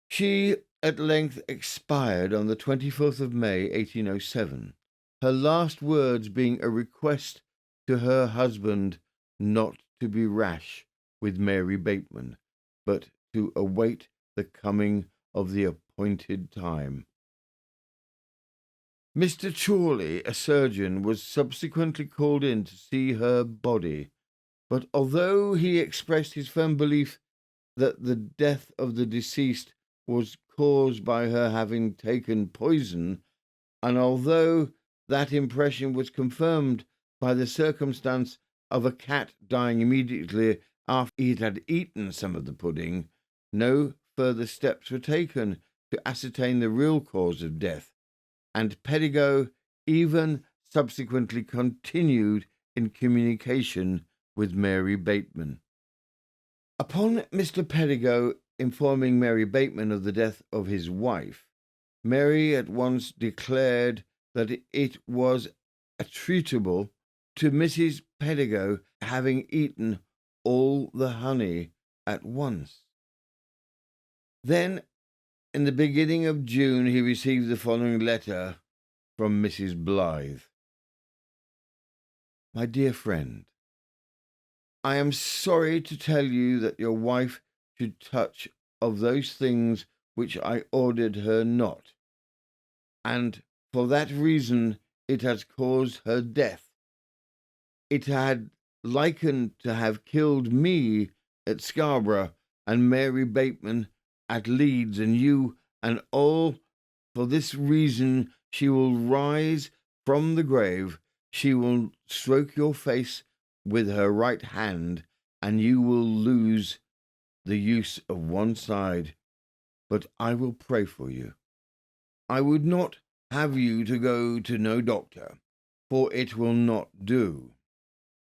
She at length expired on the 24th of May, 1807, her last words being a request to her husband not to be rash with Mary Bateman, but to await the coming of the appointed time. Mr. Chorley, a surgeon, was subsequently called in to see her body, but although he expressed his firm belief that the death of the deceased was caused by her having taken poison, and although that impression was confirmed by the circumstance of a cat dying immediately after it had eaten some of the pudding, no further steps were taken to ascertain the real cause of death, and Perigo even subsequently continued in communication with Mary Bateman. Upon Mr. Perigo informing Mary Bateman of the death of his wife, Mary at once declared that it was attributable to Mrs. Perigo having eaten all the honey at once. Then, in the beginning of June, he received the following letter from Mrs. Blythe. My dear friend, I am sorry to tell you that your wife should touch of those things which I ordered her not, and for that reason it has caused her death. It had likened to have killed me at Scarborough and Mary Bateman at Leeds, and you and all. For this reason she will rise from the grave, she will stroke your face with her right hand, and you will lose the use of one side. But I will pray for you. I would not have you to go to no doctor, for it will not do.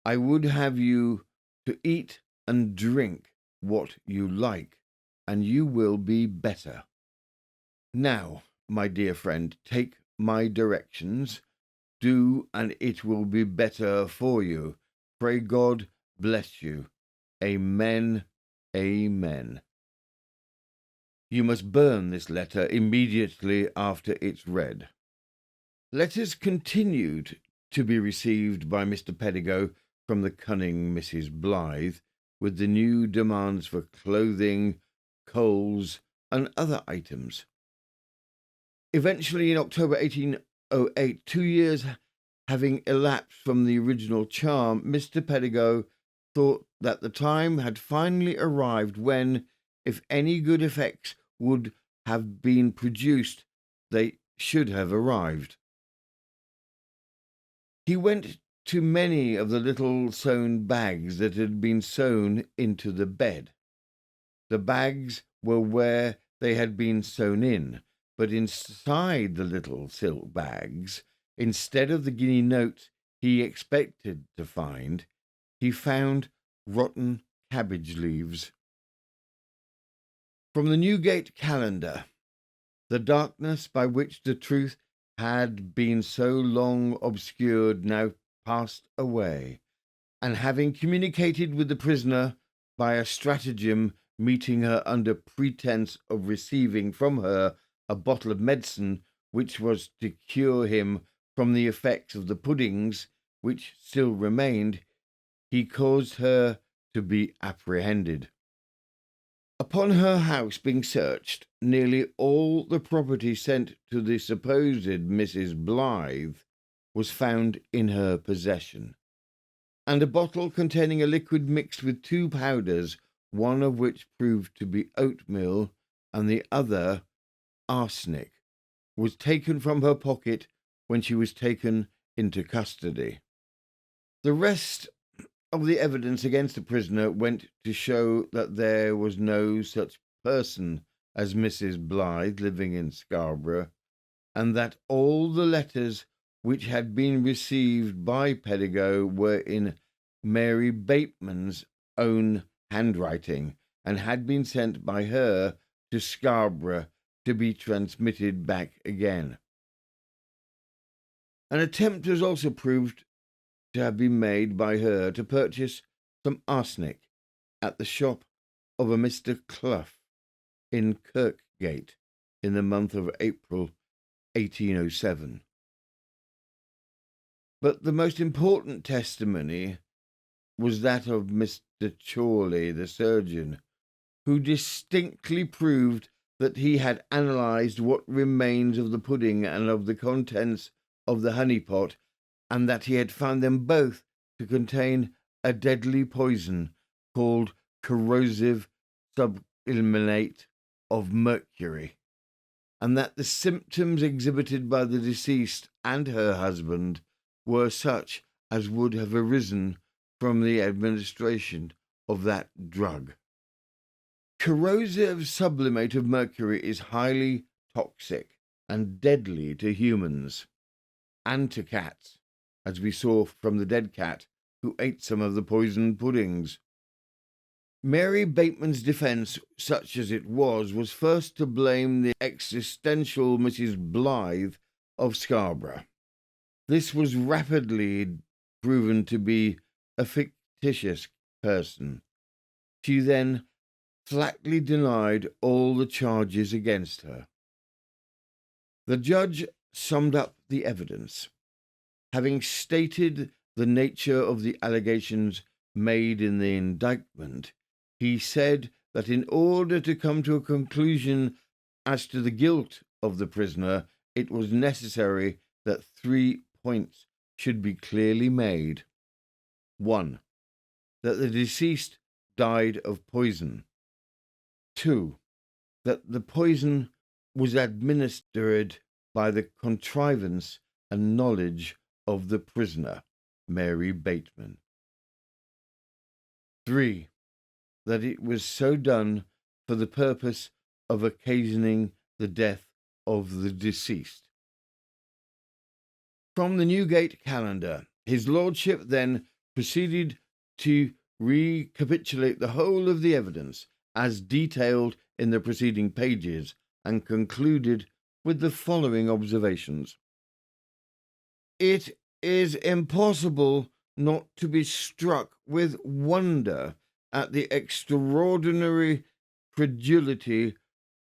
I would have you to eat and drink what you like, and you will be better. Now, my dear friend, take my directions. Do, and it will be better for you. Pray God bless you. Amen. Amen. You must burn this letter immediately after it's read. Letters continued to be received by Mr. Pedego from the cunning Mrs. Blythe, with the new demands for clothing, coals, and other items. Eventually, in October 1808, 2 years having elapsed from the original charm, Mr. Pedego thought that the time had finally arrived when, if any good effects would have been produced, they should have arrived. He went to many of the little sewn bags that had been sewn into the bed. The bags were where they had been sewn in, but inside the little silk bags, instead of the guinea notes he expected to find, he found rotten cabbage leaves. From the Newgate calendar, the darkness by which the truth had been so long obscured now passed away, and having communicated with the prisoner by a stratagem, meeting her under pretence of receiving from her a bottle of medicine which was to cure him from the effects of the puddings which still remained, he caused her to be apprehended. Upon her house being searched, nearly all the property sent to the supposed Mrs. Blythe was found in her possession, and a bottle containing a liquid mixed with 2 powders, one of which proved to be oatmeal and the other arsenic, was taken from her pocket when she was taken into custody. The rest of the evidence against the prisoner went to show that there was no such person as Mrs. Blythe living in Scarborough, and that all the letters which had been received by Pedego were in Mary Bateman's own handwriting, and had been sent by her to Scarborough to be transmitted back again. An attempt was also proved to have been made by her to purchase some arsenic at the shop of a Mr. Clough in Kirkgate in the month of April 1807. But the most important testimony was that of Mr. Chorley, the surgeon, who distinctly proved that he had analysed what remains of the pudding and of the contents of the honey pot, and that he had found them both to contain a deadly poison called corrosive sublimate of mercury, and that the symptoms exhibited by the deceased and her husband were such as would have arisen from the administration of that drug. Corrosive sublimate of mercury is highly toxic and deadly to humans and to cats, as we saw from the dead cat who ate some of the poisoned puddings. Mary Bateman's defence, such as it was first to blame the existential Mrs. Blythe of Scarborough. This was rapidly proven to be a fictitious person. She then flatly denied all the charges against her. The judge summed up the evidence. Having stated the nature of the allegations made in the indictment, he said that in order to come to a conclusion as to the guilt of the prisoner, it was necessary that 3 points should be clearly made. 1. that the deceased died of poison. 2. That the poison was administered by the contrivance and knowledge of the prisoner, Mary Bateman. 3. That it was so done for the purpose of occasioning the death of the deceased. From the Newgate calendar, his lordship then proceeded to recapitulate the whole of the evidence as detailed in the preceding pages and concluded with the following observations. It is impossible not to be struck with wonder at the extraordinary credulity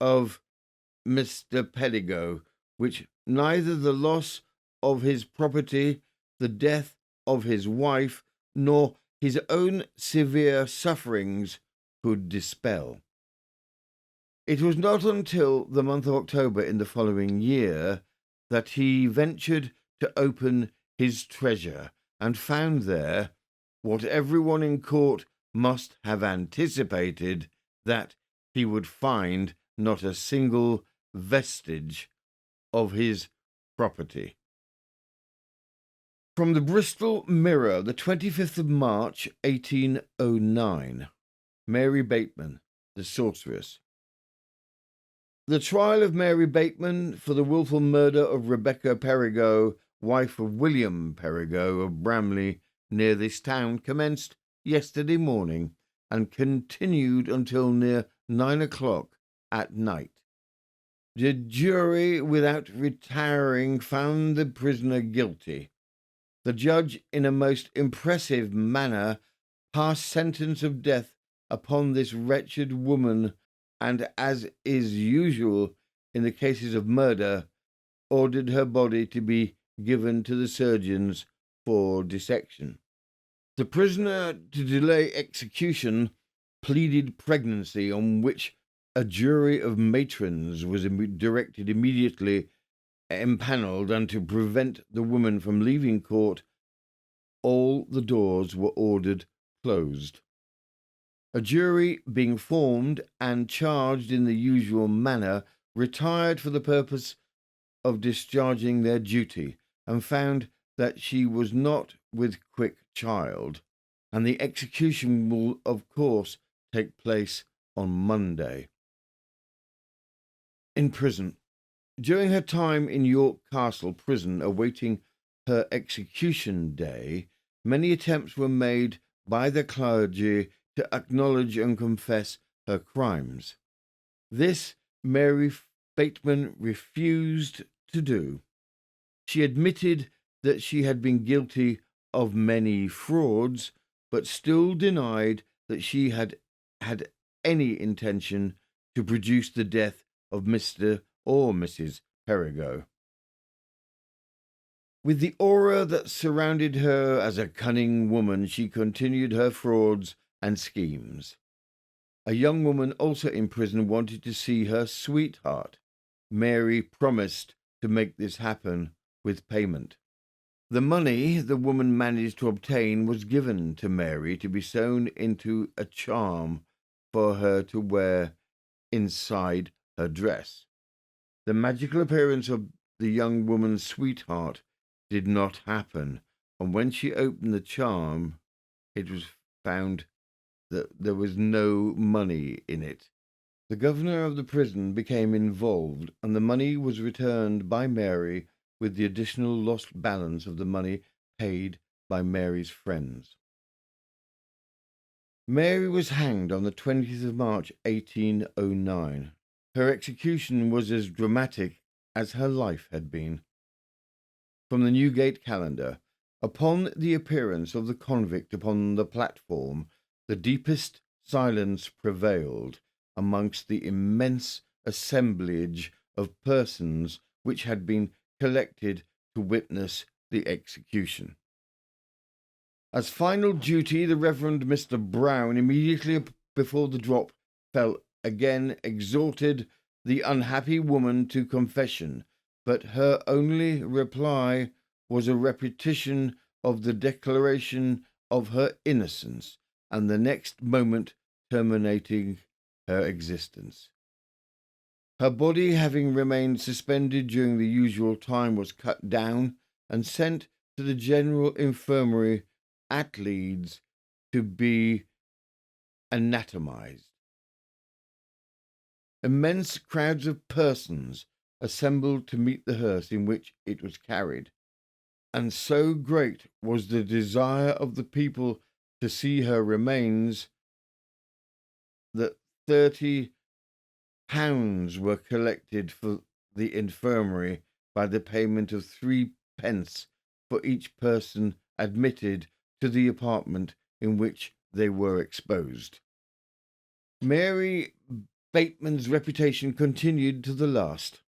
of Mr. Penge, which neither the loss of his property, the death of his wife, nor his own severe sufferings could dispel. It was not until the month of October in the following year that he ventured to open his treasure and found there what everyone in court must have anticipated, that he would find not a single vestige of his property. From the Bristol Mirror, the 25th of March, 1809. Mary Bateman, the sorceress. The trial of Mary Bateman for the wilful murder of Rebecca Perigo, wife of William Perigo of Bromley, near this town, commenced yesterday morning and continued until near 9 o'clock at night. The jury, without retiring, found the prisoner guilty. The judge, in a most impressive manner, passed sentence of death upon this wretched woman, and, as is usual in the cases of murder, ordered her body to be given to the surgeons for dissection. The prisoner, to delay execution, pleaded pregnancy, on which a jury of matrons was directed immediately empanelled, and to prevent the woman from leaving court, all the doors were ordered closed. A jury being formed and charged in the usual manner, retired for the purpose of discharging their duty, and found that she was not with quick child, and the execution will, of course, take place on Monday. In prison. During her time in York Castle prison awaiting her execution day, many attempts were made by the clergy to acknowledge and confess her crimes. This Mary Bateman refused to do. She admitted that she had been guilty of many frauds, but still denied that she had had any intention to produce the death of Mr. or Mrs. Perigo. With the aura that surrounded her as a cunning woman, she continued her frauds and schemes. A young woman also in prison wanted to see her sweetheart. Mary promised to make this happen with payment. The money the woman managed to obtain was given to Mary to be sewn into a charm for her to wear inside her dress. The magical appearance of the young woman's sweetheart did not happen, and when she opened the charm, it was found that there was no money in it. The governor of the prison became involved, and the money was returned by Mary with the additional lost balance of the money paid by Mary's friends. Mary was hanged on the 20th of March, 1809. Her execution was as dramatic as her life had been. From the Newgate calendar. Upon the appearance of the convict upon the platform, the deepest silence prevailed amongst the immense assemblage of persons which had been collected to witness the execution. As final duty, the Reverend Mr. Brown, immediately before the drop fell, again exhorted the unhappy woman to confession, but her only reply was a repetition of the declaration of her innocence, and the next moment terminating her existence. Her body, having remained suspended during the usual time, was cut down and sent to the General Infirmary at Leeds to be anatomized. Immense crowds of persons assembled to meet the hearse in which it was carried, and so great was the desire of the people to see her remains that £30 were collected for the infirmary by the payment of 3p for each person admitted to the apartment in which they were exposed. Mary Bateman's reputation continued to the last.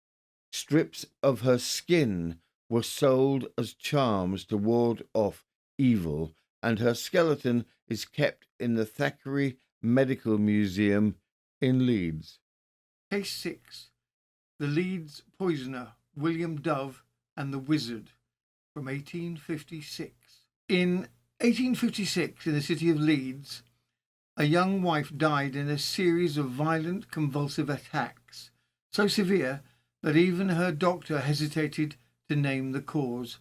Strips of her skin were sold as charms to ward off evil, and her skeleton is kept in the Thackeray Medical Museum in Leeds. Case 6. The Leeds Poisoner, William Dove and the Wizard, from 1856. In 1856, in the city of Leeds, a young wife died in a series of violent convulsive attacks, so severe that even her doctor hesitated to name the cause.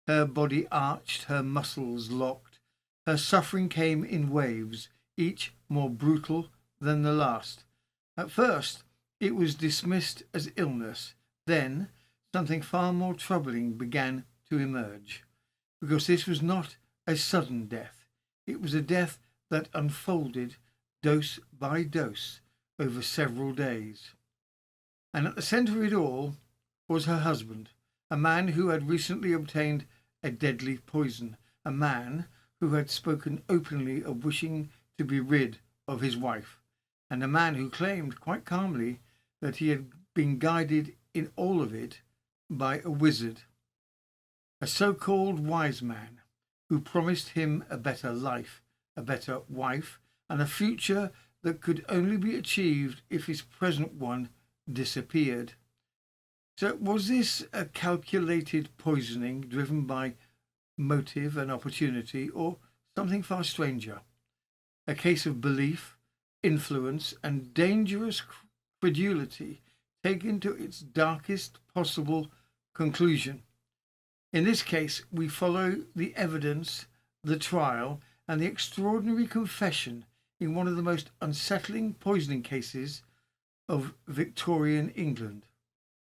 Her body arched, her muscles locked. Her suffering came in waves, each more brutal than the last. At first, it was dismissed as illness. Then, something far more troubling began to emerge, because this was not a sudden death. It was a death that unfolded dose by dose over several days. And at the centre of it all was her husband, a man who had recently obtained a deadly poison, a man who had spoken openly of wishing to be rid of his wife, and a man who claimed quite calmly that he had been guided in all of it by a wizard, a so-called wise man who promised him a better life, a better wife, and a future that could only be achieved if his present one disappeared. So was this a calculated poisoning driven by motive and opportunity, or something far stranger? A case of belief, influence, and dangerous credulity taken to its darkest possible conclusion. In this case, we follow the evidence, the trial, and the extraordinary confession in one of the most unsettling poisoning cases of Victorian England.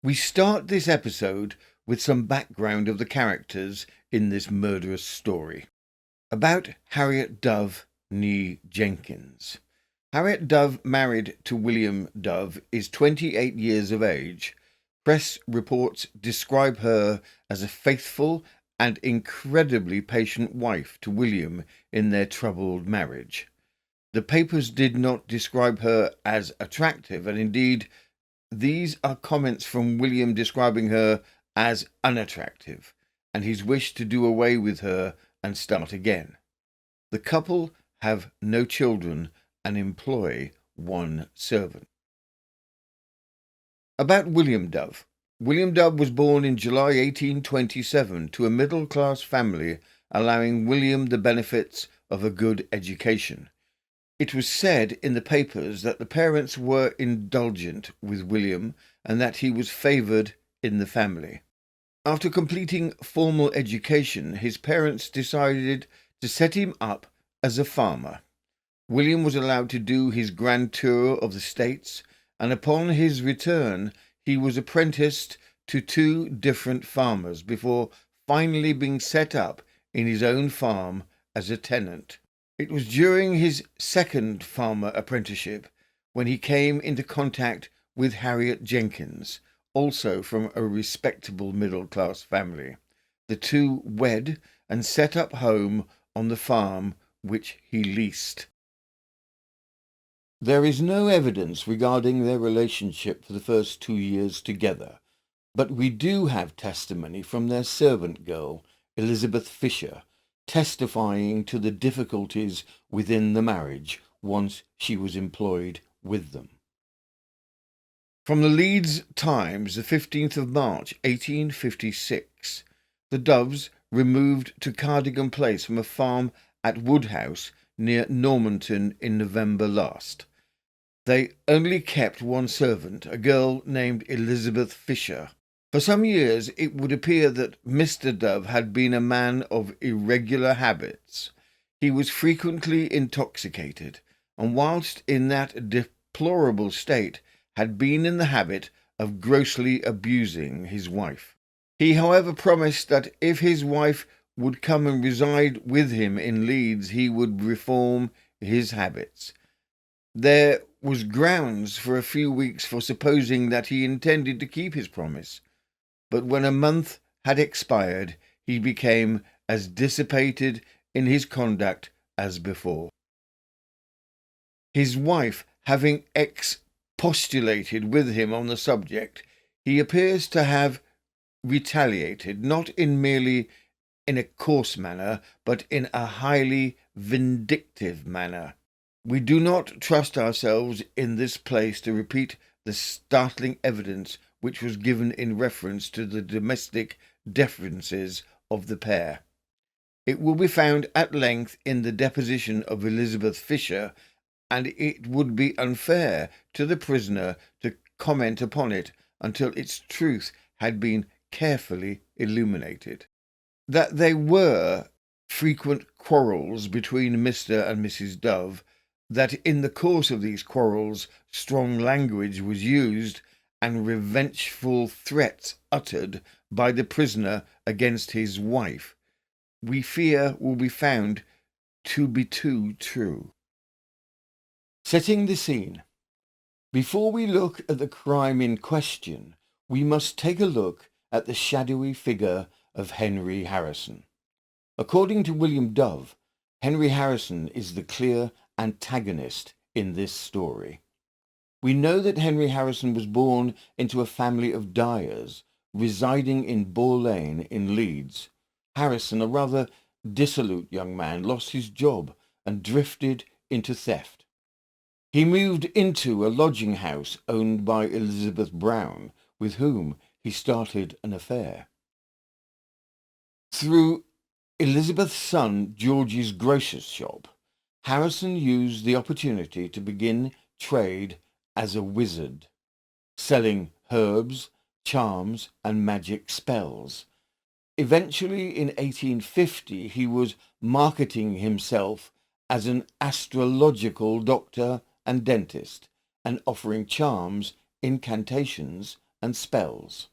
We start this episode with some background of the characters in this murderous story. About Harriet Dove née Jenkins. Harriet Dove, married to William Dove, is 28 years of age. Press reports describe her as a faithful and incredibly patient wife to William in their troubled marriage. The papers did not describe her as attractive, and indeed these are comments from William describing her as unattractive, and his wish to do away with her and start again. The couple have no children and employ one servant. About William Dove. William Dove was born in July 1827 to a middle-class family, allowing William the benefits of a good education. It was said in the papers that the parents were indulgent with William and that he was favoured in the family. After completing formal education, his parents decided to set him up as a farmer. William was allowed to do his grand tour of the States, and upon his return he was apprenticed to 2 different farmers before finally being set up in his own farm as a tenant. It was during his second farmer apprenticeship when he came into contact with Harriet Jenkins, also from a respectable middle-class family. The two wed and set up home on the farm which he leased. There is no evidence regarding their relationship for the first 2 years together, but we do have testimony from their servant girl, Elizabeth Fisher, testifying to the difficulties within the marriage once she was employed with them. From the Leeds Times, the 15th of March, 1856, the Doves removed to Cardigan Place from a farm at Woodhouse near Normanton in November last. They only kept one servant, a girl named Elizabeth Fisher. For some years it would appear that Mr. Dove had been a man of irregular habits. He was frequently intoxicated, and whilst in that deplorable state had been in the habit of grossly abusing his wife. He, however, promised that if his wife would come and reside with him in Leeds, he would reform his habits. There was grounds for a few weeks for supposing that he intended to keep his promise, but when a month had expired, he became as dissipated in his conduct as before. His wife having expostulated with him on the subject, he appears to have retaliated, not merely in a coarse manner, but in a highly vindictive manner. We do not trust ourselves in this place to repeat the startling evidence which was given in reference to the domestic differences of the pair. It will be found at length in the deposition of Elizabeth Fisher, and it would be unfair to the prisoner to comment upon it until its truth had been carefully illuminated. That there were frequent quarrels between Mr. and Mrs. Dove, that in the course of these quarrels strong language was used and revengeful threats uttered by the prisoner against his wife, we fear will be found to be too true. Setting the scene. Before we look at the crime in question, we must take a look at the shadowy figure of Henry Harrison. According to William Dove, Henry Harrison is the clear antagonist in this story. We know that Henry Harrison was born into a family of dyers residing in Boar Lane in Leeds. Harrison, a rather dissolute young man, lost his job and drifted into theft. He moved into a lodging house owned by Elizabeth Brown, with whom he started an affair. Through Elizabeth's son George's grocer's shop, Harrison used the opportunity to begin trade as a wizard, selling herbs, charms, and magic spells. Eventually, in 1850, he was marketing himself as an astrological doctor and dentist, and offering charms, incantations, and spells.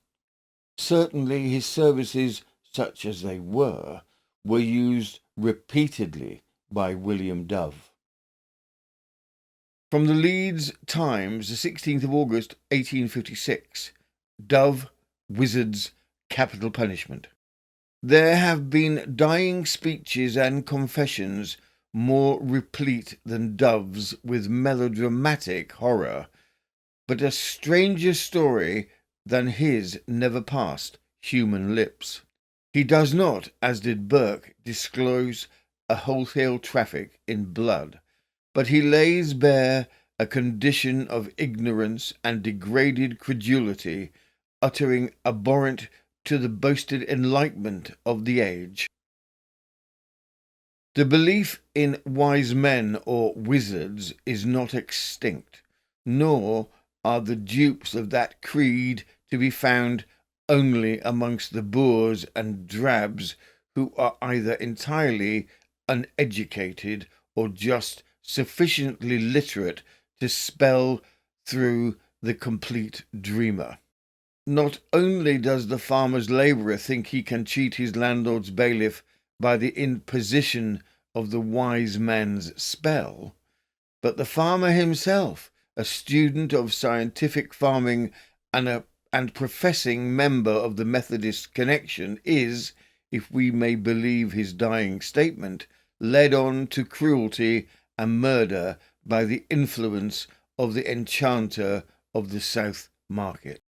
Certainly his services, such as they were used repeatedly by William Dove. From the Leeds Times, the 16th of August, 1856, Dove, Wizards, Capital Punishment. There have been dying speeches and confessions more replete than Dove's with melodramatic horror, but a stranger story than his never passed human lips. He does not, as did Burke, disclose a wholesale traffic in blood, but he lays bare a condition of ignorance and degraded credulity, uttering abhorrent to the boasted enlightenment of the age. The belief in wise men or wizards is not extinct, nor are the dupes of that creed to be found only amongst the boors and drabs who are either entirely uneducated or just sufficiently literate to spell through the complete dreamer. Not only does the farmer's labourer think he can cheat his landlord's bailiff by the imposition of the wise man's spell, but the farmer himself, a student of scientific farming and professing member of the Methodist Connection, is, if we may believe his dying statement, led on to cruelty and murder by the influence of the enchanter of the South Market.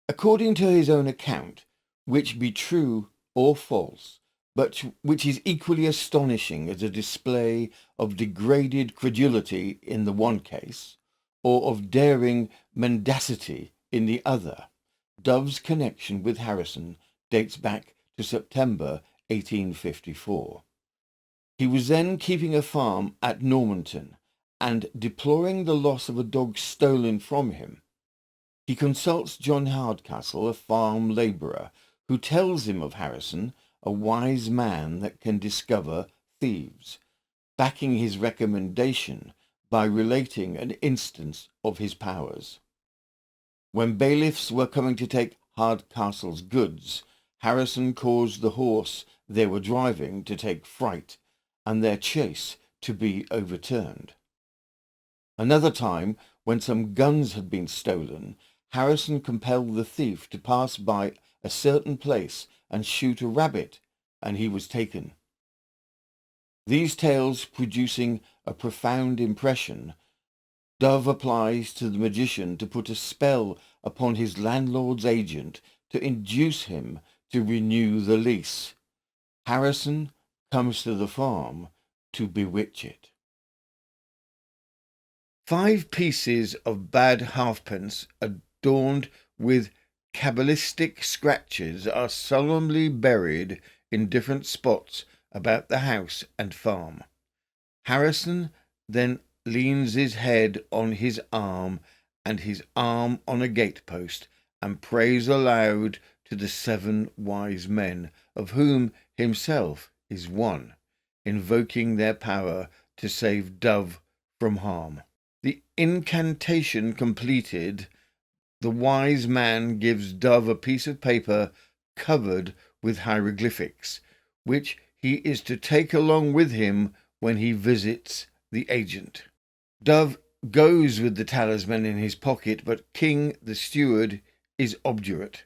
According to his own account, which be true or false, but which is equally astonishing as a display of degraded credulity in the one case, or of daring mendacity in the other, Dove's connection with Harrison dates back to September 1854. He was then keeping a farm at Normanton, and deploring the loss of a dog stolen from him, he consults John Hardcastle, a farm labourer, who tells him of Harrison, a wise man that can discover thieves, backing his recommendation by relating an instance of his powers. When bailiffs were coming to take Hardcastle's goods, Harrison caused the horse they were driving to take fright, and their chaise to be overturned. Another time, when some guns had been stolen, Harrison compelled the thief to pass by a certain place and shoot a rabbit, and he was taken. These tales producing a profound impression, Dove applies to the magician to put a spell upon his landlord's agent to induce him to renew the lease. Harrison comes to the farm to bewitch it. 5 pieces of bad halfpence adorned with cabalistic scratches are solemnly buried in different spots about the house and farm. Harrison then leans his head on his arm and his arm on a gatepost and prays aloud to the 7 wise men, of whom himself is one, invoking their power to save Dove from harm. The incantation completed, the wise man gives Dove a piece of paper covered with hieroglyphics, which he is to take along with him when he visits the agent. Dove goes with the talisman in his pocket, but King, the steward, is obdurate.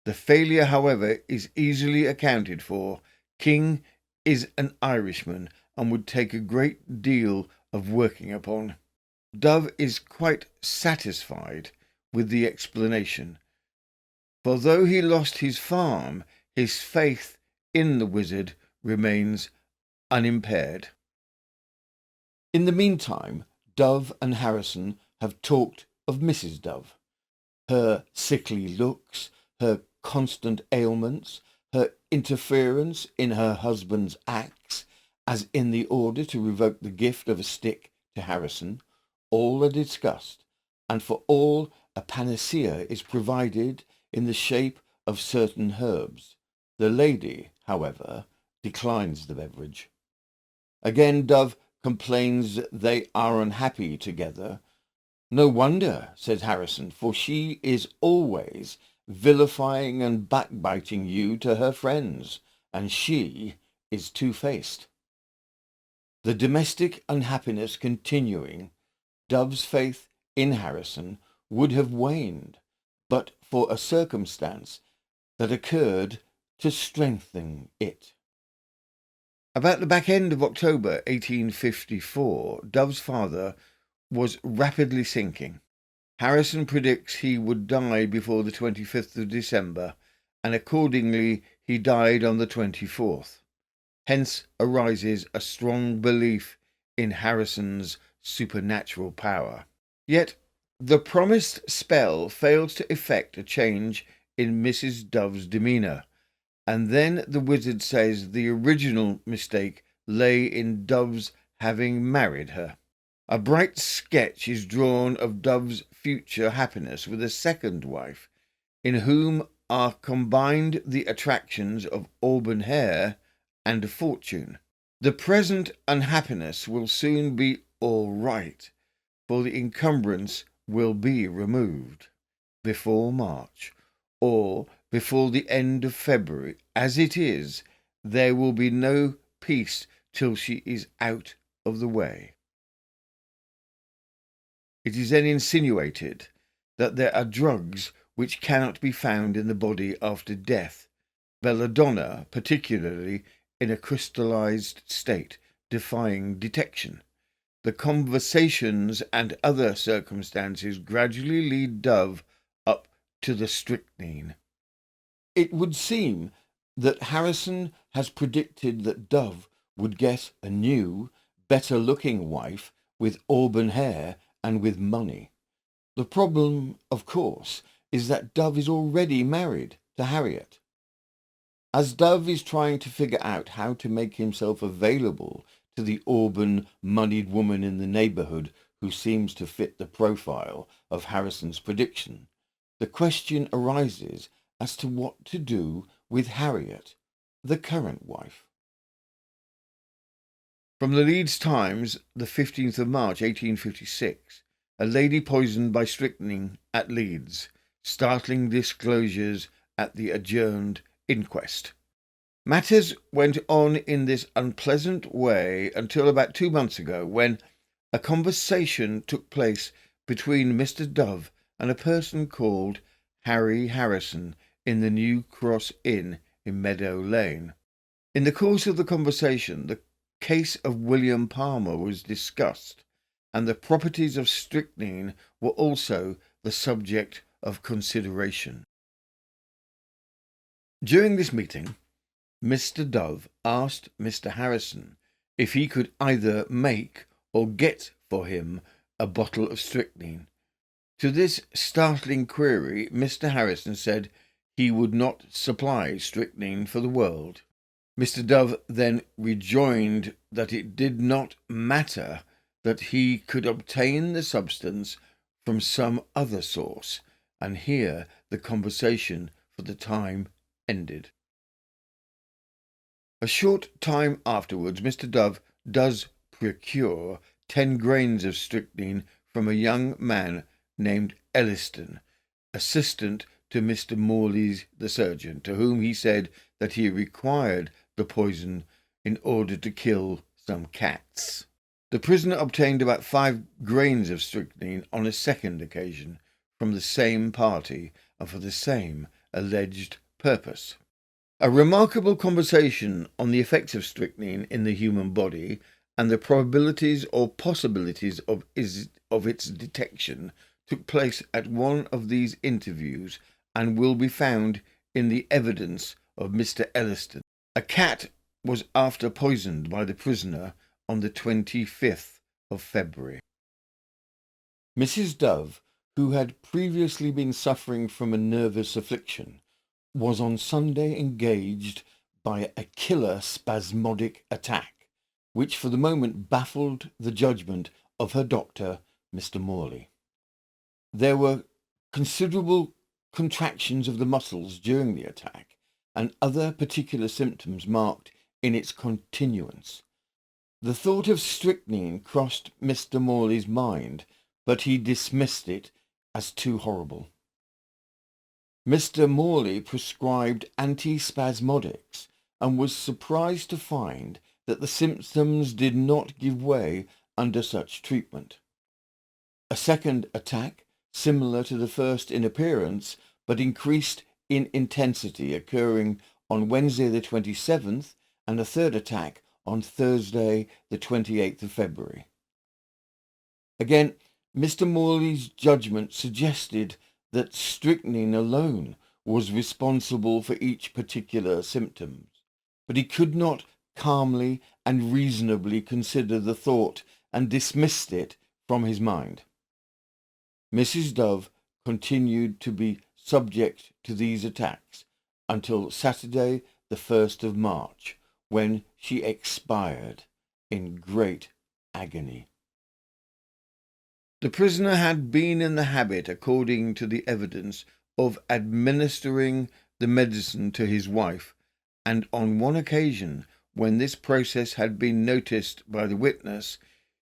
The failure, however, is easily accounted for. King is an Irishman and would take a great deal of working upon. Dove is quite satisfied with the explanation, for though he lost his farm, his faith in the wizard remains unimpaired. In the meantime, Dove and Harrison have talked of Mrs. Dove, her sickly looks, her constant ailments, her interference in her husband's acts, as in the order to revoke the gift of a stick to Harrison. All are discussed, and for all a panacea is provided in the shape of certain herbs. The lady, however, declines the beverage. Again Dove complains that they are unhappy together. No wonder, says Harrison, for she is always vilifying and backbiting you to her friends, and she is two-faced. The domestic unhappiness continuing, Dove's faith in Harrison would have waned, but for a circumstance that occurred to strengthen it. About the back end of October 1854, Dove's father was rapidly sinking. Harrison predicts he would die before the 25th of December, and accordingly he died on the 24th. Hence arises a strong belief in Harrison's supernatural power. Yet the promised spell fails to effect a change in Mrs. Dove's demeanour, and then the wizard says the original mistake lay in Dove's having married her. A bright sketch is drawn of Dove's future happiness with a second wife, in whom are combined the attractions of auburn hair and fortune. The present unhappiness will soon be all right, for the encumbrance will be removed before March, or before the end of February. As it is, there will be no peace till she is out of the way. It is then insinuated that there are drugs which cannot be found in the body after death, belladonna particularly in a crystallized state, defying detection. The conversations and other circumstances gradually lead Dove up to the strychnine. It would seem that Harrison has predicted that Dove would get a new, better-looking wife with auburn hair and with money. The problem, of course, is that Dove is already married to Harriet. As Dove is trying to figure out how to make himself available to the auburn, moneyed woman in the neighbourhood who seems to fit the profile of Harrison's prediction, the question arises as to what to do with Harriet, the current wife. From the Leeds Times, the 15th of March 1856, a lady poisoned by strychnine at Leeds, startling disclosures at the adjourned inquest. Matters went on in this unpleasant way until about 2 months ago, when a conversation took place between Mr. Dove and a person called Harry Harrison in the New Cross Inn in Meadow Lane. In the course of the conversation, the case of William Palmer was discussed, and the properties of strychnine were also the subject of consideration. During this meeting, Mr. Dove asked Mr. Harrison if he could either make or get for him a bottle of strychnine. To this startling query, Mr. Harrison said he would not supply strychnine for the world. Mr. Dove then rejoined that it did not matter, that he could obtain the substance from some other source, and here the conversation for the time ended. A short time afterwards, Mr. Dove does procure 10 grains of strychnine from a young man named Elliston, assistant to Mr. Morley the surgeon, to whom he said that he required the poison in order to kill some cats. The prisoner obtained about 5 grains of strychnine on a second occasion from the same party and for the same alleged purpose. A remarkable conversation on the effects of strychnine in the human body and the probabilities or possibilities of its detection took place at one of these interviews and will be found in the evidence of Mr. Elliston. A cat was after poisoned by the prisoner on the 25th of February. Mrs. Dove, who had previously been suffering from a nervous affliction, was on Sunday engaged by a killer spasmodic attack, which for the moment baffled the judgment of her doctor, Mr. Morley. There were considerable contractions of the muscles during the attack, and other particular symptoms marked in its continuance. The thought of strychnine crossed Mr. Morley's mind, but he dismissed it as too horrible. Mr. Morley prescribed antispasmodics and was surprised to find that the symptoms did not give way under such treatment. A second attack, similar to the first in appearance, but increased in intensity, occurring on Wednesday the 27th, and a third attack on Thursday the 28th of February. Again, Mr. Morley's judgment suggested that strychnine alone was responsible for each particular symptom, but he could not calmly and reasonably consider the thought and dismissed it from his mind. Mrs. Dove continued to be subject to these attacks until Saturday the 1st of March, when she expired in great agony. The prisoner had been in the habit, according to the evidence, of administering the medicine to his wife, and on one occasion, when this process had been noticed by the witness,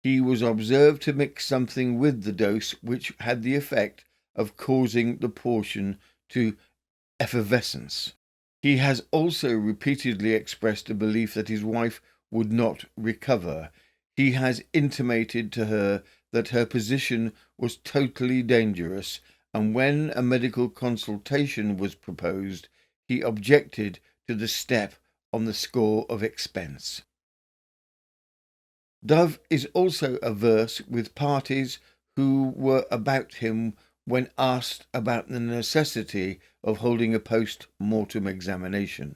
he was observed to mix something with the dose which had the effect of causing the portion to effervescence. He has also repeatedly expressed a belief that his wife would not recover. He has intimated to her that her position was totally dangerous, and when a medical consultation was proposed, he objected to the step on the score of expense. Dove is also averse with parties who were about him when asked about the necessity of holding a post-mortem examination.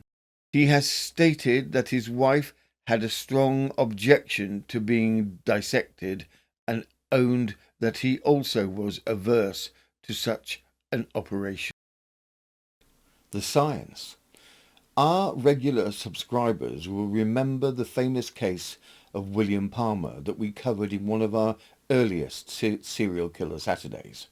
He has stated that his wife had a strong objection to being dissected and owned that he also was averse to such an operation. The science. Our regular subscribers will remember the famous case of William Palmer that we covered in one of our earliest serial killer Saturdays.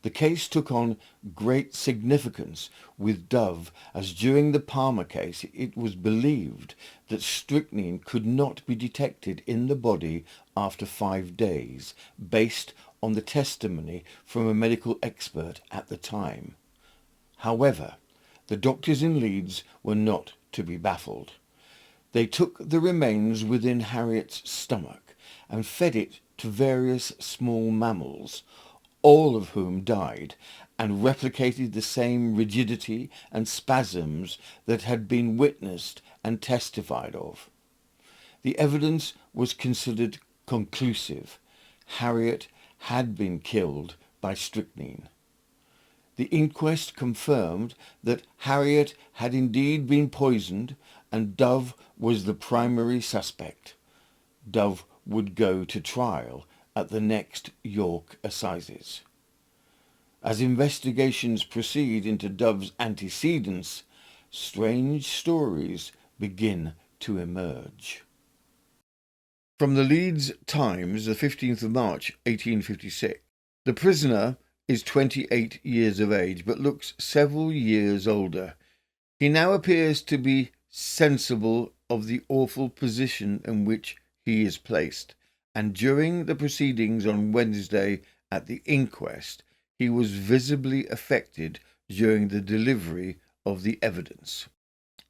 The case took on great significance with Dove, as during the Palmer case it was believed that strychnine could not be detected in the body after 5 days, based on the testimony from a medical expert at the time. However, the doctors in Leeds were not to be baffled. They took the remains within Harriet's stomach and fed it to various small mammals, all of whom died, and replicated the same rigidity and spasms that had been witnessed and testified of. The evidence was considered conclusive. Harriet had been killed by strychnine. The inquest confirmed that Harriet had indeed been poisoned, and Dove was the primary suspect. Dove would go to trial at the next York Assizes. As investigations proceed into Dove's antecedents, strange stories begin to emerge. From the Leeds Times, the 15th of March, 1856. The prisoner is 28 years of age, but looks several years older. He now appears to be sensible of the awful position in which he is placed, and during the proceedings on Wednesday at the inquest, he was visibly affected during the delivery of the evidence.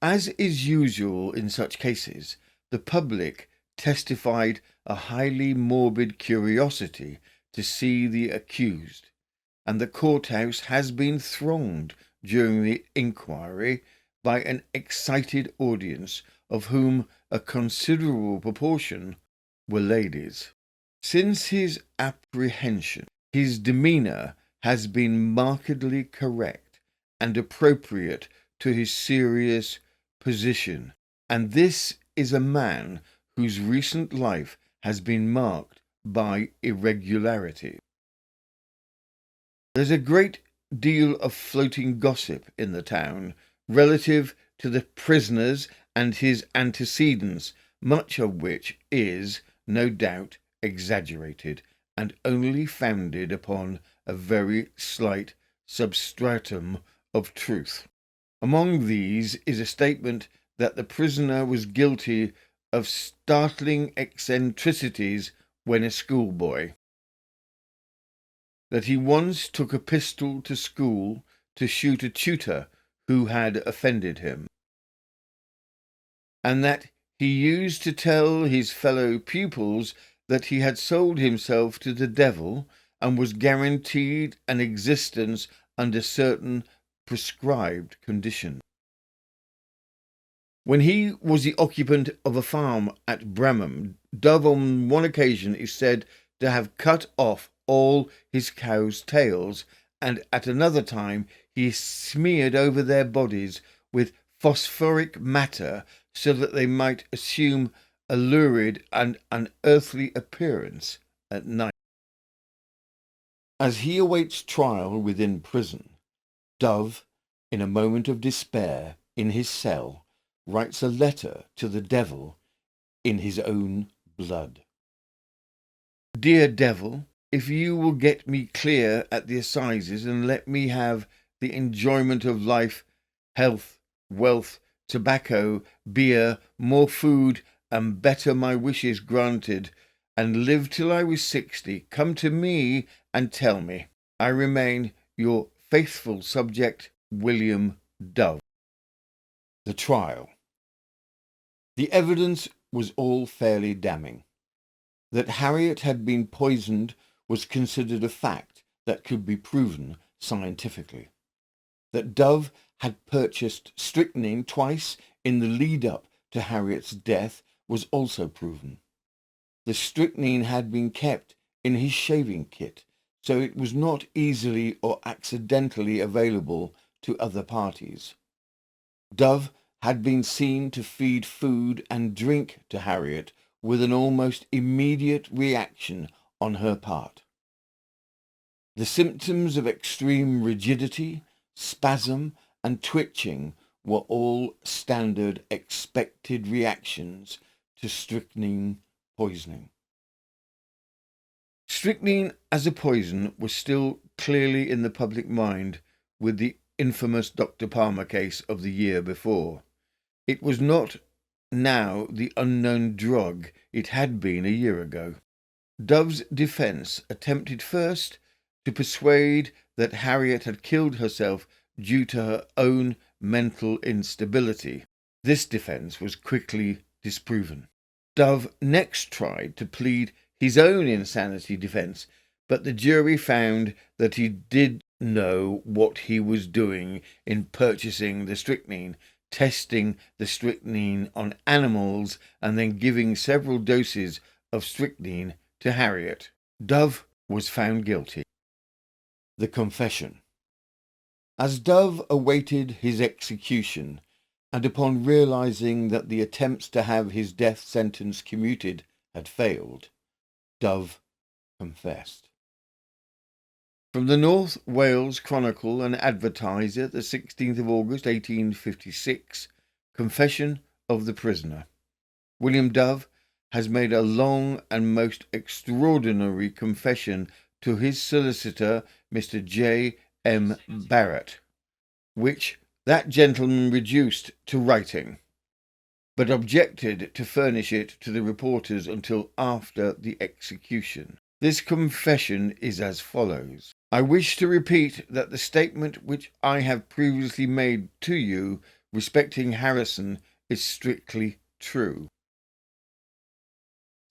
As is usual in such cases, the public testified a highly morbid curiosity to see the accused, and the courthouse has been thronged during the inquiry by an excited audience, of whom a considerable proportion were ladies. Since his apprehension, his demeanour has been markedly correct and appropriate to his serious position, and this is a man whose recent life has been marked by irregularity. There's a great deal of floating gossip in the town relative to the prisoners and his antecedents, much of which is, no doubt, exaggerated and only founded upon a very slight substratum of truth. Among these is a statement that the prisoner was guilty of startling eccentricities when a schoolboy, that he once took a pistol to school to shoot a tutor who had offended him, and that he used to tell his fellow pupils that he had sold himself to the devil and was guaranteed an existence under certain prescribed conditions. When he was the occupant of a farm at Bramham, Dove on one occasion is said to have cut off all his cows' tails, and at another time he smeared over their bodies with phosphoric matter so that they might assume a lurid and unearthly appearance at night. As he awaits trial within prison, Dove, in a moment of despair in his cell, writes a letter to the devil in his own blood. Dear devil, if you will get me clear at the assizes and let me have the enjoyment of life, health, wealth, tobacco, beer, more food, and better my wishes granted, and live till I was 60, come to me and tell me. I remain your faithful subject, William Dove. The trial. The evidence was all fairly damning. That Harriet had been poisoned was considered a fact that could be proven scientifically. That Dove had purchased strychnine twice in the lead-up to Harriet's death was also proven. The strychnine had been kept in his shaving kit, so it was not easily or accidentally available to other parties. Dove had been seen to feed food and drink to Harriet with an almost immediate reaction on her part. The symptoms of extreme rigidity, spasm, and twitching were all standard expected reactions to strychnine poisoning. Strychnine as a poison was still clearly in the public mind with the infamous Dr. Palmer case of the year before. It was not now the unknown drug it had been a year ago. Dove's defence attempted first to persuade that Harriet had killed herself due to her own mental instability. This defence was quickly disproven. Dove next tried to plead his own insanity defence, but the jury found that he did know what he was doing in purchasing the strychnine, testing the strychnine on animals, and then giving several doses of strychnine to Harriet. Dove was found guilty. The confession. As Dove awaited his execution, and upon realizing that the attempts to have his death sentence commuted had failed, Dove confessed. From the North Wales Chronicle and Advertiser, the 16th of August 1856, Confession of the Prisoner. William Dove has made a long and most extraordinary confession to his solicitor, Mr. J. M. Barrett, which that gentleman reduced to writing, but objected to furnish it to the reporters until after the execution. This confession is as follows. I wish to repeat that the statement which I have previously made to you respecting Harrison is strictly true.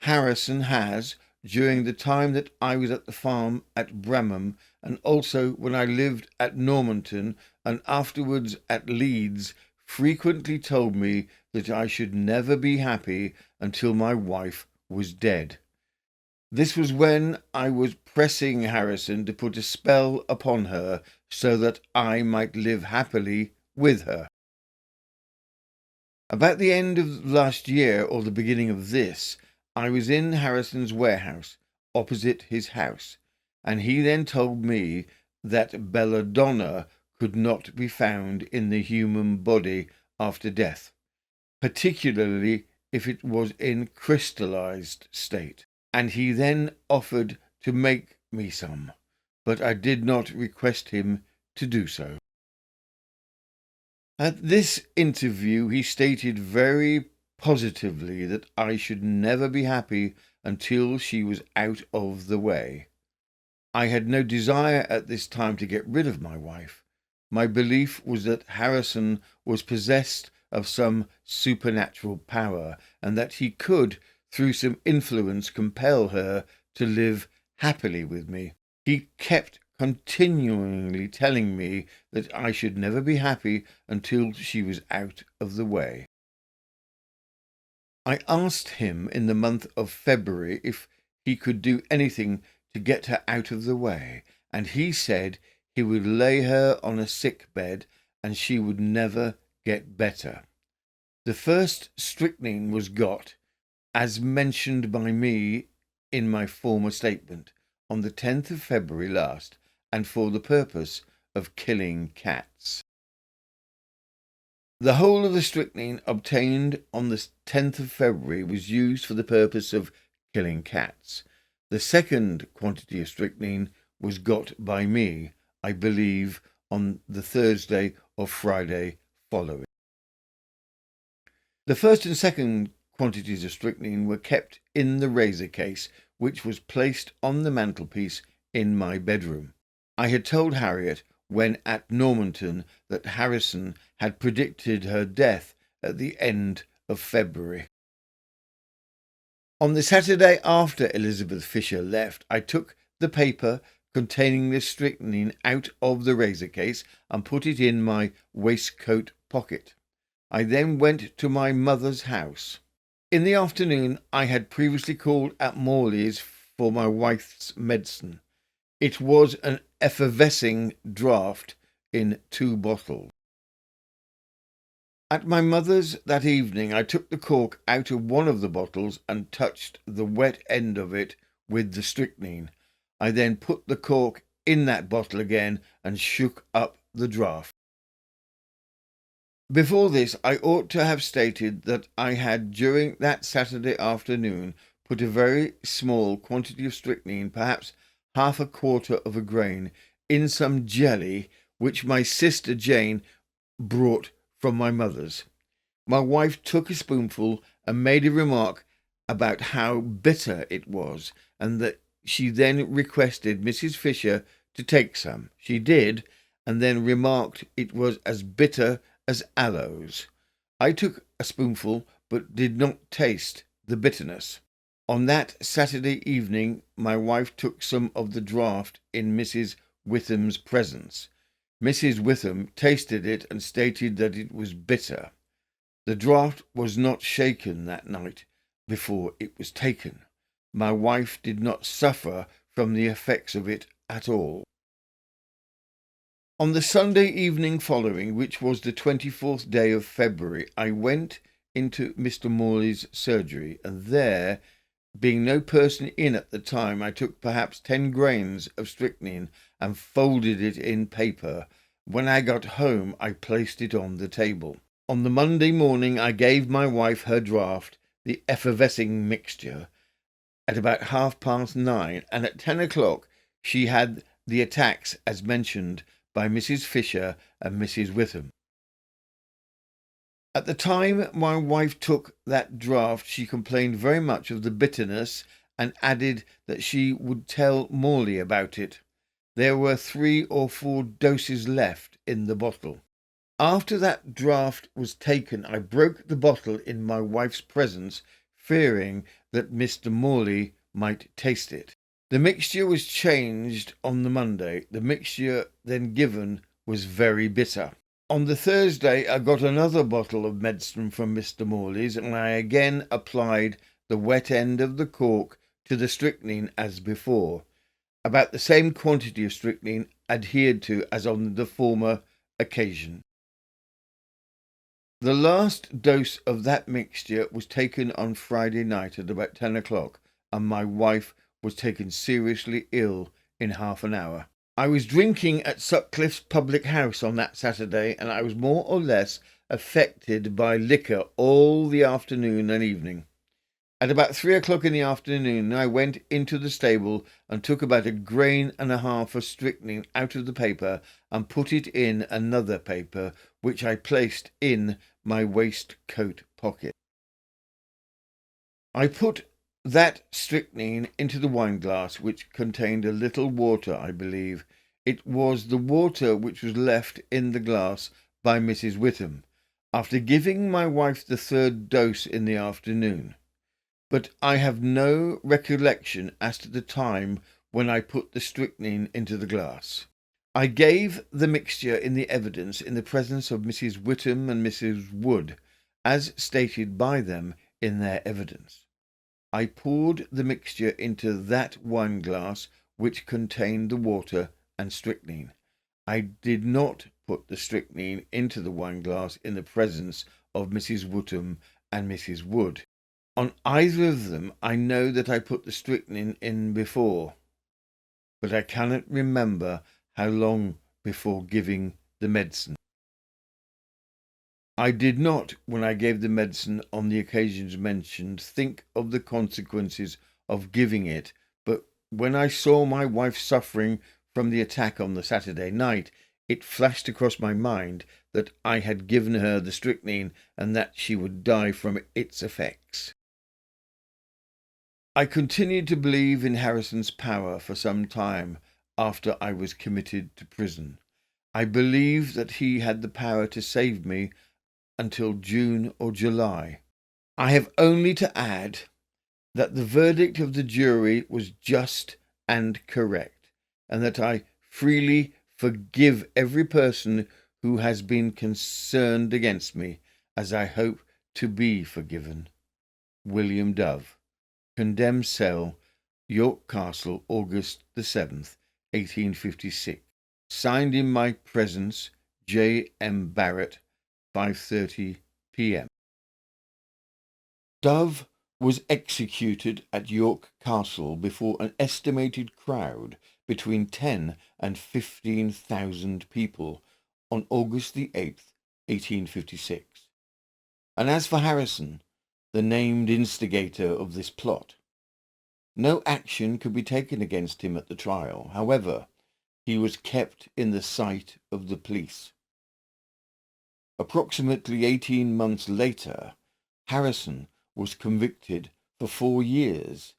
Harrison has, during the time that I was at the farm at Bramham, and also when I lived at Normanton and afterwards at Leeds, frequently told me that I should never be happy until my wife was dead. This was when I was pressing Harrison to put a spell upon her so that I might live happily with her. About the end of last year or the beginning of this, I was in Harrison's warehouse, opposite his house, and he then told me that belladonna could not be found in the human body after death, particularly if it was in crystallized state, and he then offered to make me some, but I did not request him to do so. At this interview he stated very positively that I should never be happy until she was out of the way. I had no desire at this time to get rid of my wife. My belief was that Harrison was possessed of some supernatural power, and that he could, through some influence, compel her to live happily with me. He kept continually telling me that I should never be happy until she was out of the way. I asked him in the month of February if he could do anything to get her out of the way, and he said he would lay her on a sick bed and she would never get better. The first strychnine was got, as mentioned by me in my former statement, on the 10th of February last, and for the purpose of killing cats. The whole of the strychnine obtained on the 10th of February was used for the purpose of killing cats. The second quantity of strychnine was got by me, I believe, on the Thursday or Friday following. The first and second quantities of strychnine were kept in the razor case, which was placed on the mantelpiece in my bedroom. I had told Harriet when at Normanton that Harrison had predicted her death at the end of February. On the Saturday after Elizabeth Fisher left, I took the paper containing the strychnine out of the razor case and put it in my waistcoat pocket. I then went to my mother's house. In the afternoon I had previously called at Morley's for my wife's medicine. It was an effervescing draught in 2 bottles. At my mother's that evening I took the cork out of one of the bottles and touched the wet end of it with the strychnine. I then put the cork in that bottle again and shook up the draught. Before this, I ought to have stated that I had, during that Saturday afternoon, put a very small quantity of strychnine, perhaps half a quarter of a grain, in some jelly which my sister Jane brought from my mother's. My wife took a spoonful and made a remark about how bitter it was, and that she then requested Mrs. Fisher to take some. She did, and then remarked it was as bitter as aloes. I took a spoonful, but did not taste the bitterness. On that Saturday evening, my wife took some of the draught in Mrs. Witham's presence. Mrs. Witham tasted it and stated that it was bitter. The draught was not shaken that night before it was taken. My wife did not suffer from the effects of it at all. On the Sunday evening following, which was the 24th day of February, I went into Mr. Morley's surgery, and there, being no person in at the time, I took perhaps 10 grains of strychnine and folded it in paper. When I got home, I placed it on the table. On the Monday morning, I gave my wife her draught, the effervescing mixture, at about 9:30, and at 10 o'clock she had the attacks as mentioned by Mrs. Fisher and Mrs. Witham. At the time my wife took that draught, she complained very much of the bitterness and added that she would tell Morley about it. There were 3 or 4 doses left in the bottle. After that draught was taken, I broke the bottle in my wife's presence, fearing that Mr. Morley might taste it. The mixture was changed on the Monday. The mixture then given was very bitter. On the Thursday, I got another bottle of medicine from Mr. Morley's, and I again applied the wet end of the cork to the strychnine as before. About the same quantity of strychnine adhered to as on the former occasion. The last dose of that mixture was taken on Friday night at about 10 o'clock, and my wife was taken seriously ill in half an hour. I was drinking at Sutcliffe's public house on that Saturday, and I was more or less affected by liquor all the afternoon and evening. At about 3 o'clock in the afternoon, I went into the stable and took about 1.5 grains of strychnine out of the paper and put it in another paper, which I placed in my waistcoat pocket. I put that strychnine into the wine glass, which contained a little water, I believe. It was the water which was left in the glass by Mrs. Witham, after giving my wife the 3rd dose in the afternoon. But I have no recollection as to the time when I put the strychnine into the glass. I gave the mixture in the evidence in the presence of Mrs. Witham and Mrs. Wood, as stated by them in their evidence. I poured the mixture into that wine glass which contained the water and strychnine. I did not put the strychnine into the wine glass in the presence of Mrs. Witham and Mrs. Wood. On either of them I know that I put the strychnine in before, but I cannot remember how long before giving the medicine. I did not, when I gave the medicine on the occasions mentioned, think of the consequences of giving it, but when I saw my wife suffering from the attack on the Saturday night, it flashed across my mind that I had given her the strychnine and that she would die from its effects. I continued to believe in Harrison's power for some time after I was committed to prison. I believed that he had the power to save me until June or July. I have only to add that the verdict of the jury was just and correct, and that I freely forgive every person who has been concerned against me, as I hope to be forgiven. William Dove. Condemned cell, York Castle, August the 7th, 1856. Signed in my presence, J. M. Barrett, 5:30 p.m. Dove was executed at York Castle before an estimated crowd between 10 and 15,000 people on August the 8th, 1856. And as for Harrison, the named instigator of this plot, no action could be taken against him at the trial. However, he was kept in the sight of the police. Approximately 18 months later, Harrison was convicted for 4 years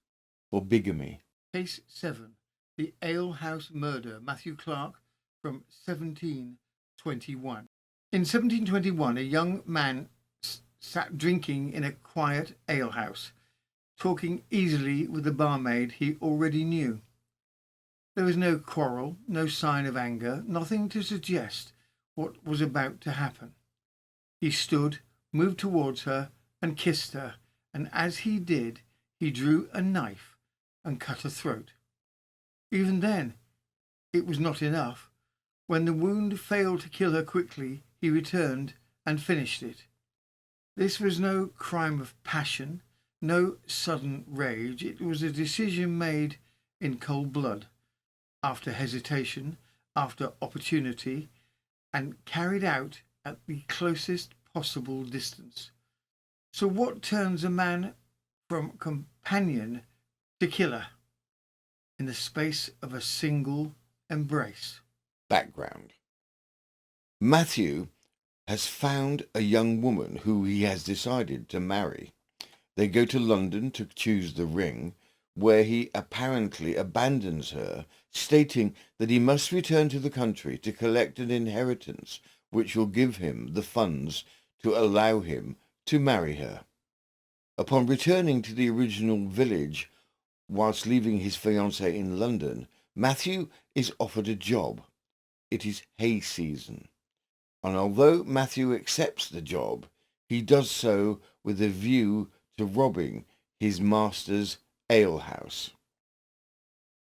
for bigamy. Case 7. The alehouse murder, Matthew Clark, from 1721. In 1721, a young man sat drinking in a quiet alehouse, talking easily with the barmaid he already knew. There was no quarrel, no sign of anger, nothing to suggest what was about to happen. He stood, moved towards her, and kissed her, and as he did, he drew a knife and cut her throat. Even then, it was not enough. When the wound failed to kill her quickly, he returned and finished it. This was no crime of passion, no sudden rage. It was a decision made in cold blood, after hesitation, after opportunity, and carried out at the closest possible distance. So what turns a man from companion to killer in the space of a single embrace? Background. Matthew has found a young woman who he has decided to marry. They go to London to choose the ring, where he apparently abandons her, stating that he must return to the country to collect an inheritance which will give him the funds to allow him to marry her. Upon returning to the original village, whilst leaving his fiancée in London, Matthew is offered a job. It is hay season, and although Matthew accepts the job, he does so with a view to robbing his master's alehouse.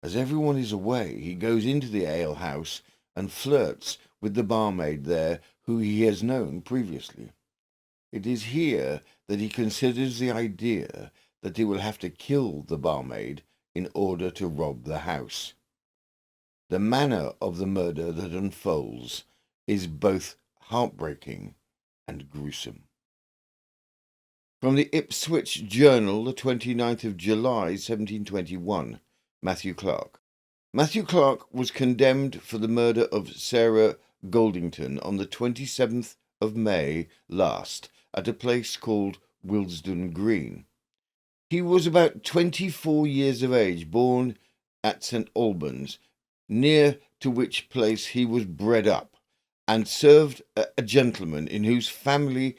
As everyone is away, he goes into the alehouse and flirts with the barmaid there, who he has known previously. It is here that he considers the idea that he will have to kill the barmaid in order to rob the house. The manner of the murder that unfolds is both heartbreaking and gruesome. From the Ipswich Journal, the 29th of July, 1721, Matthew Clark. Matthew Clark was condemned for the murder of Sarah Goldington on the 27th of May last at a place called Willesden Green. He was about 24 years of age, born at St Albans, near to which place he was bred up, and served a gentleman in whose family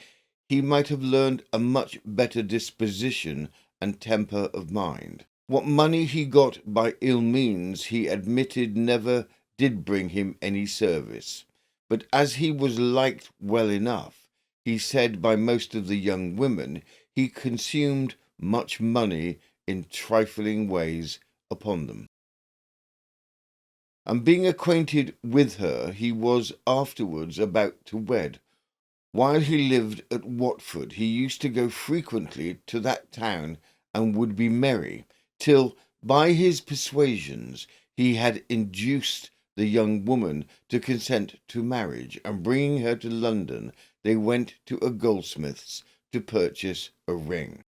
he might have learned a much better disposition and temper of mind. What money he got by ill means he admitted never did bring him any service, but as he was liked well enough, he said by most of the young women, he consumed much money in trifling ways upon them. And being acquainted with her, he was afterwards about to wed. While he lived at Watford, he used to go frequently to that town and would be merry, till by his persuasions he had induced the young woman to consent to marriage, and bringing her to London, they went to a goldsmith's to purchase a ring.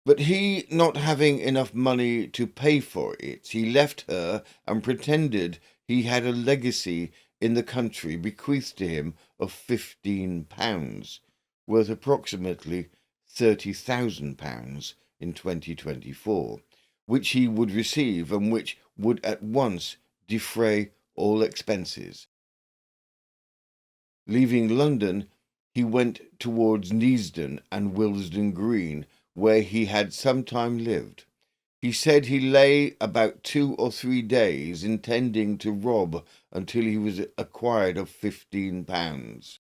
But he, not having enough money to pay for it, he left her and pretended he had a legacy in the country bequeathed to him of £15, worth approximately £30,000 in 2024, which he would receive and which would at once defray all expenses. Leaving London, he went towards Neasden and Willesden Green, where he had sometime lived. He said he lay about 2 or 3 days, intending to rob until he was acquired of £15.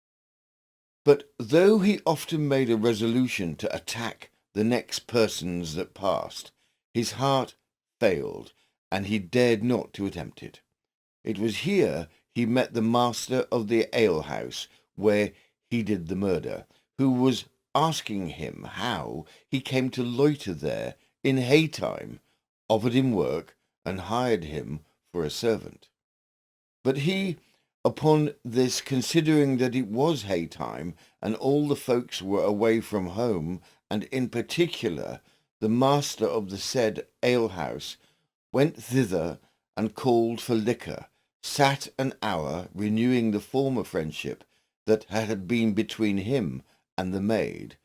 But though he often made a resolution to attack the next persons that passed, his heart failed, and he dared not to attempt it. It was here he met the master of the alehouse where he did the murder, who was asking him how he came to loiter there in haytime, offered him work, and hired him for a servant. But he, Upon this, considering that it was haytime and all the folks were away from home, and in particular the master of the said alehouse, went thither and called for liquor, sat an hour renewing the former friendship that had been between him and the maid,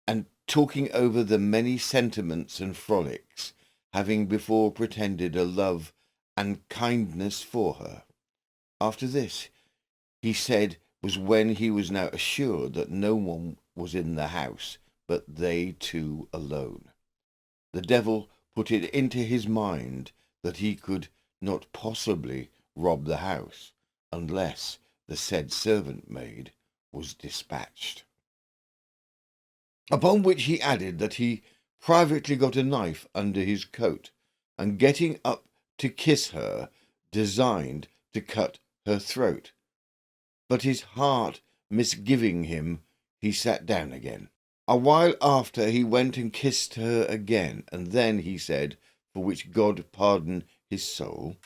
and talking over the many sentiments and frolics, having before pretended a love and kindness for her. After this, he said, was when he was now assured that no one was in the house but they two alone. The devil put it into his mind that he could not possibly rob the house unless the said servant maid was dispatched. Upon which he added that he privately got a knife under his coat, and getting up to kiss her, designed to cut her throat. But his heart misgiving him, he sat down again. A while after he went and kissed her again, and then he said, for which God pardon his soul,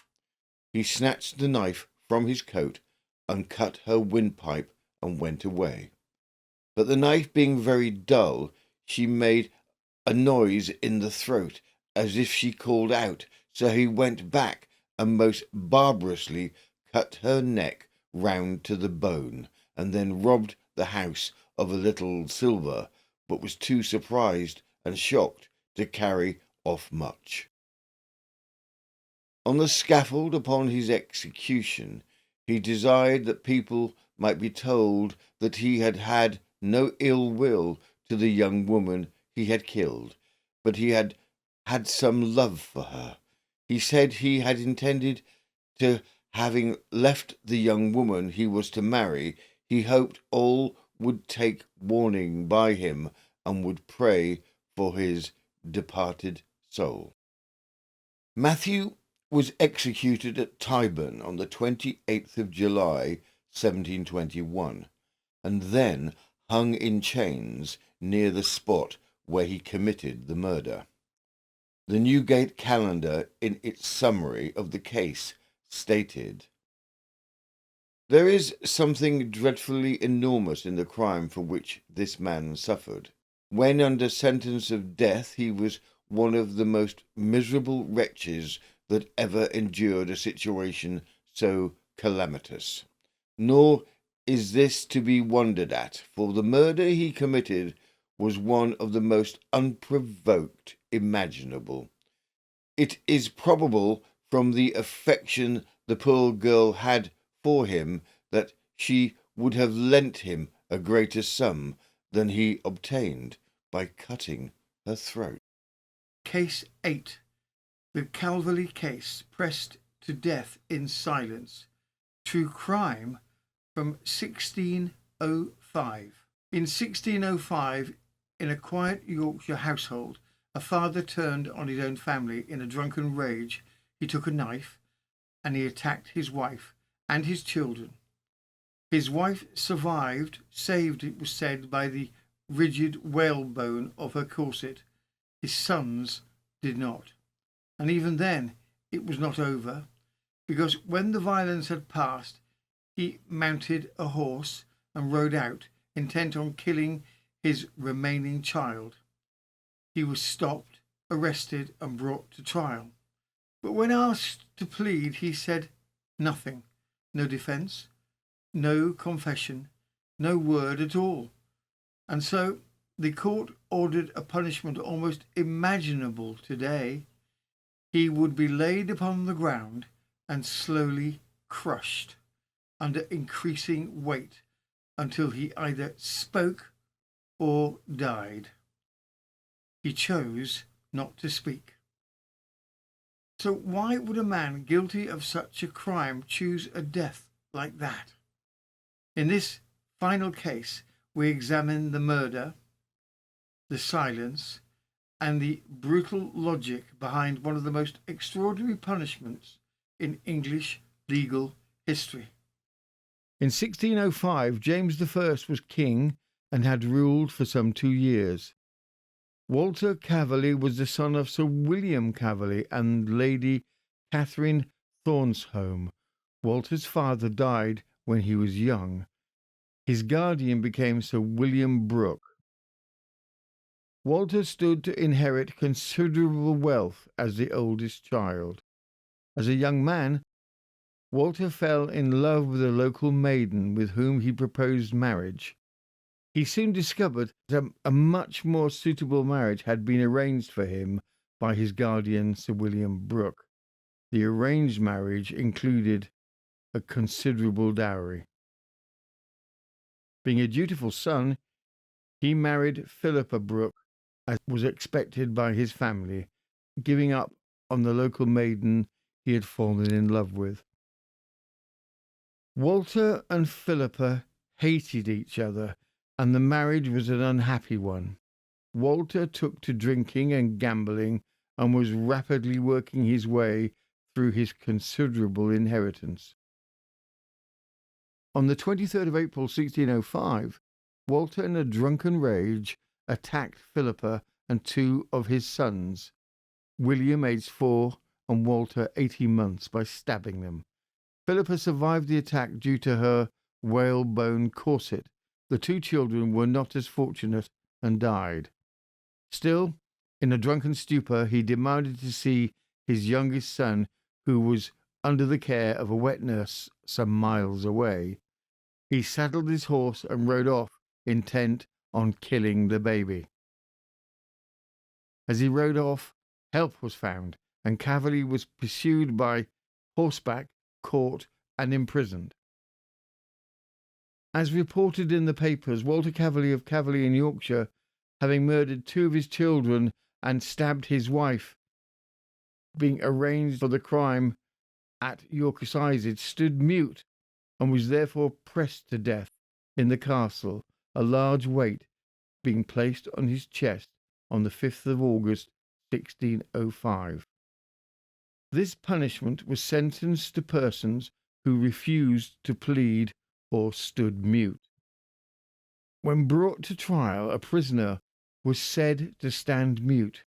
he snatched the knife from his coat and cut her windpipe and went away. But the knife being very dull, she made a noise in the throat, as if she called out, so he went back and most barbarously cut her neck round to the bone, and then robbed the house of a little silver, but was too surprised and shocked to carry off much. On the scaffold upon his execution, he desired that people might be told that he had had no ill will to the young woman he had killed, but he had had some love for her. He said he had intended to, having left the young woman he was to marry, he hoped all would take warning by him and would pray for his departed soul. Matthew was executed at Tyburn on the 28th of July, 1721, and then hung in chains near the spot where he committed the murder. The Newgate Calendar, in its summary of the case, stated, "There is something dreadfully enormous in the crime for which this man suffered. When under sentence of death, he was one of the most miserable wretches that ever endured a situation so calamitous. Nor is this to be wondered at, for the murder he committed was one of the most unprovoked imaginable. It is probable, from the affection the poor girl had for him, that she would have lent him a greater sum than he obtained by cutting her throat." Case 8. The Calverley case, pressed to death in silence. True crime from 1605. In 1605, in a quiet Yorkshire household, a father turned on his own family in a drunken rage. He took a knife and he attacked his wife and his children. His wife survived, saved, it was said, by the rigid whalebone of her corset. His sons did not. And even then it was not over, because when the violence had passed, he mounted a horse and rode out, intent on killing his remaining child. He was stopped, arrested, and brought to trial. But when asked to plead, he said nothing. No defence, no confession, no word at all. And so the court ordered a punishment almost imaginable today. He would be laid upon the ground and slowly crushed under increasing weight until he either spoke or died. He chose not to speak. So why would a man guilty of such a crime choose a death like that? In this final case, we examine the murder, the silence, and the brutal logic behind one of the most extraordinary punishments in English legal history. In 1605, James I was king and had ruled for some 2 years. Walter Calverley was the son of Sir William Calverley and Lady Catherine Thornsholme. Walter's father died when he was young. His guardian became Sir William Brooke. Walter stood to inherit considerable wealth as the oldest child. As a young man, Walter fell in love with a local maiden with whom he proposed marriage. He soon discovered that a much more suitable marriage had been arranged for him by his guardian, Sir William Brooke. The arranged marriage included a considerable dowry. Being a dutiful son, he married Philippa Brooke, as was expected by his family, giving up on the local maiden he had fallen in love with. Walter and Philippa hated each other, and the marriage was an unhappy one. Walter took to drinking and gambling and was rapidly working his way through his considerable inheritance. On the 23rd of April 1605, Walter, in a drunken rage, attacked Philippa and two of his sons, William, aged 4, and Walter, 18 months, by stabbing them. Philippa survived the attack due to her whalebone corset. The two children were not as fortunate and died. Still, in a drunken stupor, he demanded to see his youngest son, who was under the care of a wet nurse some miles away. He saddled his horse and rode off, intent on killing the baby. As he rode off, help was found, and Calverley was pursued by horseback, caught, and imprisoned. As reported in the papers, Walter Calverley of Calverley in Yorkshire, having murdered two of his children and stabbed his wife, being arraigned for the crime at York Assizes, stood mute and was therefore pressed to death in the castle, a large weight being placed on his chest on the 5th of August 1605. This punishment was sentenced to persons who refused to plead or stood mute. When brought to trial, a prisoner was said to stand mute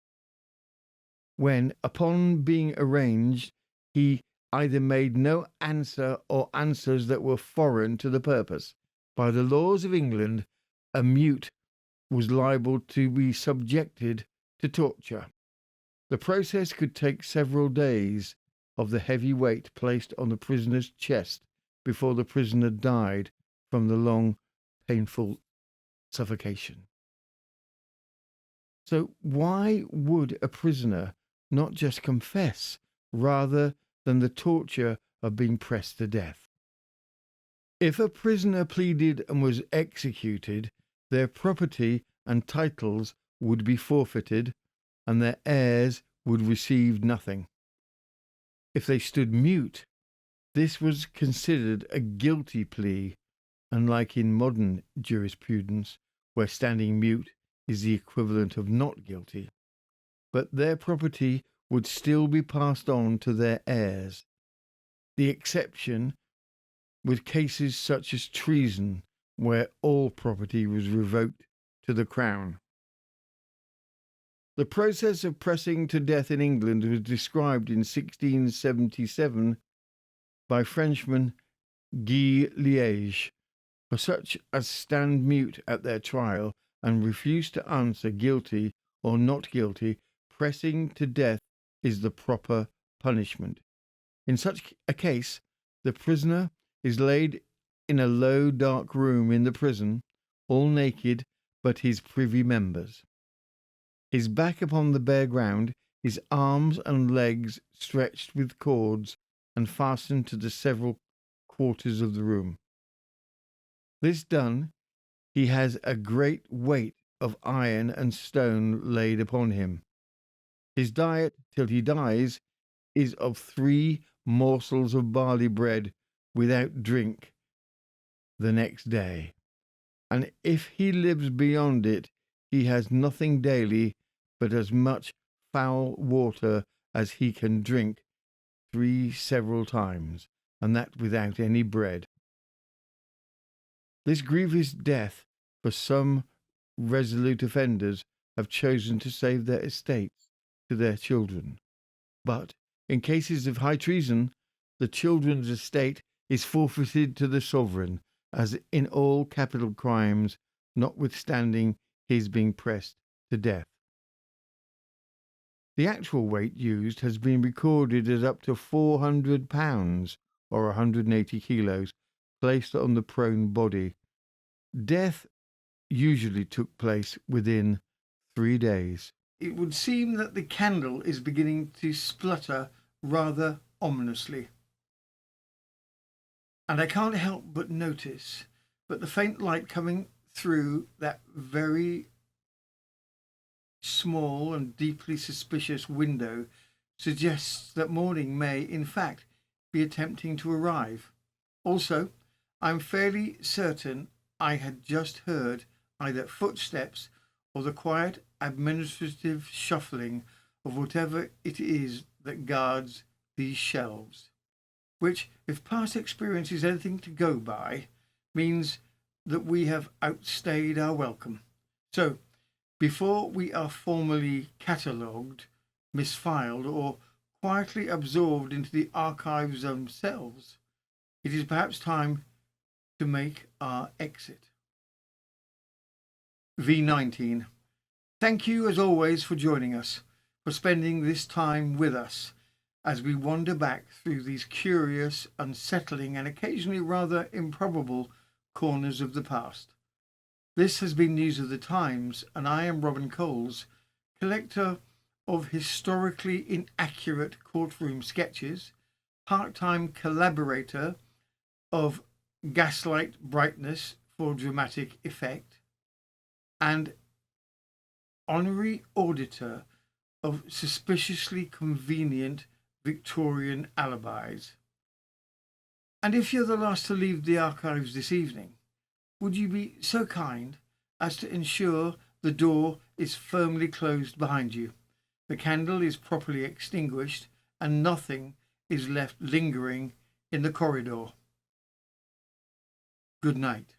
when, upon being arraigned, he either made no answer or answers that were foreign to the purpose. By the laws of England, a mute was liable to be subjected to torture. The process could take several days of the heavy weight placed on the prisoner's chest before the prisoner died from the long, painful suffocation. So why would a prisoner not just confess rather than the torture of being pressed to death? If a prisoner pleaded and was executed, their property and titles would be forfeited, and their heirs would receive nothing. If they stood mute, this was considered a guilty plea, unlike in modern jurisprudence, where standing mute is the equivalent of not guilty. But their property would still be passed on to their heirs. The exception with cases such as treason, where all property was revoked to the Crown. The process of pressing to death in England was described in 1677 by Frenchman Guy Liège. For such as stand mute at their trial and refuse to answer guilty or not guilty, pressing to death is the proper punishment. In such a case, the prisoner is laid in a low, dark room in the prison, all naked but his privy members. His back upon the bare ground, his arms and legs stretched with cords and fastened to the several quarters of the room. This done, he has a great weight of iron and stone laid upon him. His diet, till he dies, is of 3 morsels of barley bread without drink the next day, and if he lives beyond it, he has nothing daily but as much foul water as he can drink 3 several times, and that without any bread. This grievous death, for some resolute offenders have chosen to save their estates to their children. But in cases of high treason, the children's estate is forfeited to the sovereign, as in all capital crimes, notwithstanding his being pressed to death. The actual weight used has been recorded as up to 400 pounds, or 180 kilos, placed on the prone body. Death usually took place within 3 days. It would seem that the candle is beginning to splutter rather ominously. And I can't help but notice that the faint light coming through that very small and deeply suspicious window suggests that morning may, in fact, be attempting to arrive. Also, I'm fairly certain I had just heard either footsteps or the quiet administrative shuffling of whatever it is that guards these shelves, which, if past experience is anything to go by, means that we have outstayed our welcome. So, before we are formally catalogued, misfiled, or quietly absorbed into the archives themselves, it is perhaps time to make our exit. V19. Thank you as always for joining us, for spending this time with us as we wander back through these curious, unsettling and occasionally rather improbable corners of the past. This has been News of the Times, and I am Robin Coles, collector of historically inaccurate courtroom sketches, part-time collaborator of gaslight brightness for dramatic effect, and honorary auditor of suspiciously convenient Victorian alibis. And if you're the last to leave the archives this evening, would you be so kind as to ensure the door is firmly closed behind you, the candle is properly extinguished, and nothing is left lingering in the corridor? Good night.